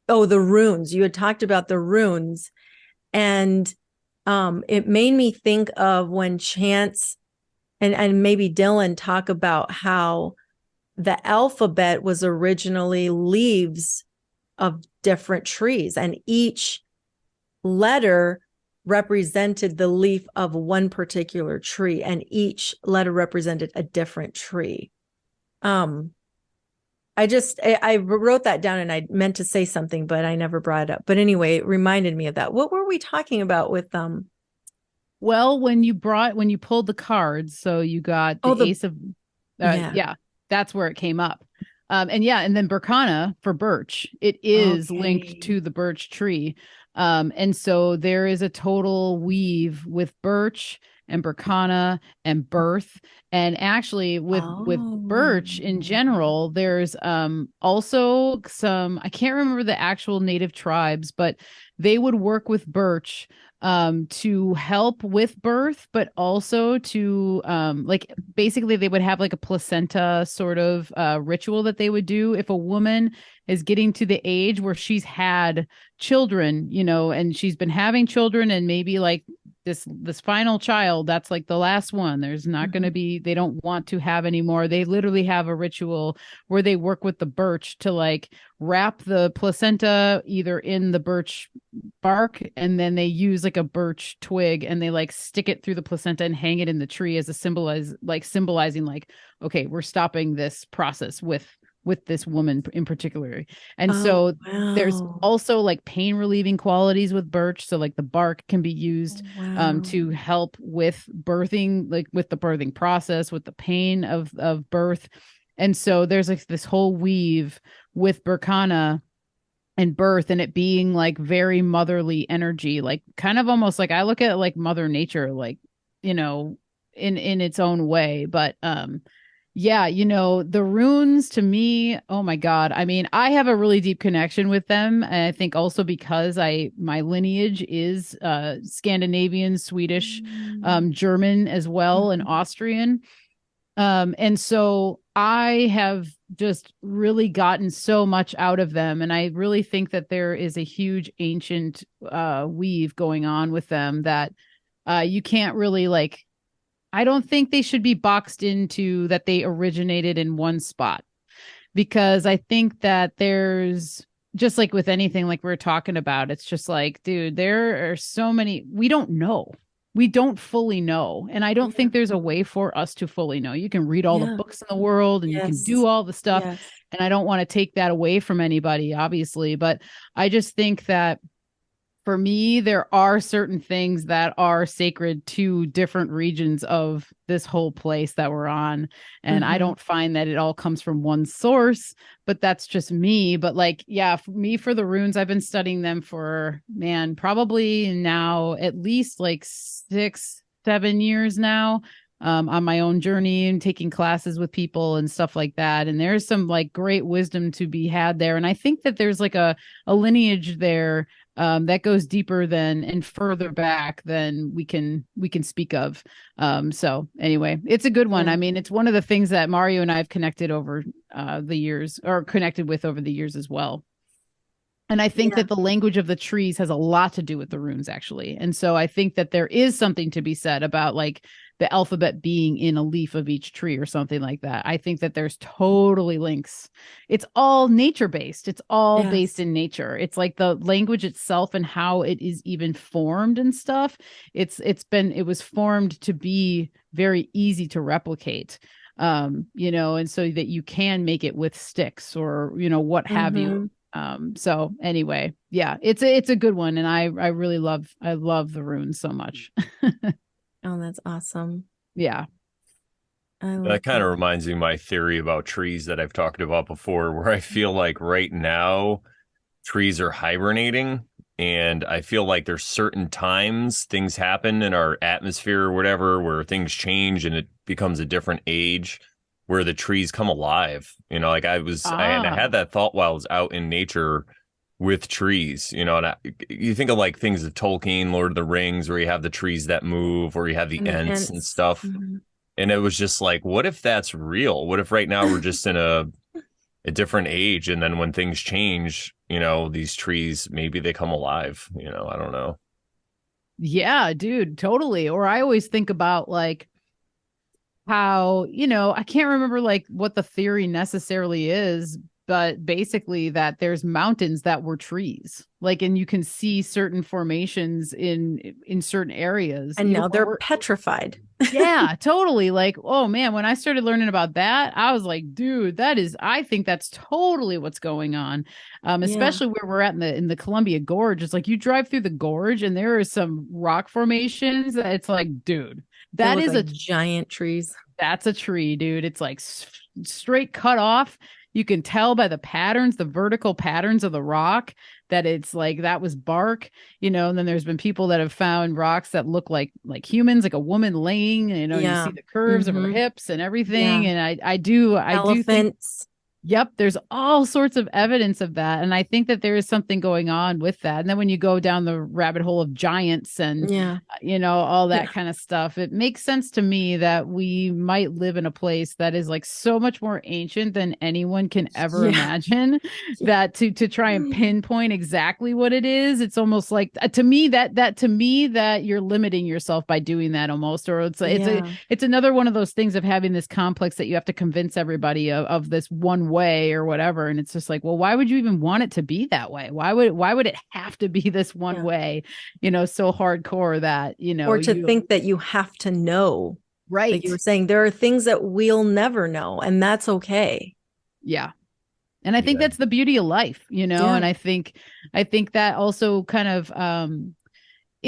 oh, the runes. You had talked about the runes, and it made me think of when Chance and maybe Dylan talk about how the alphabet was originally leaves of different trees, and each letter represented the leaf of one particular tree, and each letter represented a different tree. I wrote that down and I meant to say something, but I never brought it up. But anyway, it reminded me of that. What were we talking about with Well, when you pulled the cards, so you got the ace of, that's where it came up. And then Berkana for birch, it is linked to the birch tree. And so there is a total weave with birch and Berkana and birth. And actually with birch in general, there's also some, I can't remember the actual native tribes, but they would work with birch to help with birth, but also to like basically they would have like a placenta sort of ritual that they would do if a woman is getting to the age where she's had children, and she's been having children, and maybe like this final child, that's like the last one. There's not going to be, they don't want to have anymore. They literally have a ritual where they work with the birch to like wrap the placenta either in the birch bark, and then they use like a birch twig and they like stick it through the placenta and hang it in the tree as a symbolizing like, okay, we're stopping this process with this woman in particular. And there's also like pain relieving qualities with birch. So like the bark can be used to help with birthing, like with the birthing process, with the pain of birth. And so there's like this whole weave with Berkana and birth, and it being like very motherly energy, like kind of almost like I look at it like Mother Nature, like, you know, in its own way. But yeah, you know, the runes to me, oh my God. I mean, I have a really deep connection with them. And I think also because my lineage is Scandinavian, Swedish, German as well, and Austrian. And so I have just really gotten so much out of them. And I really think that there is a huge ancient weave going on with them that you can't really like, I don't think they should be boxed into that they originated in one spot, because I think that there's just like with anything like we're talking about, it's just like, dude, there are so many, we don't know. We don't fully know. And I don't think there's a way for us to fully know. You can read all the books in the world and you can do all the stuff. And I don't want to take that away from anybody, obviously. But I just think that for me, there are certain things that are sacred to different regions of this whole place that we're on. And I don't find that it all comes from one source, but that's just me. But like, yeah, for me, for the runes, I've been studying them for, man, probably now at least like 6-7 years now. On my own journey and taking classes with people and stuff like that. And there's some like great wisdom to be had there. And I think that there's like a lineage there that goes deeper than and further back than we can speak of. So anyway, it's a good one. I mean, it's one of the things that Mario and I have connected over the years, or connected with over the years as well. And I think that the language of the trees has a lot to do with the runes, actually. And so I think that there is something to be said about like the alphabet being in a leaf of each tree or something like that. I think that there's totally links. It's all nature based. It's all based in nature. It's like the language itself and how it is even formed and stuff. It was formed to be very easy to replicate. You know, and so that you can make it with sticks or, you know, what have you. So anyway, yeah, it's a good one. And I really love the runes so much. Oh, that's awesome. Yeah. That kind of reminds me of my theory about trees that I've talked about before, where I feel like right now trees are hibernating. And I feel like there's certain times things happen in our atmosphere or whatever, where things change and it becomes a different age where the trees come alive. You know, like I had that thought while I was out in nature with trees, you know, and you think of like things of Tolkien, Lord of the Rings, where you have the trees that move, or you have the Ents and stuff. And it was just like, what if that's real? What if right now we're just in a different age, and then when things change, you know, these trees, maybe they come alive, you know, I don't know. Yeah, dude, totally. Or I always think about like how, you know, I can't remember like what the theory necessarily is, but basically that there's mountains that were trees, like, and you can see certain formations in certain areas. And now they're petrified. Yeah, totally. Like, oh man, when I started learning about that, I was like, dude, I think that's totally what's going on. Especially where we're at in the Columbia Gorge. It's like you drive through the gorge and there are some rock formations that it's like, dude, that is like giant trees. That's a tree, dude. It's like straight cut off. You can tell by the patterns, the vertical patterns of the rock, that it's like that was bark, you know. And then there's been people that have found rocks that look like humans, like a woman laying, you know, you see the curves of her hips and everything. And I do think, yep, there's all sorts of evidence of that. And I think that there is something going on with that. And then when you go down the rabbit hole of giants and, you know, all that kind of stuff, it makes sense to me that we might live in a place that is like so much more ancient than anyone can ever imagine, that to try and pinpoint exactly what it is. It's almost like to me that you're limiting yourself by doing that almost, or it's another one of those things of having this complex that you have to convince everybody of this one way or whatever. And it's just like, well, why would you even want it to be that way? Why would it have to be this one way, you know, so hardcore that, you know, or to think that you have to know, right? Like you were saying, there are things that we'll never know, and that's okay. Yeah. And I think that's the beauty of life, you know. And I think that also kind of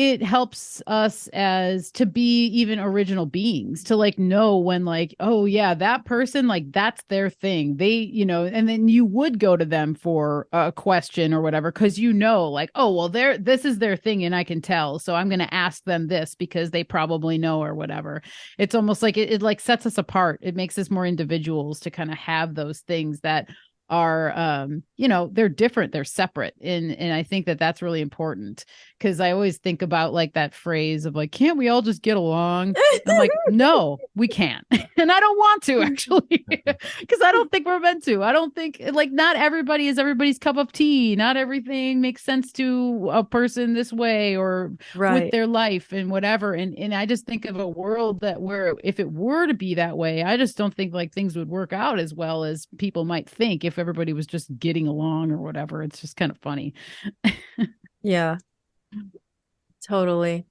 it helps us as to be even original beings, to like know when like, oh yeah, that person, like that's their thing. They, and then you would go to them for a question or whatever, because like, oh well, this is their thing and I can tell. So I'm gonna ask them this because they probably know or whatever. It's almost like it like sets us apart. It makes us more individuals to kind of have those things that are they're different, they're separate, and I think that that's really important, because I always think about like that phrase of like, can't we all just get along? I'm like, no, we can't. And I don't want to, actually, because I don't think we're meant to. I don't think, like, not everybody is everybody's cup of tea. Not everything makes sense to a person this way or with their life and whatever, and I just think of a world that where if it were to be that way, I just don't think like things would work out as well as people might think if everybody was just getting along or whatever. It's just kind of funny. Yeah, totally.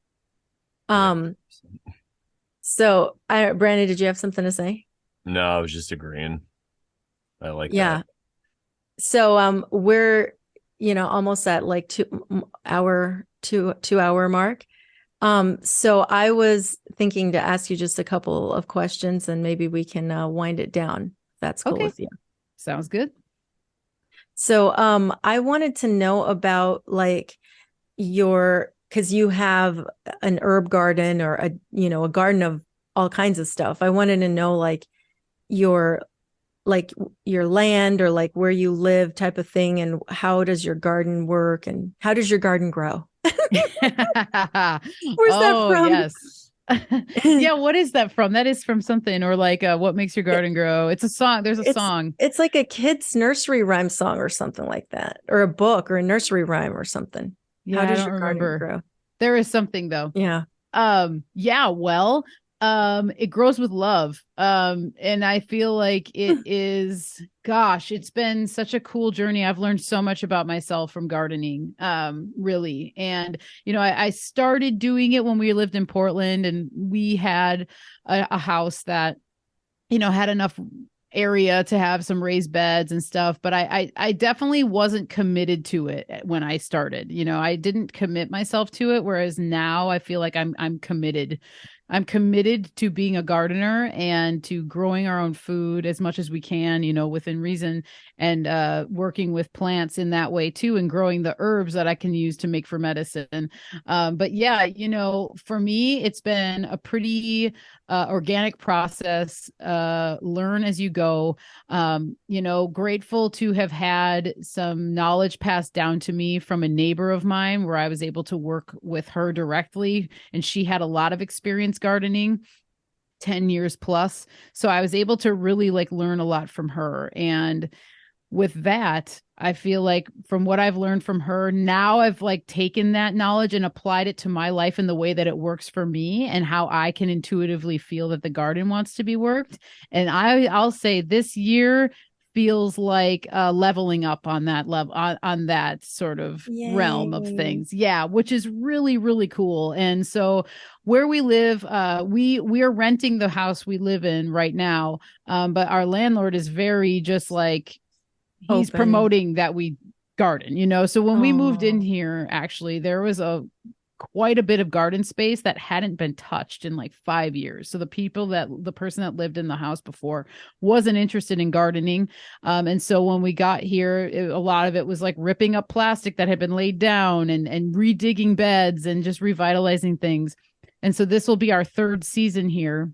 So Brandy, did you have something to say? No, I was just agreeing. I like that. that. So we're almost at like 2 hour mark. So I was thinking to ask you just a couple of questions, and maybe we can wind it down. That's cool with you. Sounds good. So I wanted to know about like because you have an herb garden or a garden of all kinds of stuff. I wanted to know like your land or like where you live type of thing, and how does your garden work and how does your garden grow? Where's that from? Yes. Yeah, what is that from? That is from something, or like what makes your garden grow? It's a song. There's a song. It's like a kid's nursery rhyme song or something like that, or a book or a nursery rhyme or something. Yeah, how does your garden grow? There is something though. Yeah. Well, it grows with love. And I feel like it is, gosh, it's been such a cool journey. I've learned so much about myself from gardening, really. And, I started doing it when we lived in Portland, and we had a house that, had enough area to have some raised beds and stuff, but I definitely wasn't committed to it when I started. I didn't commit myself to it, whereas now I feel like I'm committed. I'm committed to being a gardener and to growing our own food as much as we can, within reason, and working with plants in that way too, and growing the herbs that I can use to make for medicine. But yeah, for me, it's been a pretty organic process, learn as you go. Grateful to have had some knowledge passed down to me from a neighbor of mine, where I was able to work with her directly, and she had a lot of experience gardening, 10 years plus. So I was able to really like learn a lot from her. And with that, I feel like from what I've learned from her, now I've like taken that knowledge and applied it to my life in the way that it works for me and how I can intuitively feel that the garden wants to be worked. And I'll say this year feels like leveling up on that level, on that sort of realm of things. Yeah, which is really, really cool. And so where we live, we are renting the house we live in right now. But our landlord is very just like, he's promoting that we garden, so when we moved in here, actually, there was quite a bit of garden space that hadn't been touched in like 5 years. So the person that lived in the house before wasn't interested in gardening. And so when we got here, a lot of it was like ripping up plastic that had been laid down and redigging beds and just revitalizing things. And so this will be our third season here.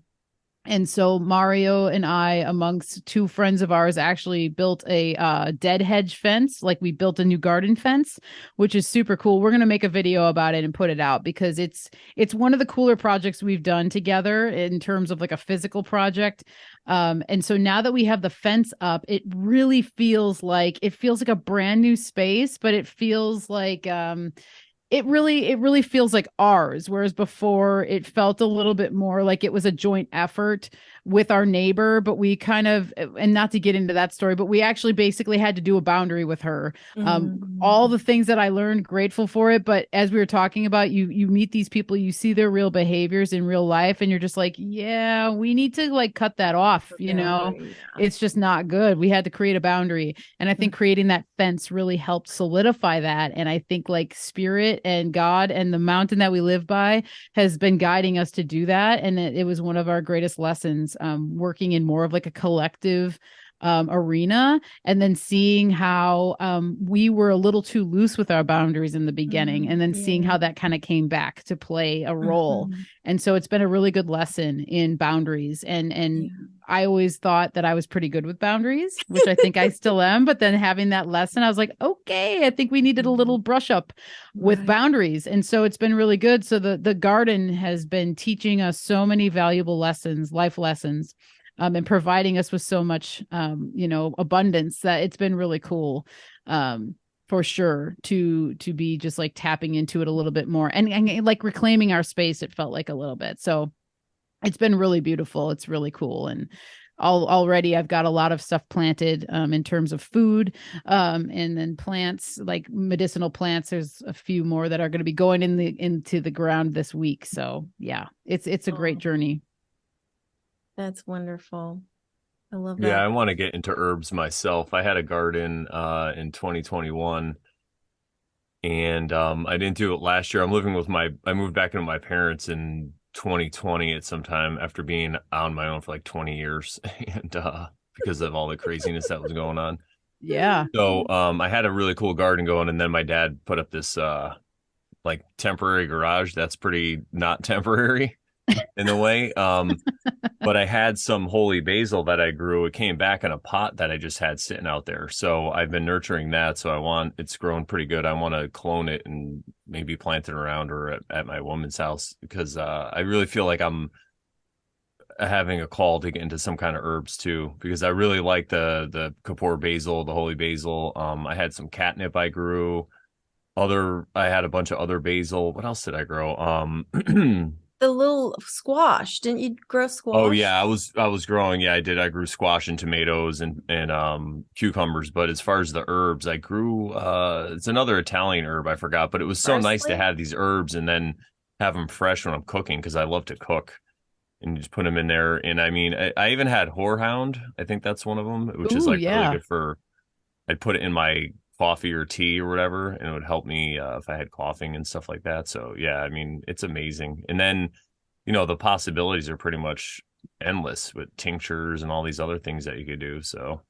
And so Mario and I, amongst two friends of ours, actually built a dead hedge fence. Like, we built a new garden fence, which is super cool. We're going to make a video about it and put it out, because it's one of the cooler projects we've done together in terms of like a physical project. And so now that we have the fence up, it really feels like a brand new space, but it feels like it really feels like ours, whereas before it felt a little bit more like it was a joint effort with our neighbor, but we kind of, and not to get into that story, but we actually basically had to do a boundary with her. All the things that I learned, grateful for it. But as we were talking about, you meet these people, you see their real behaviors in real life, and you're just like, yeah, we need to like cut that off. You know, it's just not good. We had to create a boundary. And I think creating that fence really helped solidify that. And I think like spirit and God and the mountain that we live by has been guiding us to do that. And it was one of our greatest lessons, working in more of like a collective arena, and then seeing how we were a little too loose with our boundaries in the beginning, and then seeing how that kind of came back to play a role. And so it's been a really good lesson in boundaries. And I always thought that I was pretty good with boundaries, which I think I still am. But then having that lesson, I was like, okay, I think we needed a little brush up with boundaries. And so it's been really good. So the garden has been teaching us so many valuable lessons, life lessons, and providing us with so much, abundance, that it's been really cool, for sure, to be just like tapping into it a little bit more, and like reclaiming our space. It felt like a little bit. So it's been really beautiful. It's really cool. And already I've got a lot of stuff planted, in terms of food, and then plants, like medicinal plants. There's a few more that are going to be going into the ground this week. So yeah, it's a great journey. That's wonderful. I love that. Yeah, I want to get into herbs myself. I had a garden in 2021, and I didn't do it last year. I moved back into my parents in 2020 at some time after being on my own for like 20 years, and because of all the craziness that was going on. Yeah. So I had a really cool garden going, and then my dad put up this like temporary garage that's pretty not temporary in a way. But I had some holy basil that I grew. It came back in a pot that I just had sitting out there. So I've been nurturing that. So it's grown pretty good. I want to clone it and maybe plant it around or at my woman's house, because I really feel like I'm having a call to get into some kind of herbs too, because I really like the Kapoor basil, the holy basil. I had some catnip I grew. I had a bunch of other basil. What else did I grow? The little squash. Didn't you grow squash? Oh yeah, I was growing. Yeah, I did. I grew squash and tomatoes and cucumbers. But as far as the herbs, I grew it's another Italian herb I forgot, but it was so nice to have these herbs and then have them fresh when I'm cooking, because I love to cook, and just put them in there. And I mean, I even had horehound. I think that's one of them, which is like really good for. I'd put it in my coffee or tea or whatever, and it would help me if I had coughing and stuff like that. So yeah, I mean, it's amazing. And then, the possibilities are pretty much endless with tinctures and all these other things that you could do. So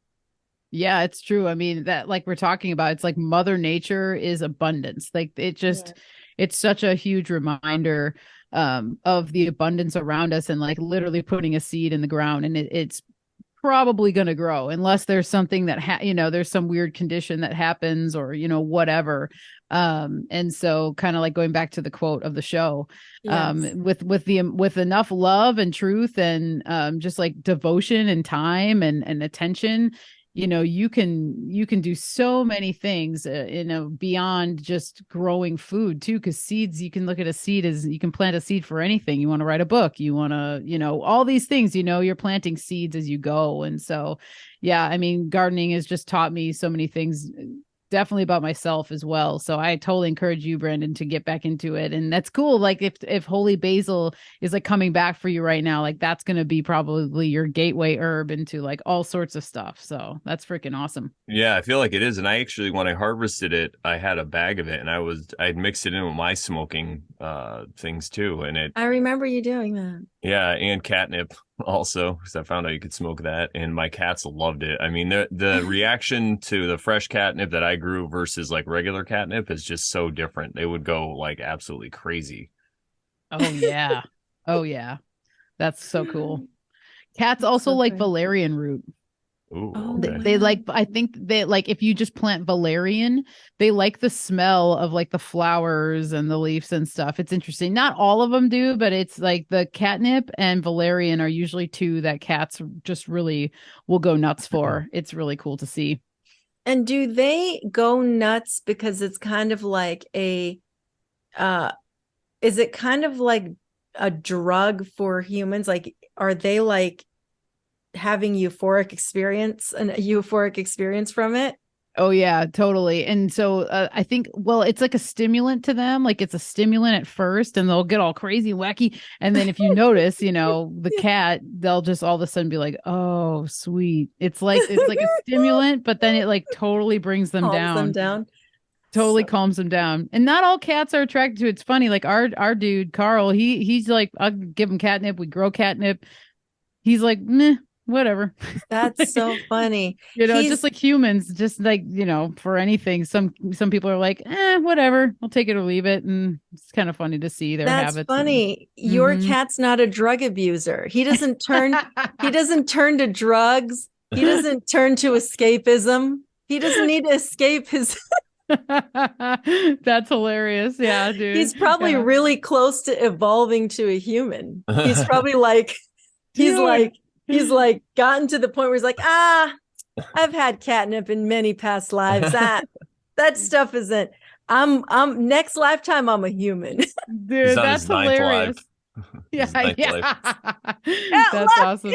yeah, it's true. I mean, that, like we're talking about, it's like Mother Nature is abundance. Like it's such a huge reminder of the abundance around us, and like literally putting a seed in the ground, and it's probably going to grow unless there's something that there's some weird condition that happens, or whatever. And so kind of like going back to the quote of the show, with enough love and truth and just like devotion and time and attention, you can do so many things, beyond just growing food too. Because seeds, you can look at a seed as you can plant a seed for anything. You want to write a book, you want to, all these things, you're planting seeds as you go. And so, yeah, I mean, gardening has just taught me so many things, definitely about myself as well. So I totally encourage you, Brandon, to get back into it. And that's cool. Like if holy basil is like coming back for you right now, like that's going to be probably your gateway herb into like all sorts of stuff. So that's freaking awesome. Yeah, I feel like it is. And I actually, when I harvested it, I had a bag of it, and I'd mixed it in with my smoking things too. And I remember you doing that. Yeah, and catnip also, because I found out you could smoke that, and my cats loved it. I mean, the reaction to the fresh catnip that I grew versus like regular catnip is just so different. They would go like absolutely crazy. Oh yeah. Oh yeah. That's so cool. Cats also like valerian root. Ooh, okay. They like, I think they like, if you just plant valerian, they like the smell of like the flowers and the leaves and stuff. It's interesting. Not all of them do, but it's like the catnip and valerian are usually two that cats just really will go nuts for. It's really cool to see. And do they go nuts because it's kind of like is it kind of like a drug for humans? Like, are they like having an euphoric experience from it. Oh yeah, totally. And so I think, well, it's like a stimulant to them. Like it's a stimulant at first and they'll get all crazy and wacky. And then if you notice, the cat, they'll just all of a sudden be like, oh, sweet. It's like a stimulant, but then it like totally brings them down. Totally calms them down. And not all cats are attracted to it. It's funny. Like our dude, Carl, he's like, I'll give him catnip. We grow catnip. He's like, meh. Whatever. That's so funny. Just like humans, just like, for anything. Some people are like, whatever, I'll take it or leave it. And it's kind of funny to see their habits. That's funny. Your cat's not a drug abuser. He doesn't turn to drugs. He doesn't turn to escapism. He doesn't need to escape his That's hilarious. Yeah, dude. He's probably really close to evolving to a human. He's probably like He's like gotten to the point where he's like, I've had catnip in many past lives. That stuff isn't. I'm next lifetime. I'm a human. Dude, that's hilarious. Yeah. That's awesome.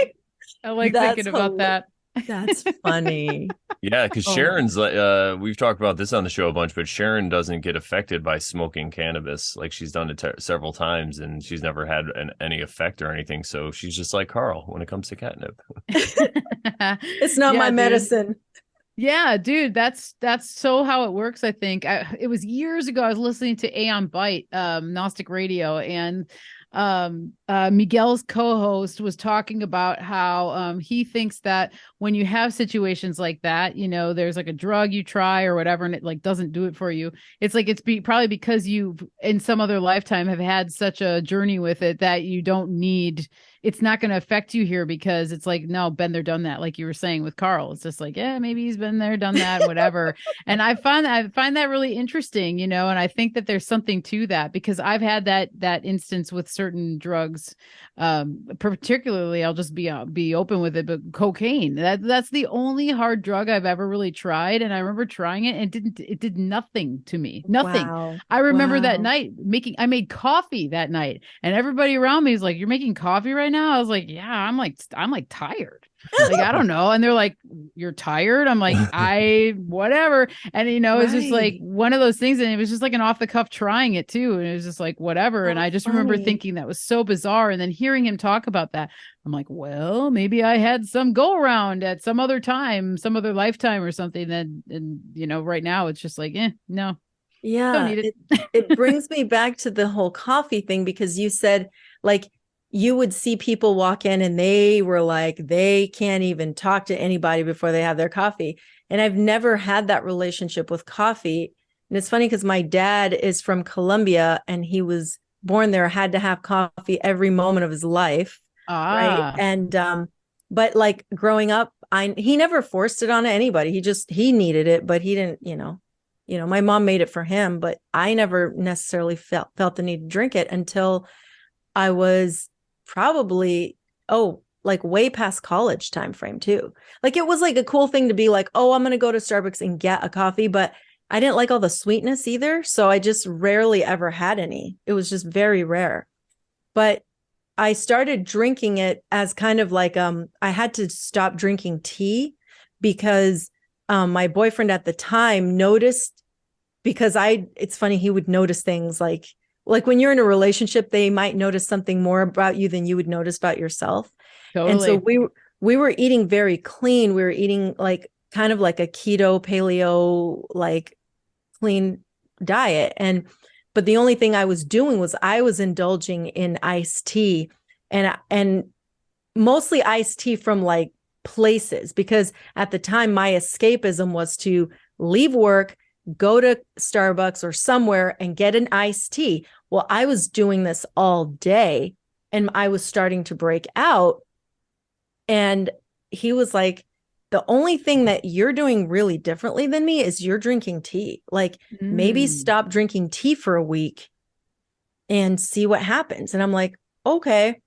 I like thinking about that. That's funny. Yeah, because Sharon's like, we've talked about this on the show a bunch, but Sharon doesn't get affected by smoking cannabis. Like she's done it several times and she's never had any effect or anything. So she's just like Carl when it comes to catnip. It's not my medicine. Yeah, dude, that's so how it works. I think it was years ago. I was listening to Aeon Byte, Gnostic Radio, and Miguel's co-host was talking about how he thinks that when you have situations like that, there's like a drug you try or whatever, and it like doesn't do it for you. It's like probably because you in some other lifetime have had such a journey with it that you don't need. It's not going to affect you here because it's like, no, been there, done that. Like you were saying with Carl, it's just like, yeah, maybe he's been there, done that, whatever. And I find that really interesting, and I think that there's something to that because I've had that instance with certain drugs. Particularly, I'll just be open with it, but cocaine. That's the only hard drug I've ever really tried. And I remember trying it and it did nothing to me. Nothing. Wow. I remember that night I made coffee that night and everybody around me is like, you're making coffee right now? I was like, yeah, I'm like tired. Like, I don't know. And they're like, you're tired? I'm like, whatever. And, it's just like one of those things. And it was just like an off the cuff trying it too. And it was just like, whatever. And I just remember thinking that was so bizarre. And then hearing him talk about that, I'm like, well, maybe I had some go around at some other time, some other lifetime or something. And right now it's just like, no. Yeah. Don't need it. It brings me back to the whole coffee thing, because you said like, you would see people walk in and they were like, they can't even talk to anybody before they have their coffee. And I've never had that relationship with coffee. And it's funny because my dad is from Colombia and he was born there, had to have coffee every moment of his life. Right. And, but like growing up, he never forced it on anybody. He needed it, but he didn't, my mom made it for him, but I never necessarily felt the need to drink it until I was probably like way past college time frame too. Like it was like a cool thing to be like, oh, I'm going to go to Starbucks and get a coffee, but I didn't like all the sweetness either. So I just rarely ever had any. It was just very rare. But I started drinking it as kind of like I had to stop drinking tea because my boyfriend at the time noticed, because it's funny, he would notice things like when you're in a relationship, they might notice something more about you than you would notice about yourself. Totally. And so we were eating very clean. We were eating like kind of like a keto, paleo, like clean diet. But the only thing I was doing was I was indulging in iced tea and mostly iced tea from like places, because at the time my escapism was to leave work, go to Starbucks or somewhere and get an iced tea. Well, I was doing this all day and I was starting to break out. And he was like, the only thing that you're doing really differently than me is you're drinking tea. Like maybe stop drinking tea for a week and see what happens. And I'm like, okay.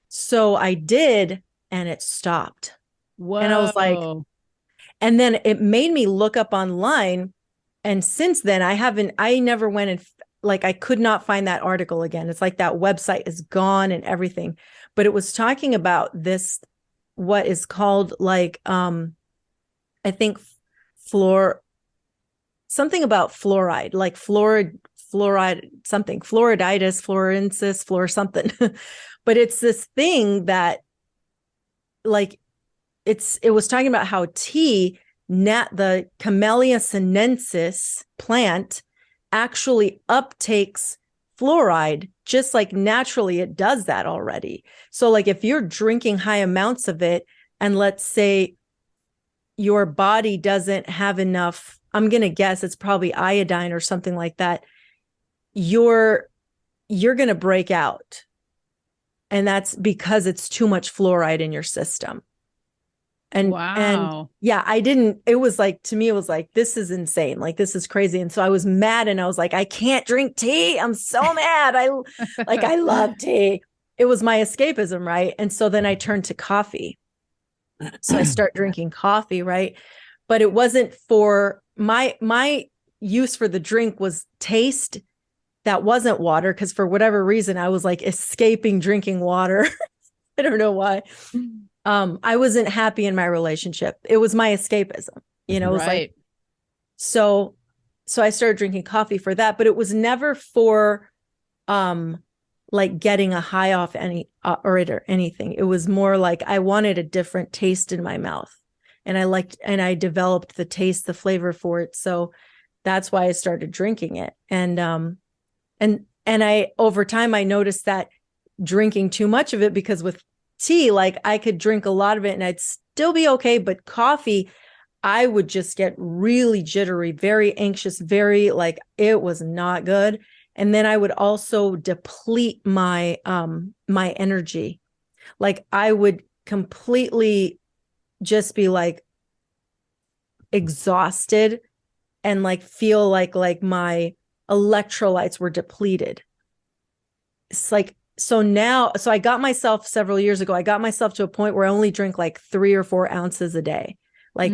So I did, and it stopped. Whoa. And I was like, and then it made me look up online. And since then, I never went and like, I could not find that article again. It's like that website is gone and everything, but it was talking about this what is called like I think something about fluoride, like fluoride, something, fluoriditis, fluorensis, fluor something. But it's this thing that like it was talking about how the Camellia sinensis plant actually uptakes fluoride just like naturally it does that already. So like if you're drinking high amounts of it, and let's say your body doesn't have enough, I'm going to guess it's probably iodine or something like that, you're going to break out. And that's because it's too much fluoride in your system. And yeah, it was like, to me, it was like, this is insane. Like, this is crazy. And so I was mad, and I was like, I can't drink tea. I'm so mad. I love tea. It was my escapism. Right. And so then I turned to coffee. So I start drinking coffee. Right. But it wasn't for my use for the drink was taste that wasn't water. Cause for whatever reason, I was like escaping drinking water. I don't know why. I wasn't happy in my relationship. It was my escapism, it was like, so I started drinking coffee for that, but it was never for, like getting a high off or anything. It was more like I wanted a different taste in my mouth, and I developed the taste, the flavor for it. So that's why I started drinking it. And I, over time, I noticed that drinking too much of it, because with tea, like I could drink a lot of it and I'd still be okay. But coffee, I would just get really jittery, very anxious, very like it was not good. And then I would also deplete my my energy. Like I would completely just be like exhausted and like feel like my electrolytes were depleted. It's like, so I got myself several years ago, I got myself to a point where I only drink like 3 or 4 ounces a day, like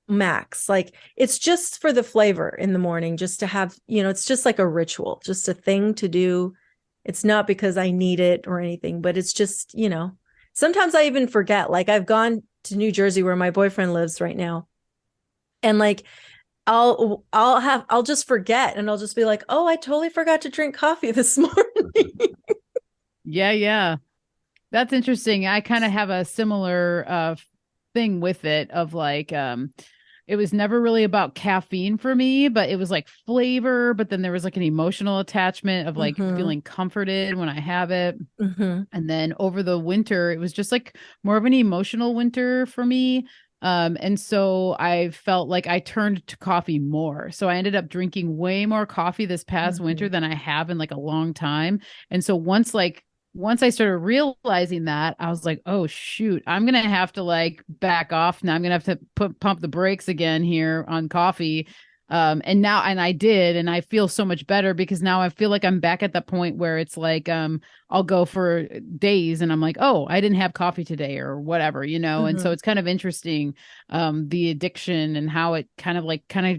max. Like it's just for the flavor in the morning, just to have, it's just like a ritual, just a thing to do. It's not because I need it or anything, but it's just, sometimes I even forget. Like I've gone to New Jersey where my boyfriend lives right now. And like, I'll just forget, and I'll just be like, oh, I totally forgot to drink coffee this morning. Yeah. That's interesting. I kind of have a similar thing with it of like, it was never really about caffeine for me, but it was like flavor. But then there was like an emotional attachment of like feeling comforted when I have it. And then over the winter, it was just like more of an emotional winter for me. And so I felt like I turned to coffee more. So I ended up drinking way more coffee this past winter than I have in like a long time. And so once I started realizing that, I was like, oh shoot, I'm going to have to like back off. Now I'm going to have to pump the brakes again here on coffee. And I did, and I feel so much better, because now I feel like I'm back at the point where it's like, I'll go for days and I'm like, oh, I didn't have coffee today or whatever, And so it's kind of interesting, the addiction and how it kind of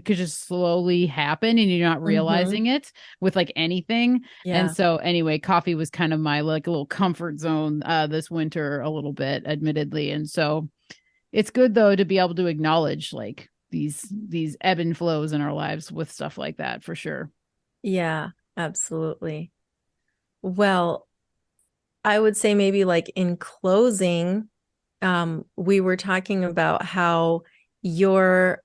could just slowly happen and you're not realizing it with like anything. Yeah. And so anyway, coffee was kind of my like a little comfort zone, this winter a little bit, admittedly. And so it's good though, to be able to acknowledge like these ebb and flows in our lives with stuff like that, for sure. Yeah, absolutely. Well, I would say maybe like in closing, we were talking about how you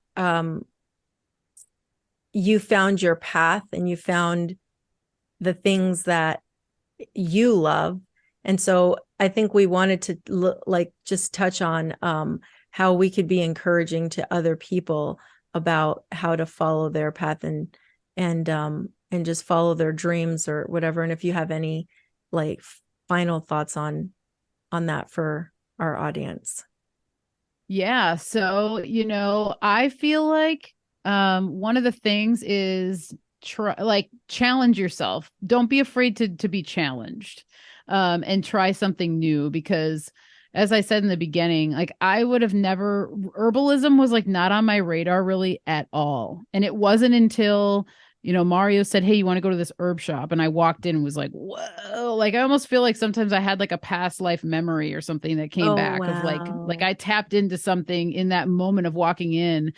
found your path and you found the things that you love. And so I think we wanted to just touch on how we could be encouraging to other people about how to follow their path and just follow their dreams or whatever. And if you have any like final thoughts on that for our audience. Yeah. So, I feel like one of the things is challenge yourself. Don't be afraid to be challenged, and try something new, because as I said in the beginning, like I would have herbalism was like not on my radar really at all. And it wasn't until, Mario said, "Hey, you want to go to this herb shop?" And I walked in and was like, whoa, like I almost feel like sometimes I had like a past life memory or something that came Oh, back of like wow. I tapped into something in that moment of walking in,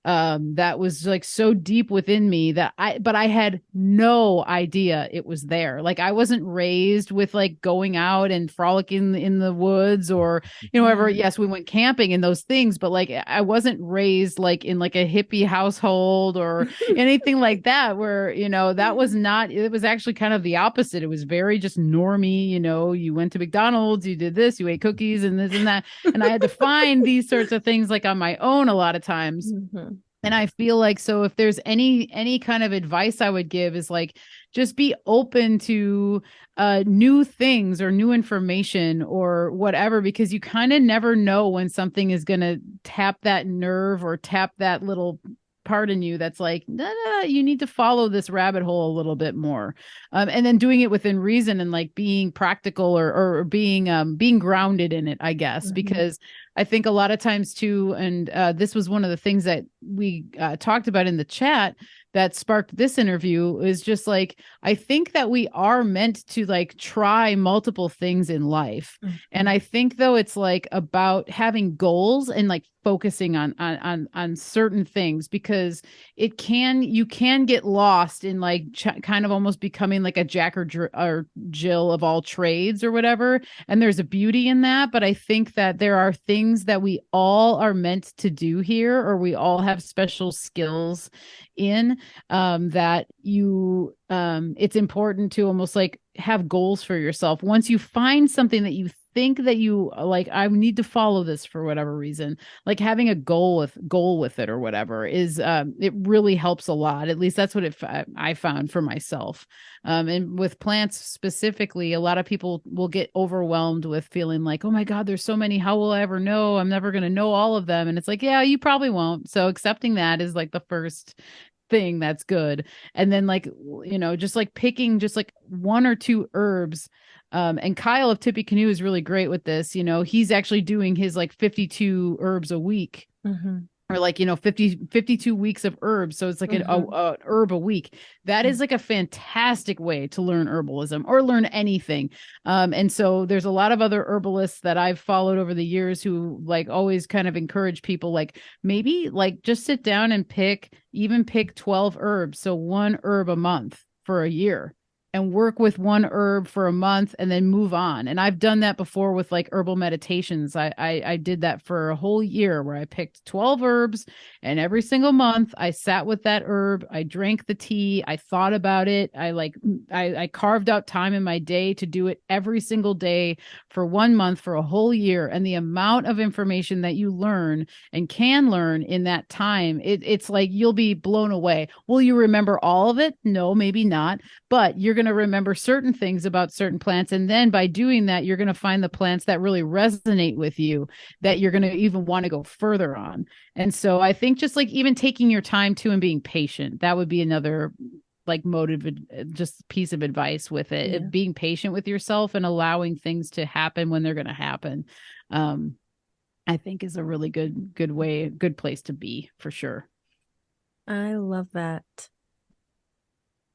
that was like so deep within me but I had no idea it was there. Like I wasn't raised with like going out and frolicking in the woods or, ever, Yeah. yes, we went camping and those things, but like I wasn't raised like in like a hippie household or anything like that, where, that was not, it was actually kind of the opposite. It was very just normie, you went to McDonald's, you did this, you ate cookies and this and that. And I had to find these sorts of things like on my own a lot of times. Mhm. And I feel like, so if there's any kind of advice I would give is like, just be open to new things or new information or whatever, because you kind of never know when something is going to tap that nerve or tap that little part in you that's like, nah, you need to follow this rabbit hole a little bit more. And then doing it within reason and like being practical or being grounded in it, I guess, because I think a lot of times too, and this was one of the things that we talked about in the chat that sparked this interview, is just like, I think that we are meant to like try multiple things in life. And I think though it's like about having goals and like focusing on certain things, because you can get lost in like kind of almost becoming like a Jack or Jill of all trades or whatever. And there's a beauty in that. But I think that there are things that we all are meant to do here, or we all have special skills in, that it's important to almost like have goals for yourself. Once you find something that you think that you like, I need to follow this for whatever reason, like having a goal with it or whatever is, it really helps a lot. At least that's what I found for myself. And with plants specifically, a lot of people will get overwhelmed with feeling like, oh my God, there's so many. How will I ever know? I'm never going to know all of them. And it's like, yeah, you probably won't. So accepting that is like the first thing that's good. And then like, just like picking just like one or two herbs. And Kyle of Tippy Canoe is really great with this. He's actually doing his like 52 herbs a week. Or like 52 weeks of herbs, so it's like a herb a week. That is like a fantastic way to learn herbalism or learn anything. And so there's a lot of other herbalists that I've followed over the years who like always kind of encourage people like, maybe like just sit down and pick 12 herbs, so one herb a month for a year, and work with one herb for a month and then move on. And I've done that before with like herbal meditations. I did that for a whole year where I picked 12 herbs, and every single month I sat with that herb. I drank the tea. I thought about it. I carved out time in my day to do it every single day for 1 month for a whole year. And the amount of information that you learn and can learn in that time, it's like, you'll be blown away. Will you remember all of it? No, maybe not. But you're going to remember certain things about certain plants. And then by doing that, you're going to find the plants that really resonate with you, that you're going to even want to go further on. And so I think just like even taking your time too and being patient, that would be another like just piece of advice with it. Yeah. Being patient with yourself and allowing things to happen when they're going to happen. I think is a really good place to be, for sure. I love that.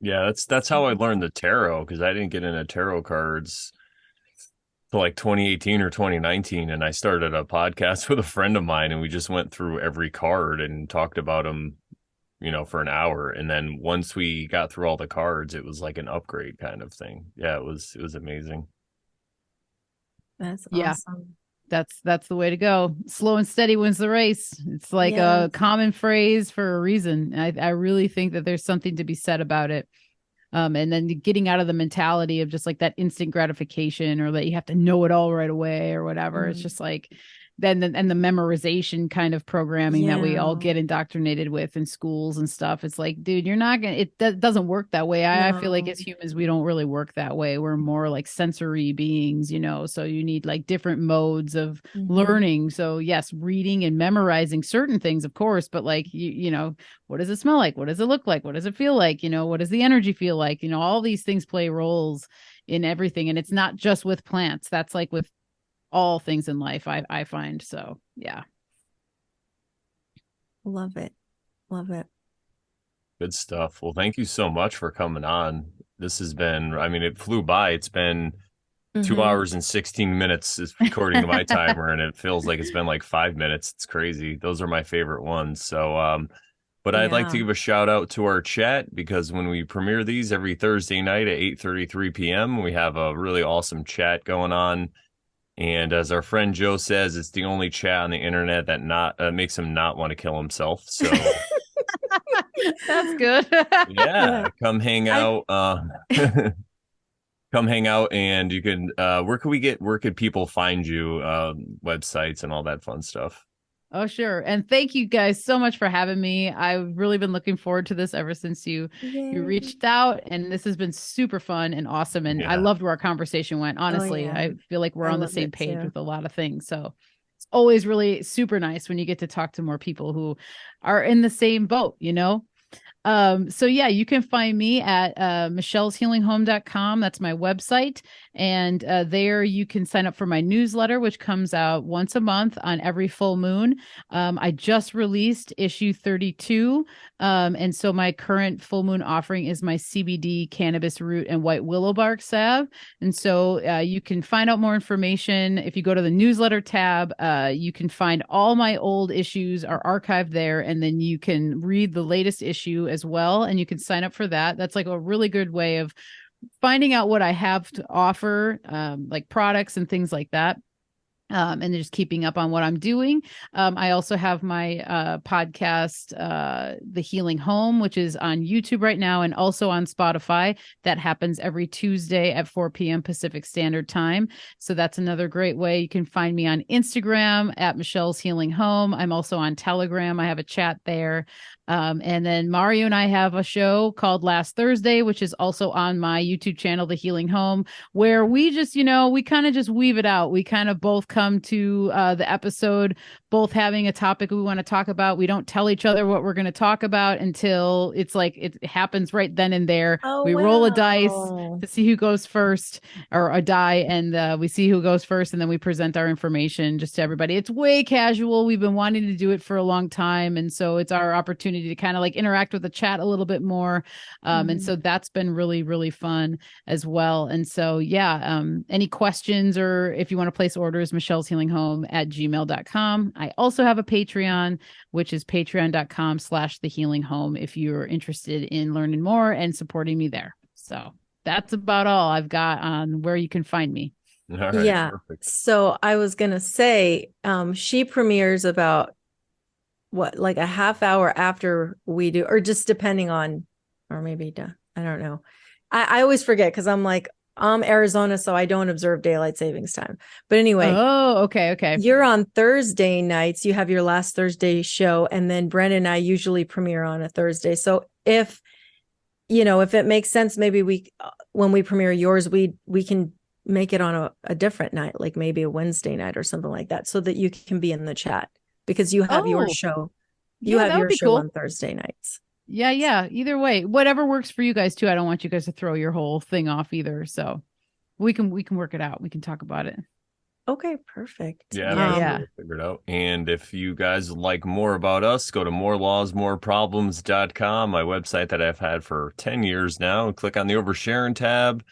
Yeah, that's how I learned the tarot, because I didn't get into tarot cards till like 2018 or 2019, and I started a podcast with a friend of mine, and we just went through every card and talked about them, for an hour. And then once we got through all the cards, it was like an upgrade kind of thing. Yeah, it was amazing. That's Yeah. awesome. That's the way to go. Slow and steady wins the race. It's like a common phrase for a reason. I really think that there's something to be said about it. And then getting out of the mentality of just like that instant gratification, or that you have to know it all right away or whatever. It's just like and the memorization kind of programming that we all get indoctrinated with in schools and stuff. It's like, dude, you're not gonna, doesn't work that way. I feel like as humans, we don't really work that way. We're more like sensory beings, so you need like different modes of learning. So yes, reading and memorizing certain things, of course, but like, what does it smell like? What does it look like? What does it feel like? What does the energy feel like? All these things play roles in everything. And it's not just with plants. That's like with all things in life, I find. So yeah. Love it. Good stuff. Well, thank you so much for coming on. This has been, I mean, it flew by. It's been 2 hours and 16 minutes according to my timer, and it feels like it's been like 5 minutes. It's crazy. Those are my favorite ones. So, but I'd like to Yeah. give a shout out to our chat, because when we premiere these every Thursday night at 8:33 p.m., we have a really awesome chat going on. And as our friend Joe says, it's the only chat on the internet that not makes him not want to kill himself. So That's good. yeah, come hang out. Come hang out, and you can where could people find you, websites and all that fun stuff? Oh, sure. And thank you guys so much for having me. I've really been looking forward to this ever since you Yay. reached out, and this has been super fun and awesome. And I Yeah. loved where our conversation went. Honestly, yeah. I feel like we're I on the love same it page too. with a lot of things. So it's always really super nice when you get to talk to more people who are in the same boat, you know? So yeah, you can find me at michelleshealinghome.com. That's my website. And there you can sign up for my newsletter, which comes out once a month on every full moon. I just released issue 32. And so my current full moon offering is my CBD, cannabis root, and white willow bark salve. And so you can find out more information. If you go to the newsletter tab, you can find all my old issues are archived there. And then you can read the latest issue as well. And you can sign up for that. That's like a really good way of finding out what I have to offer, like products and things like that. And just keeping up on what I'm doing. I also have my podcast, The Healing Home, which is on YouTube right now and also on Spotify. That happens every Tuesday at 4 p.m. Pacific Standard Time. So that's another great way. You can find me on Instagram at Michelle's Healing Home. I'm also on Telegram. I have a chat there. And then Mario and I have a show called Last Thursday, which is also on my YouTube channel, The Healing Home, where we just, we kind of just weave it out. We kind of both come to the episode, both having a topic we want to talk about. We don't tell each other what we're going to talk about until it's like it happens right then and there. Oh, we roll a dice wow. to see who goes first, or a die, and we see who goes first, and then we present our information just to everybody. It's way casual. We've been wanting to do it for a long time, and so it's our opportunity to kind of like interact with the chat a little bit more. And so that's been really, really fun as well. And so, yeah, any questions, or if you want to place orders, Michelle's Healing Home at gmail.com. I also have a Patreon, which is patreon.com/The Healing Home, if you're interested in learning more and supporting me there. So that's about all I've got on where you can find me. All right, Yeah. perfect. So I was going to say, she premieres about like a half hour after we do, or just depending on, or maybe, I don't know. I always forget because I'm like, I'm Arizona, so I don't observe daylight savings time. But anyway. Oh, okay. You're on Thursday nights. You have your last Thursday show, and then Brandon and I usually premiere on a Thursday. So if it makes sense, maybe when we premiere yours, we can make it on a different night, like maybe a Wednesday night or something like that, so that you can be in the chat, because you have your show. You have your show on Thursday nights. Yeah. Either way, whatever works for you guys too. I don't want you guys to throw your whole thing off either. So we can work it out. We can talk about it. Okay, perfect. Yeah. We'll figure it out. And if you guys like more about us, go to morelawsmoreproblems.com, my website that I've had for 10 years now. Click on the Oversharing tab,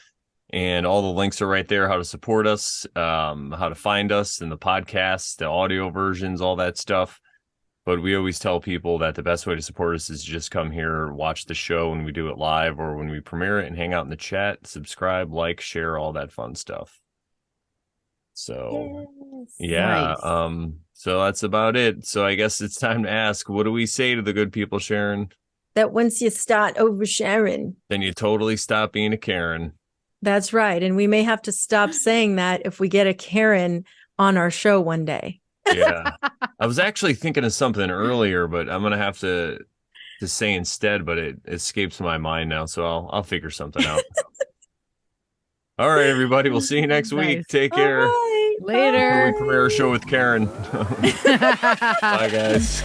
and all the links are right there. How to support us, how to find us in the podcasts, the audio versions, all that stuff. But we always tell people that the best way to support us is just come here, watch the show when we do it live or when we premiere it, and hang out in the chat, subscribe, like, share, all that fun stuff. So, yeah. Nice. So that's about it. So I guess it's time to ask, what do we say to the good people, Sharon? That once you start oversharing, then you totally stop being a Karen. That's right. And we may have to stop saying that if we get a Karen on our show one day. Yeah. I was actually thinking of something earlier, but I'm going to have to say instead, but it escapes my mind now. So I'll figure something out. All right, everybody. We'll see you next week. Take care. Right. Later. We premiere a show with Karen. Bye, guys.